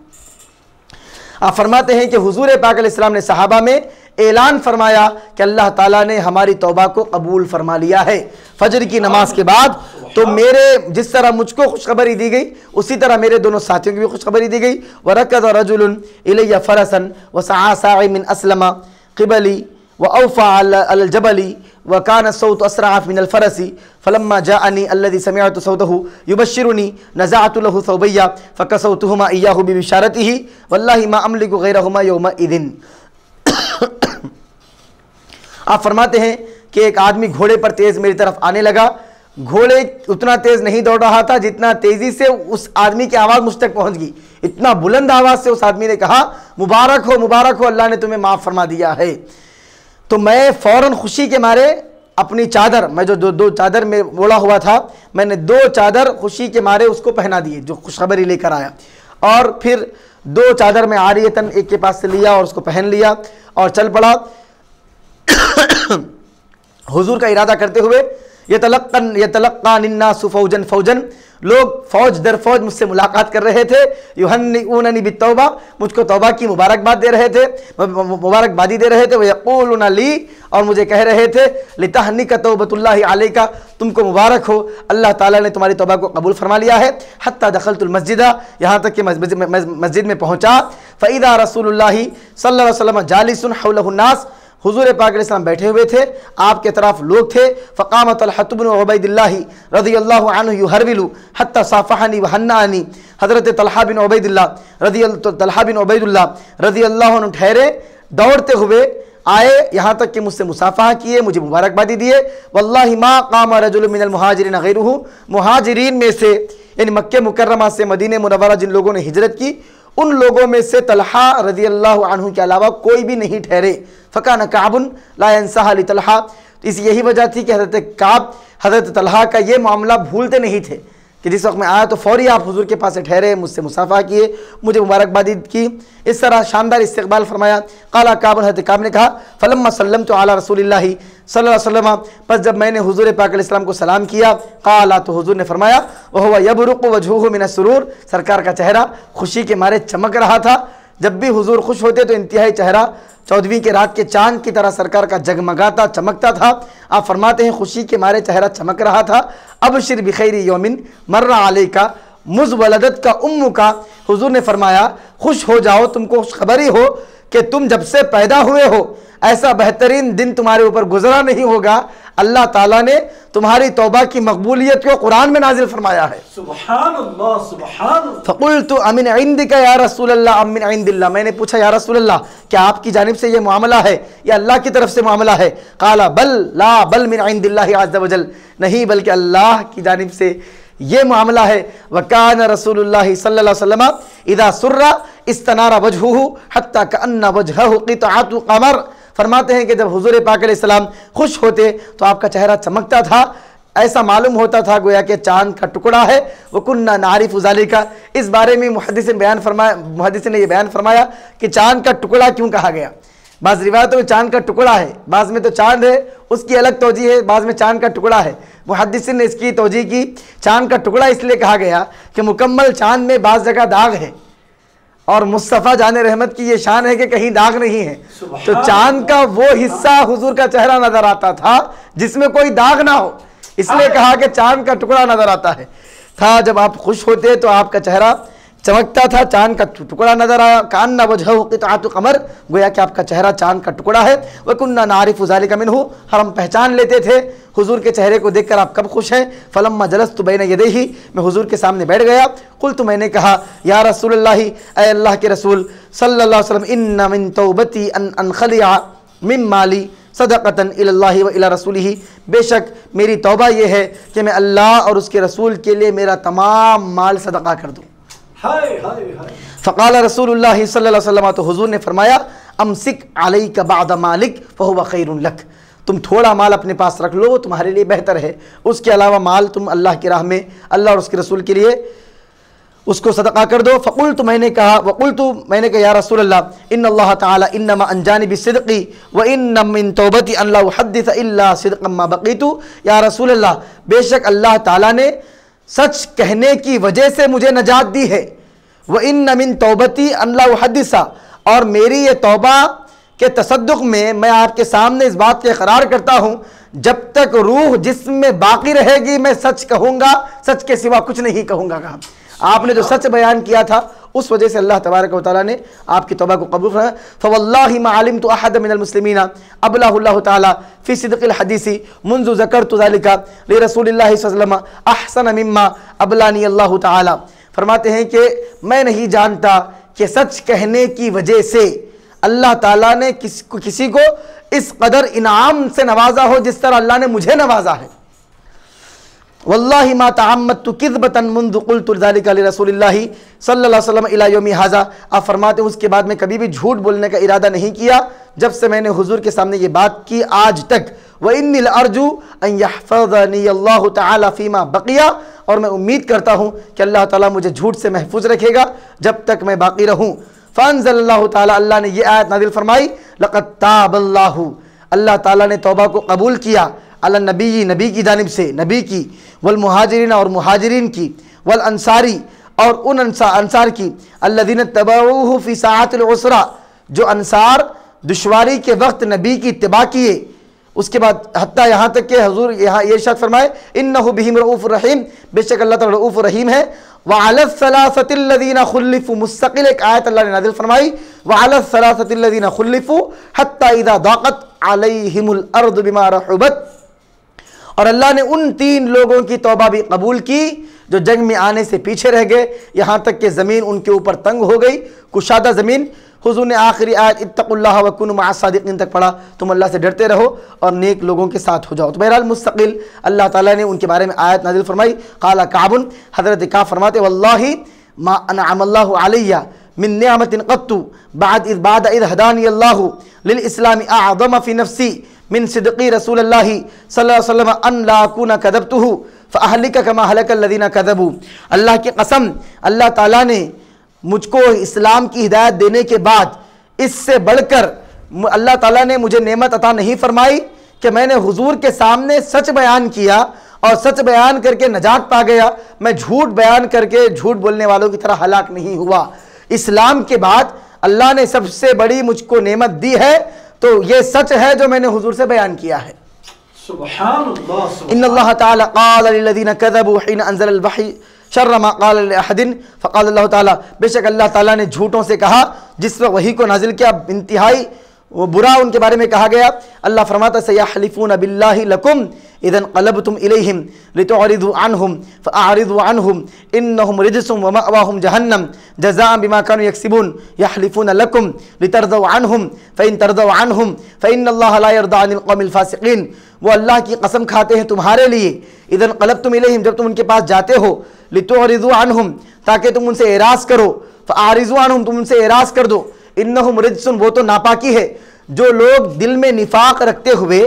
आप फरमाते हैं कि हुज़ूर पाक अलैहिस्सलाम ने सहाबा में ऐलान फरमाया कि अल्लाह ताला ने हमारी तौबा को कबूल फरमा लिया है फजर की नमाज के बाद। तो मेरे जिस तरह मुझको खुशखबरी दी गई उसी तरह मेरे दोनों साथियों की भी खुशखबरी दी गई। वरकज़ रजुलुन इलैया फ़रसन व सआ साइ मिन अस्लमा क़िबली व औफ़ा अल जबली व कान सौत असरा मिनल फ़रसी फ़लम्मा जाअनी अल्लज़ी समिअतु सौतहु युबश्शिरुनी नज़अतु लहु सौबैया फ़कसौतुहुमा इय्याहु बिबिशारतिही वल्लाहि मा अमलिकु गैरहुमा यौमइज़िन। आप फरमाते हैं कि एक आदमी घोड़े पर तेज़ मेरी तरफ आने लगा। घोड़े उतना तेज़ नहीं दौड़ रहा था जितना तेज़ी से उस आदमी की आवाज़ मुझ तक पहुँच गई। इतना बुलंद आवाज़ से उस आदमी ने कहा, मुबारक हो, अल्लाह ने तुम्हें माफ़ फरमा दिया है। तो मैं फ़ौरन खुशी के मारे अपनी चादर, मैं जो दो चादर में ओढ़ा हुआ था, मैंने 2 चादर खुशी के मारे उसको पहना दिए जो खुशखबरी लेकर आया। और फिर 2 चादर में आरियतन एक के पास से लिया और उसको पहन लिया और चल पड़ा हुजूर का इरादा करते हुए। यतलक्कानिन्नासु फ़ौजन फ़ौजन, लोग फ़ौज दर फ़ौज मुझसे मुलाकात कर रहे थे। युहन्निऊननी बित्तौबा, मुझको तौबा की मुबारकबाद दे रहे थे, मुबारकबादी दे रहे थे। व यक़ूलूना ली, और मुझे कह रहे थे, लितहन्निका तौबतुल्लाहि अलैका, तुमको मुबारक हो, अल्लाह ताला ने तुम्हारी तौबा को कबूल फरमा लिया है। हत्ता दखलतुल मस्जिदा, यहाँ तक कि मस्जिद में पहुँचा। फ़इदा रसूलुल्लाहि सल्लल्लाहु अलैहि वसल्लम जालिसुन हौलहु नास, हुजूर पाक अलैहिस्सलाम बैठे हुए थे, आपके तरफ लोग थे। फ़क़ाम तलहत बिन उबैदिल्लाह रज़ियल्लाहु अन्हु युहरविलु हत्ता साफ़हनी व हन्नानी, हज़रत तलहा बिन उबैदिल्लाह रज़ियल्लाहु अन्हु ठहरे, दौड़ते हुए आए, यहाँ तक कि मुझसे मुसाफ़हा किए, मुझे मुबारकबादी दिए। वल्लाहि मा क़ाम रजुलुन मिनल मुहाजिरीन गैरुहु, मुहाजिरीन में से यानी मक्के मुकर्रमा से मदीने मुनव्वरा जिन लोगों ने हिजरत की उन लोगों में से तलहा रज़ियल्लाहु अन्हु के अलावा कोई भी नहीं ठहरे। फ़कान काबुन ला यंसहा लि तलहा, इस यही वजह थी कि हज़रत काब हज़रत तलहा का ये मामला भूलते नहीं थे कि जिस वक्त मैं आया तो फ़ौरी आप हुजूर के पास से ठहरे, मुझसे मुसाफ़ा किए, मुझे मुबारकबादी की, इस तरह शानदार इस्तक़बाल फरमाया। क़ाला काबुन, हज़रत काब ने कहा, फ़लम्मा सल्लमतु अला रसूलिल्लाहि सल्लल्लाहु अलैहि वसल्लम, बस जब मैंने हुजूर पाक अलैहिस्सलाम को सलाम किया, क़ाला, तो हुजूर ने फरमाया, वहुवा यबरुक़ु वजहुहु मिन अस्सुरूर, सरकार का चेहरा खुशी के मारे चमक रहा था। जब भी हुजूर खुश होते तो इंतहाई चेहरा 14वीं की रात के चांद की तरह सरकार का जगमगाता चमकता था। आप फरमाते हैं खुशी के मारे चेहरा चमक रहा था। अबशिर बिखैरी यौमिन मर्रा अलैका मुज़ वलदत का उम्मु का, हुजूर ने फरमाया खुश हो जाओ, तुमको खुशखबरी हो कि तुम जब से पैदा हुए हो ऐसा बेहतरीन दिन तुम्हारे ऊपर गुजरा नहीं होगा। अल्लाह ताला ने तुम्हारी तौबा की मकबूलियत को कुरान में नाजिल फरमाया है। सुभान अल्लाह, सुभान अल्लाह। फ़क़ुल्तु अमिन इंदिका या रसूल अल्लाह अमिन इंदिल्लाह, मैंने पूछा या रसूल अल्लाह क्या आपकी जानिब से ये मामला है या अल्लाह की तरफ से मामला है? क़ाला बल ला बल मिन इंदिल्लाहि अज़्ज़ वजल, नहीं बल्कि अल्लाह की जानिब से ये मामला है। वकान रसूलुल्लाह सल्लल्लाहु अलैहि वसल्लम इदा सुर्रा इस्तनारा वजहुहु हत्ता कअन्ना वजहहु क़ितअतु क़मर, फरमाते हैं कि जब हुजूर पाक अलैहिस्सलाम खुश होते तो आपका चेहरा चमकता था, ऐसा मालूम होता था गोया कि चांद का टुकड़ा है। वकुन्ना नारिफु ज़ालिका, इस बारे में मुहद्दिसिन ने ये बयान फरमाया कि चांद का टुकड़ा क्यों कहा गया। बाज़ रिवायतों में चांद का टुकड़ा है, बाज़ में तो चांद है उसकी अलग तौजी है, बाज़ में चांद का टुकड़ा है। मुहद्दिसिन ने इसकी तौजी की चांद का टुकड़ा इसलिए कहा गया कि मुकम्मल चांद में बाज़ जगह दाग है और मुस्तफ़ा जाने रहमत की ये शान है कि कहीं दाग नहीं है। तो चांद का वो हिस्सा हुजूर का चेहरा नजर आता था जिसमें कोई दाग ना हो, इसलिए कहा कि चांद का टुकड़ा नजर आता है। था जब आप खुश होते तो आपका चेहरा चमकता था, चांद का टुकड़ा नजर आया। कान्ना वजहु क़ित्अतु क़मर, गोया कि आपका चेहरा चांद का टुकड़ा है। व कुन्ना नारिफु ज़ालिका मिन्हु, हम पहचान लेते थे हुजूर के चेहरे को देखकर आप कब खुश हैं। फलम्मा जलस्तु बैन यदैहि, मैं हुजूर के सामने बैठ गया। कुल्तु, मैंने कहा या रसूलल्लाह, ऐ अल्लाह के रसूल सल्लल्लाहु अलैहि वसल्लम, इन्ना मिन तौबती अन अनखलिया मिन माली सदक़तन इलल्लाहि व इला रसूलिही, बेशक मेरी तौबा ये है कि मैं अल्लाह और उसके रसूल के लिए मेरा तमाम माल सदका कर दूँ। फ़क़ाल रसूलुल्लाह सल्लल्लाहु अलैहि वसल्लम, तो हुजूर ने फरमाया अमसिक अलैका बअद मालिक फ़हुव खैरुन लक, तुम थोड़ा माल अपने पास रख लो, तुम्हारे लिए बेहतर है। उसके अलावा माल तुम अल्लाह की राह में, अल्लाह और उसके रसूल के लिए उसको सदका कर दो। फ़क़ुल्तु, मैंने कहा या रसूलल्लाह इन्नल्लाह तआला इन्नमा अंजानी बिस्सिद्क़ी व इन्न मिन तौबती अन ला उहद्दिस इल्ला सिद्क़म मा बक़ीतु, या रसूलल्लाह बेशक अल्लाह ताला ने सच कहने की वजह से मुझे नजात दी है। व इन्न मिन तौबती अन ला उहद्दिसा, और मेरी ये तौबा के तसद्दुक़ में मैं आपके सामने इस बात का इक़रार करता हूँ, जब तक रूह जिस्म में बाकी रहेगी मैं सच कहूँगा, सच के सिवा कुछ नहीं कहूँगा। कहा आपने जो सच बयान किया था उस वजह से अल्लाह तबारक व तआला ने आपकी तौबा को कबूल फरमाया। फ़वल्लाहि मा अलिमतु अहद मिनल मुस्लिमीना अबलहुल्लाहु तआला फ़ी सिद्क़िल हदीसी मुंज़ु ज़करतु ज़ालिका लिरसूलिल्लाहि सल्लल्लाहु अलैहि वसल्लम अहसन मिम्मा अबलानी अल्लाहु तआला। फरमाते हैं कि मैं नहीं जानता कि सच कहने की वजह से अल्लाह ताला ने किसी को इस कदर इनाम से नवाजा हो जिस तरह अल्लाह ने मुझे नवाजा है। वल्लाहि मा तअम्मदतु किज़बतन मुंज़ु क़ुल्तु ज़ालिका लिरसूलिल्लाहि सल्लल्लाहु अलैहि वसल्लम इला यौमि हाज़ा। आप फरमाते हैं उसके बाद में कभी भी झूठ बोलने का इरादा नहीं किया जब से मैंने हुजूर के सामने ये बात की आज तक। व इन्नी अर्जू अन यहफ़ज़नी अल्लाहु तआला फ़ीमा बक़िया, और मैं उम्मीद करता हूँ कि अल्लाह ताला मुझे झूठ से महफूज रखेगा जब तक मैं बाकी रहूँ। फ़अंज़लल्लाहु ताला, अल्लाह ने ये आयत नाज़िल फरमाई, लक़द ताबल्लाहु, अल्लाह ताला ने तौबा को कबूल किया, अला नबी, नबी की जानिब से, नबी की, वल मुहाजिरीन, और मुहाजिरीन की, वल अंसारी, और उन अंसार की, अल्लज़ीना तबऊहु फ़ी साअतिल उसरा, जो अंसार दुश्वारी के वक्त नबी की इत्तिबा किए। उसके बाद हत्ता यहाँ तक के हुजूर यहाँ ये इरशाद फरमाए इन्नहु बिहिम रऊफ़ुर रहीम, बेशक अल्लाह ताला रऊफ़ुर रहीम है। व अलस सलासतिल लज़ीना खुल्लिफ़ू, मुस्तक़िल एक आयत अल्लाह ने नाज़िल फरमाई, व अलस सलासतिल लज़ीना खुल्लिफ़ू हत्ता इज़ा ज़ाक़त अलैहिमुल अर्दु बिमा रहुबत, और अल्लाह ने उन 3 लोगों की तौबा भी कबूल की जो जंग में आने से पीछे रह गए, यहाँ तक कि ज़मीन उनके ऊपर तंग हो गई, कुशादा ज़मीन। हुजूर ने आखिरी आयत इत्तक़ुल्लाह व कुनू मअस सादिक़ीन तक पढ़ा, तुम अल्लाह से डरते रहो और नेक लोगों के साथ हो जाओ। तो बहरहाल मुस्तक़िल अल्लाह ताला ने उनके बारे में आयत नाज़िल फरमाई। क़ाला काबुन, हज़रत काब फरमाते वल्लाहि मा अनअमल्लाहु अलैया मिन निअमतिन क़त्तु बाद इज़ हदानी अल्लाहु लिल इस्लामी अअज़म फ़ी नफ़्सी मिन सिद्क़ी रसूलिल्लाहि सल्लल्लाहु अलैहि वसल्लम अन ला अकूना कज़बतुहु फ़अहलिका कमा हलकल लज़ीना कज़बू। अल्लाह की कसम, अल्लाह ताला ने मुझको इस्लाम की हिदायत देने के बाद इससे बढ़कर अल्लाह ताला ने मुझे नेमत अता नहीं फरमाई कि मैंने हुजूर के सामने सच बयान किया और सच बयान करके नजात पा गया। मैं झूठ बयान करके झूठ बोलने वालों की तरह हलाक नहीं हुआ। इस्लाम के बाद अल्लाह ने सबसे बड़ी मुझको नेमत दी है, तो ये सच है जो मैंने हुजूर से बयान किया है। इन्नल्लाह ताला क़ाल लिल्लज़ीना कज़बू हिन अनज़ल वही शर्र मा क़ाल लिअहदिन फ़क़ाल अल्लाह ताला, बेशक अल्लाह ताला ने झूठों से कहा जिस वक्त वही को नाजिल किया इंतहाई वो बुरा उनके बारे में कहा गया। अल्लाह फरमाता सयहलिफून बिल्लाहि लकुम इज़न क़लबतुम इलैहिम लितुअरिदू अन्हुम फ़अरिदू अन्हुम इन्नहुम रिजसुम व मअवाहुम जहन्नम जज़ाअन बिमा कानू यक्सिबून यहलिफून लकुम लितरदू अन्हुम फ़इन तरदू अन्हुम फ़इन्नल्लाह ला यरदा अनिल क़ौमिल फ़ासिक़ीन। वो अल्लाह की कसम खाते हैं तुम्हारे लिए, इज़न क़लबतुम इलैहिम, जब तुम उनके पास जाते हो, लितुअरिदू अन्हुम, ताकि तुम उनसे एराज़ करो, फ़अरिज़ू अन्हुम, तुम उनसे एराज़ कर दो, इन्नहुम रिजसुन, वो तो नापाकी है। जो लोग दिल में निफाक रखते हुए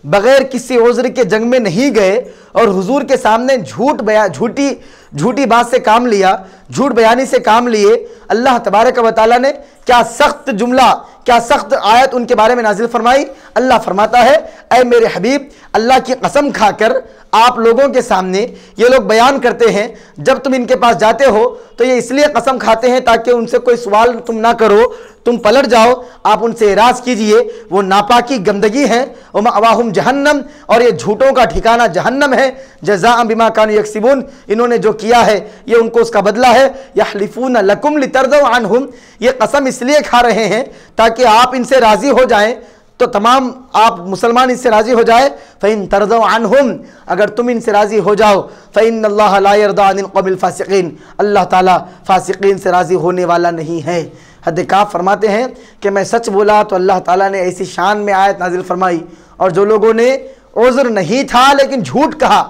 बगैर किसी उज़्र के जंग में नहीं गए और हुजूर के सामने झूठी बात से काम लिया, झूठ बयानी से काम लिए, अल्लाह तबारक व तआला ने क्या सख्त जुमला, क्या सख्त आयत उनके बारे में नाजिल फरमाई। अल्लाह फरमाता है, ऐ मेरे हबीब, अल्लाह की कसम खाकर आप लोगों के सामने ये लोग बयान करते हैं, जब तुम इनके पास जाते हो तो ये इसलिए कसम खाते हैं ताकि उनसे कोई सवाल तुम ना करो, तुम पलट जाओ, आप उनसे इराज कीजिए, वो नापाकी गंदगी है। वमा अवाहुम जहन्नम, और ये झूठों का ठिकाना जहन्नम है। जज़ाअन बिमा कानू यक्सिबून, इन्होंने जो किया है ये उनको उसका बदला है। यहलिफून लकुम लितरदू अन्हुम, ये कसम इसलिए खा रहे हैं ताकि आप इनसे राजी हो जाएं, तो तमाम आप मुसलमान इनसे राजी हो जाए। फ़इन तरदू अन्हुम, अगर तुम इनसे राजी हो जाओ, फ़इन्नल्लाह ला यरदा अनिल क़ौमिल फ़ासिक़ीन, अल्लाह ताला फ़ासिक़ीन से राजी होने वाला नहीं है। हद काफ़ फरमाते हैं कि मैं सच बोला तो अल्लाह ताला ने ऐसी शान में आयत नाजिल फरमाई, और जो लोगों ने उज़्र नहीं था लेकिन झूठ कहा,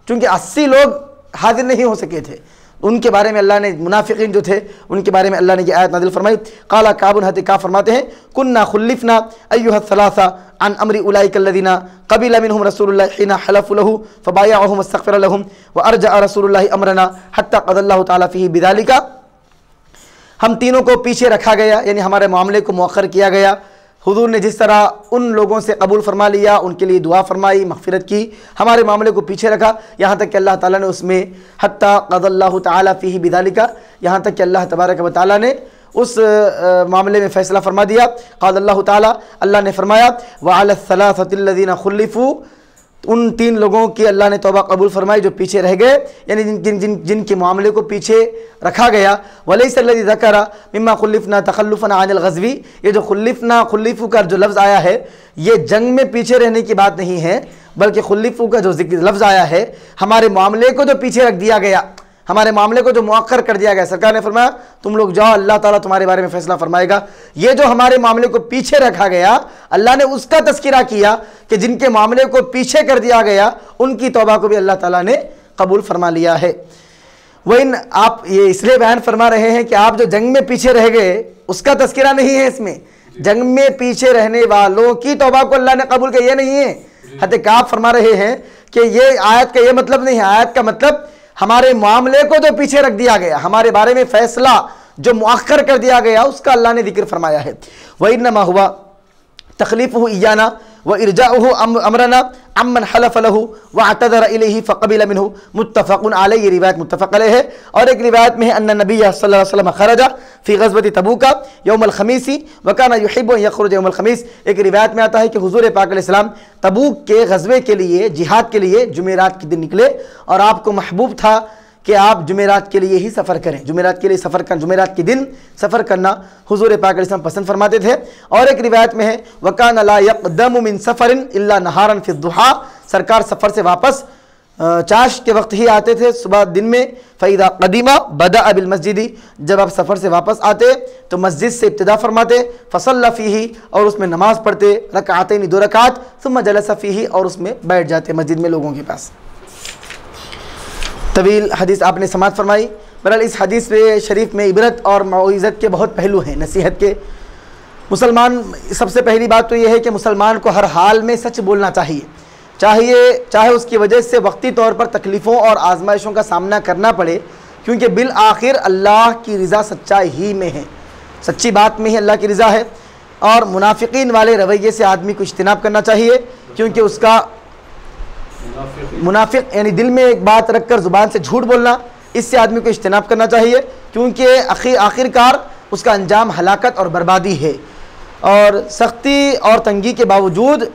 चूँकि 80 लोग हाजिर नहीं हो सके थे, उनके बारे में अल्लाह ने, मुनाफिकीन जो थे उनके बारे में अल्लाह ने ये आयत नाजिल फरमाई। काला काबुन हद काफ़ फरमाते हैं, कुन्ना खुल्लिफना अय्युहा सलासा अन अमरी उलाइका अल्लज़ीना क़बिला मिनहुम रसूलुल्लाह हिना हलफ़ु लहू फ़बायअहुम वस्तग़फ़र लहुम व अर्जअ रसूलुल्लाह अमरना हत्ता क़ज़ल्लाहु तआला फ़ीही बिज़ालिका। हम तीनों को पीछे रखा गया, यानी हमारे मामले को मुअख्खर किया गया। हुजूर ने जिस तरह उन लोगों से कबूल फरमा लिया, उनके लिए दुआ फरमाई, मग़फ़िरत की, हमारे मामले को पीछे रखा, यहाँ तक कि अल्लाह ताला ने उसमें हत्ता क़ज़ल्लाहु तआला फ़ीही बिज़ालिका, यहाँ तक कि अल्लाह तबारक व तआला ने उस मामले में फ़ैसला फरमा दिया। क़ालल्लाहु तआला, अल्लाह ने फरमाया, व अलस्सलासतिल्लज़ीना खुल्लिफ़ू, उन 3 लोगों की अल्लाह ने तौबा कबूल फरमाई जो पीछे रह गए, यानी जिनके मामले को पीछे रखा गया। वलैसल्लज़ी ज़करा मिम्मा खुल्लिफ़ना तख़ल्लुफ़न अनिल ग़ज़वी, ये जो खुल्लिफ़ू का जो लफ्ज़ आया है ये जंग में पीछे रहने की बात नहीं है, बल्कि खुल्लिफ़ू का जो लफ्ज़ आया है हमारे मामले को जो पीछे रख दिया गया, हमारे मामले को जो मुअक्खर कर दिया गया। सरकार ने फरमाया तुम लोग जाओ, अल्लाह ताला तुम्हारे बारे में फ़ैसला फरमाएगा। ये जो हमारे मामले को पीछे रखा गया, अल्लाह ने उसका तज़किरा किया कि जिनके मामले को पीछे कर दिया गया उनकी तौबा को भी अल्लाह ताला ने कबूल फरमा लिया है। वहीं आप ये इसलिए बयान फरमा रहे हैं कि आप जो जंग में पीछे रह गए उसका तज़किरा नहीं है इसमें, जंग में पीछे रहने वालों की तौबा को अल्लाह ने कबूल किया, ये नहीं है। हद काफ़ फरमा रहे हैं कि ये आयत का ये मतलब नहीं है, आयत का मतलब हमारे मामले को जो पीछे रख दिया गया, हमारे बारे में फैसला जो मुअख्खर कर दिया गया, उसका अल्लाह ने जिक्र फरमाया है। वइन्नमा हुआ तख़लीफ़ुहु इय्याना व इरजाउहु अमरना अम्मन हलफ़ लहू व अतज़र इलैहि फ़क़बिल मिन्हु मुत्तफ़क़ुन अलैहि, ये रिवायत मुत्तफ़क़ अलैहि है। और एक रिवायत में है अन्ना नबिय्य सल्लल्लाहु अलैहि वसल्लम खरजा फ़ी ग़ज़वति तबूका यौमल ख़मीसी व काना युहिब्बु अन यख़रुज यौमल ख़मीस। एक रिवायत में आता है कि हुज़ूर पाक अलैहिस्सलाम तबूक के ग़ज़वे के लिए, जिहाद के लिए जुमेरात के दिन निकले, और आपको महबूब था कि आप जुमेरात के लिए ही सफ़र करें, जुमेरात के लिए सफ़र कर, जुमेरात के दिन सफ़र करना हुज़ूर पाक अलैहिस्सलाम पसंद फरमाते थे। और एक रिवायत में है वकान ला यक़दमु मिन सफ़रिन इल्ला नहारन फ़ी दुहा, सरकार सफ़र से वापस चाश के वक्त ही आते थे, सुबह दिन में। फ़इदा क़दीमा बदा बिल मस्जिदी, जब आप सफ़र से वापस आते तो मस्जिद से इब्तिदा फरमाते, फ़सल्ला फ़ीही, और उसमें नमाज़ पढ़ते, रकातैन 2 रकात, सुम्मा जलसा फ़ीही, और उसमें बैठ जाते मस्जिद में लोगों के पास। तवील हदीस आपने समात फरमाई। बहरहाल इस हदीस पे शरीफ में इबरत और मौइज़त के बहुत पहलू हैं, नसीहत के। मुसलमान, सबसे पहली बात तो ये है कि मुसलमान को हर हाल में सच बोलना चाहिए, चाहे उसकी वजह से वक्ती तौर पर तकलीफ़ों और आजमाइशों का सामना करना पड़े, क्योंकि बिल आखिर अल्लाह की रज़ा सच्चाई ही में है, सच्ची बात में ही अल्लाह की रज़ा है। और मुनाफिकीन वाले रवैये से आदमी को इज्तिनाब करना चाहिए, क्योंकि उसका मुनाफिक यानी दिल में एक बात रखकर ज़ुबान से झूठ बोलना, इससे आदमी को इज्तिनाब करना चाहिए, क्योंकि आखिरकार उसका अंजाम हलाकत और बर्बादी है। और सख्ती और तंगी के बावजूद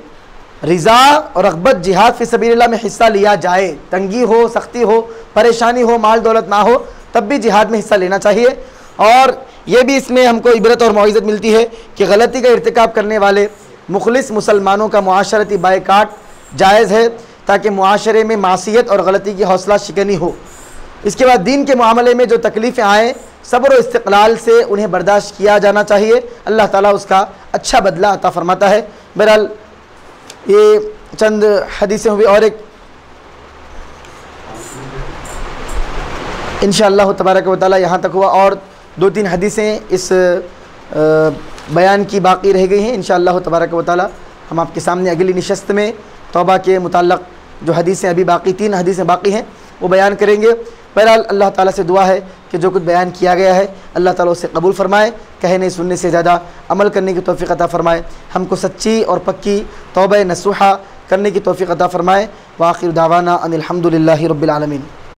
रिज़ा और रग़बत जिहाद फ़ी सबीलिल्लाह में हिस्सा लिया जाए, तंगी हो, सख्ती हो, परेशानी हो, माल दौलत ना हो, तब भी जिहाद में हिस्सा लेना चाहिए। और ये भी इसमें हमको इबरत और मौइज़त मिलती है कि गलती का इर्तिकाब करने वाले मुखलिस मुसलमानों का मुआशरती बायकाट जायज़ है, ताकि मुआशरे में मासियत और गलती की हौसला शिकनी हो। इसके बाद दीन के मामले में जो तकलीफ़ें आएँ, सब्र और इस्तिक़लाल से उन्हें बर्दाश्त किया जाना चाहिए, अल्लाह ताला उसका अच्छा बदला अता फ़रमाता है। बहरहाल ये चंद हदीसें हुई, और एक इंशाअल्लाह तबारक व तआला यहाँ तक हुआ, और 2-3 हदीसें इस बयान की बाकी रह गई हैं। इंशाअल्लाह तबारक व तआला हम आपके सामने अगली नशस्त में तौबा के मुताल्लिक़ जो हदीसें अभी बाकी 3 हदीसें बाकी हैं वो बयान करेंगे। बहरहाल अल्लाह ताला से दुआ है कि जो कुछ बयान किया गया है अल्लाह ताला उसे कबूल फरमाए, कहने सुनने से ज़्यादा अमल करने की तौफ़ीक़ अता फ़रमाए, हमको सच्ची और पक्की तौबा नसूहा करने की तौफ़ीक़ अता फ़रमाए। व आखिर दावाना अनिल हम्दुलिल्लाहि रब्बिल आलमीन।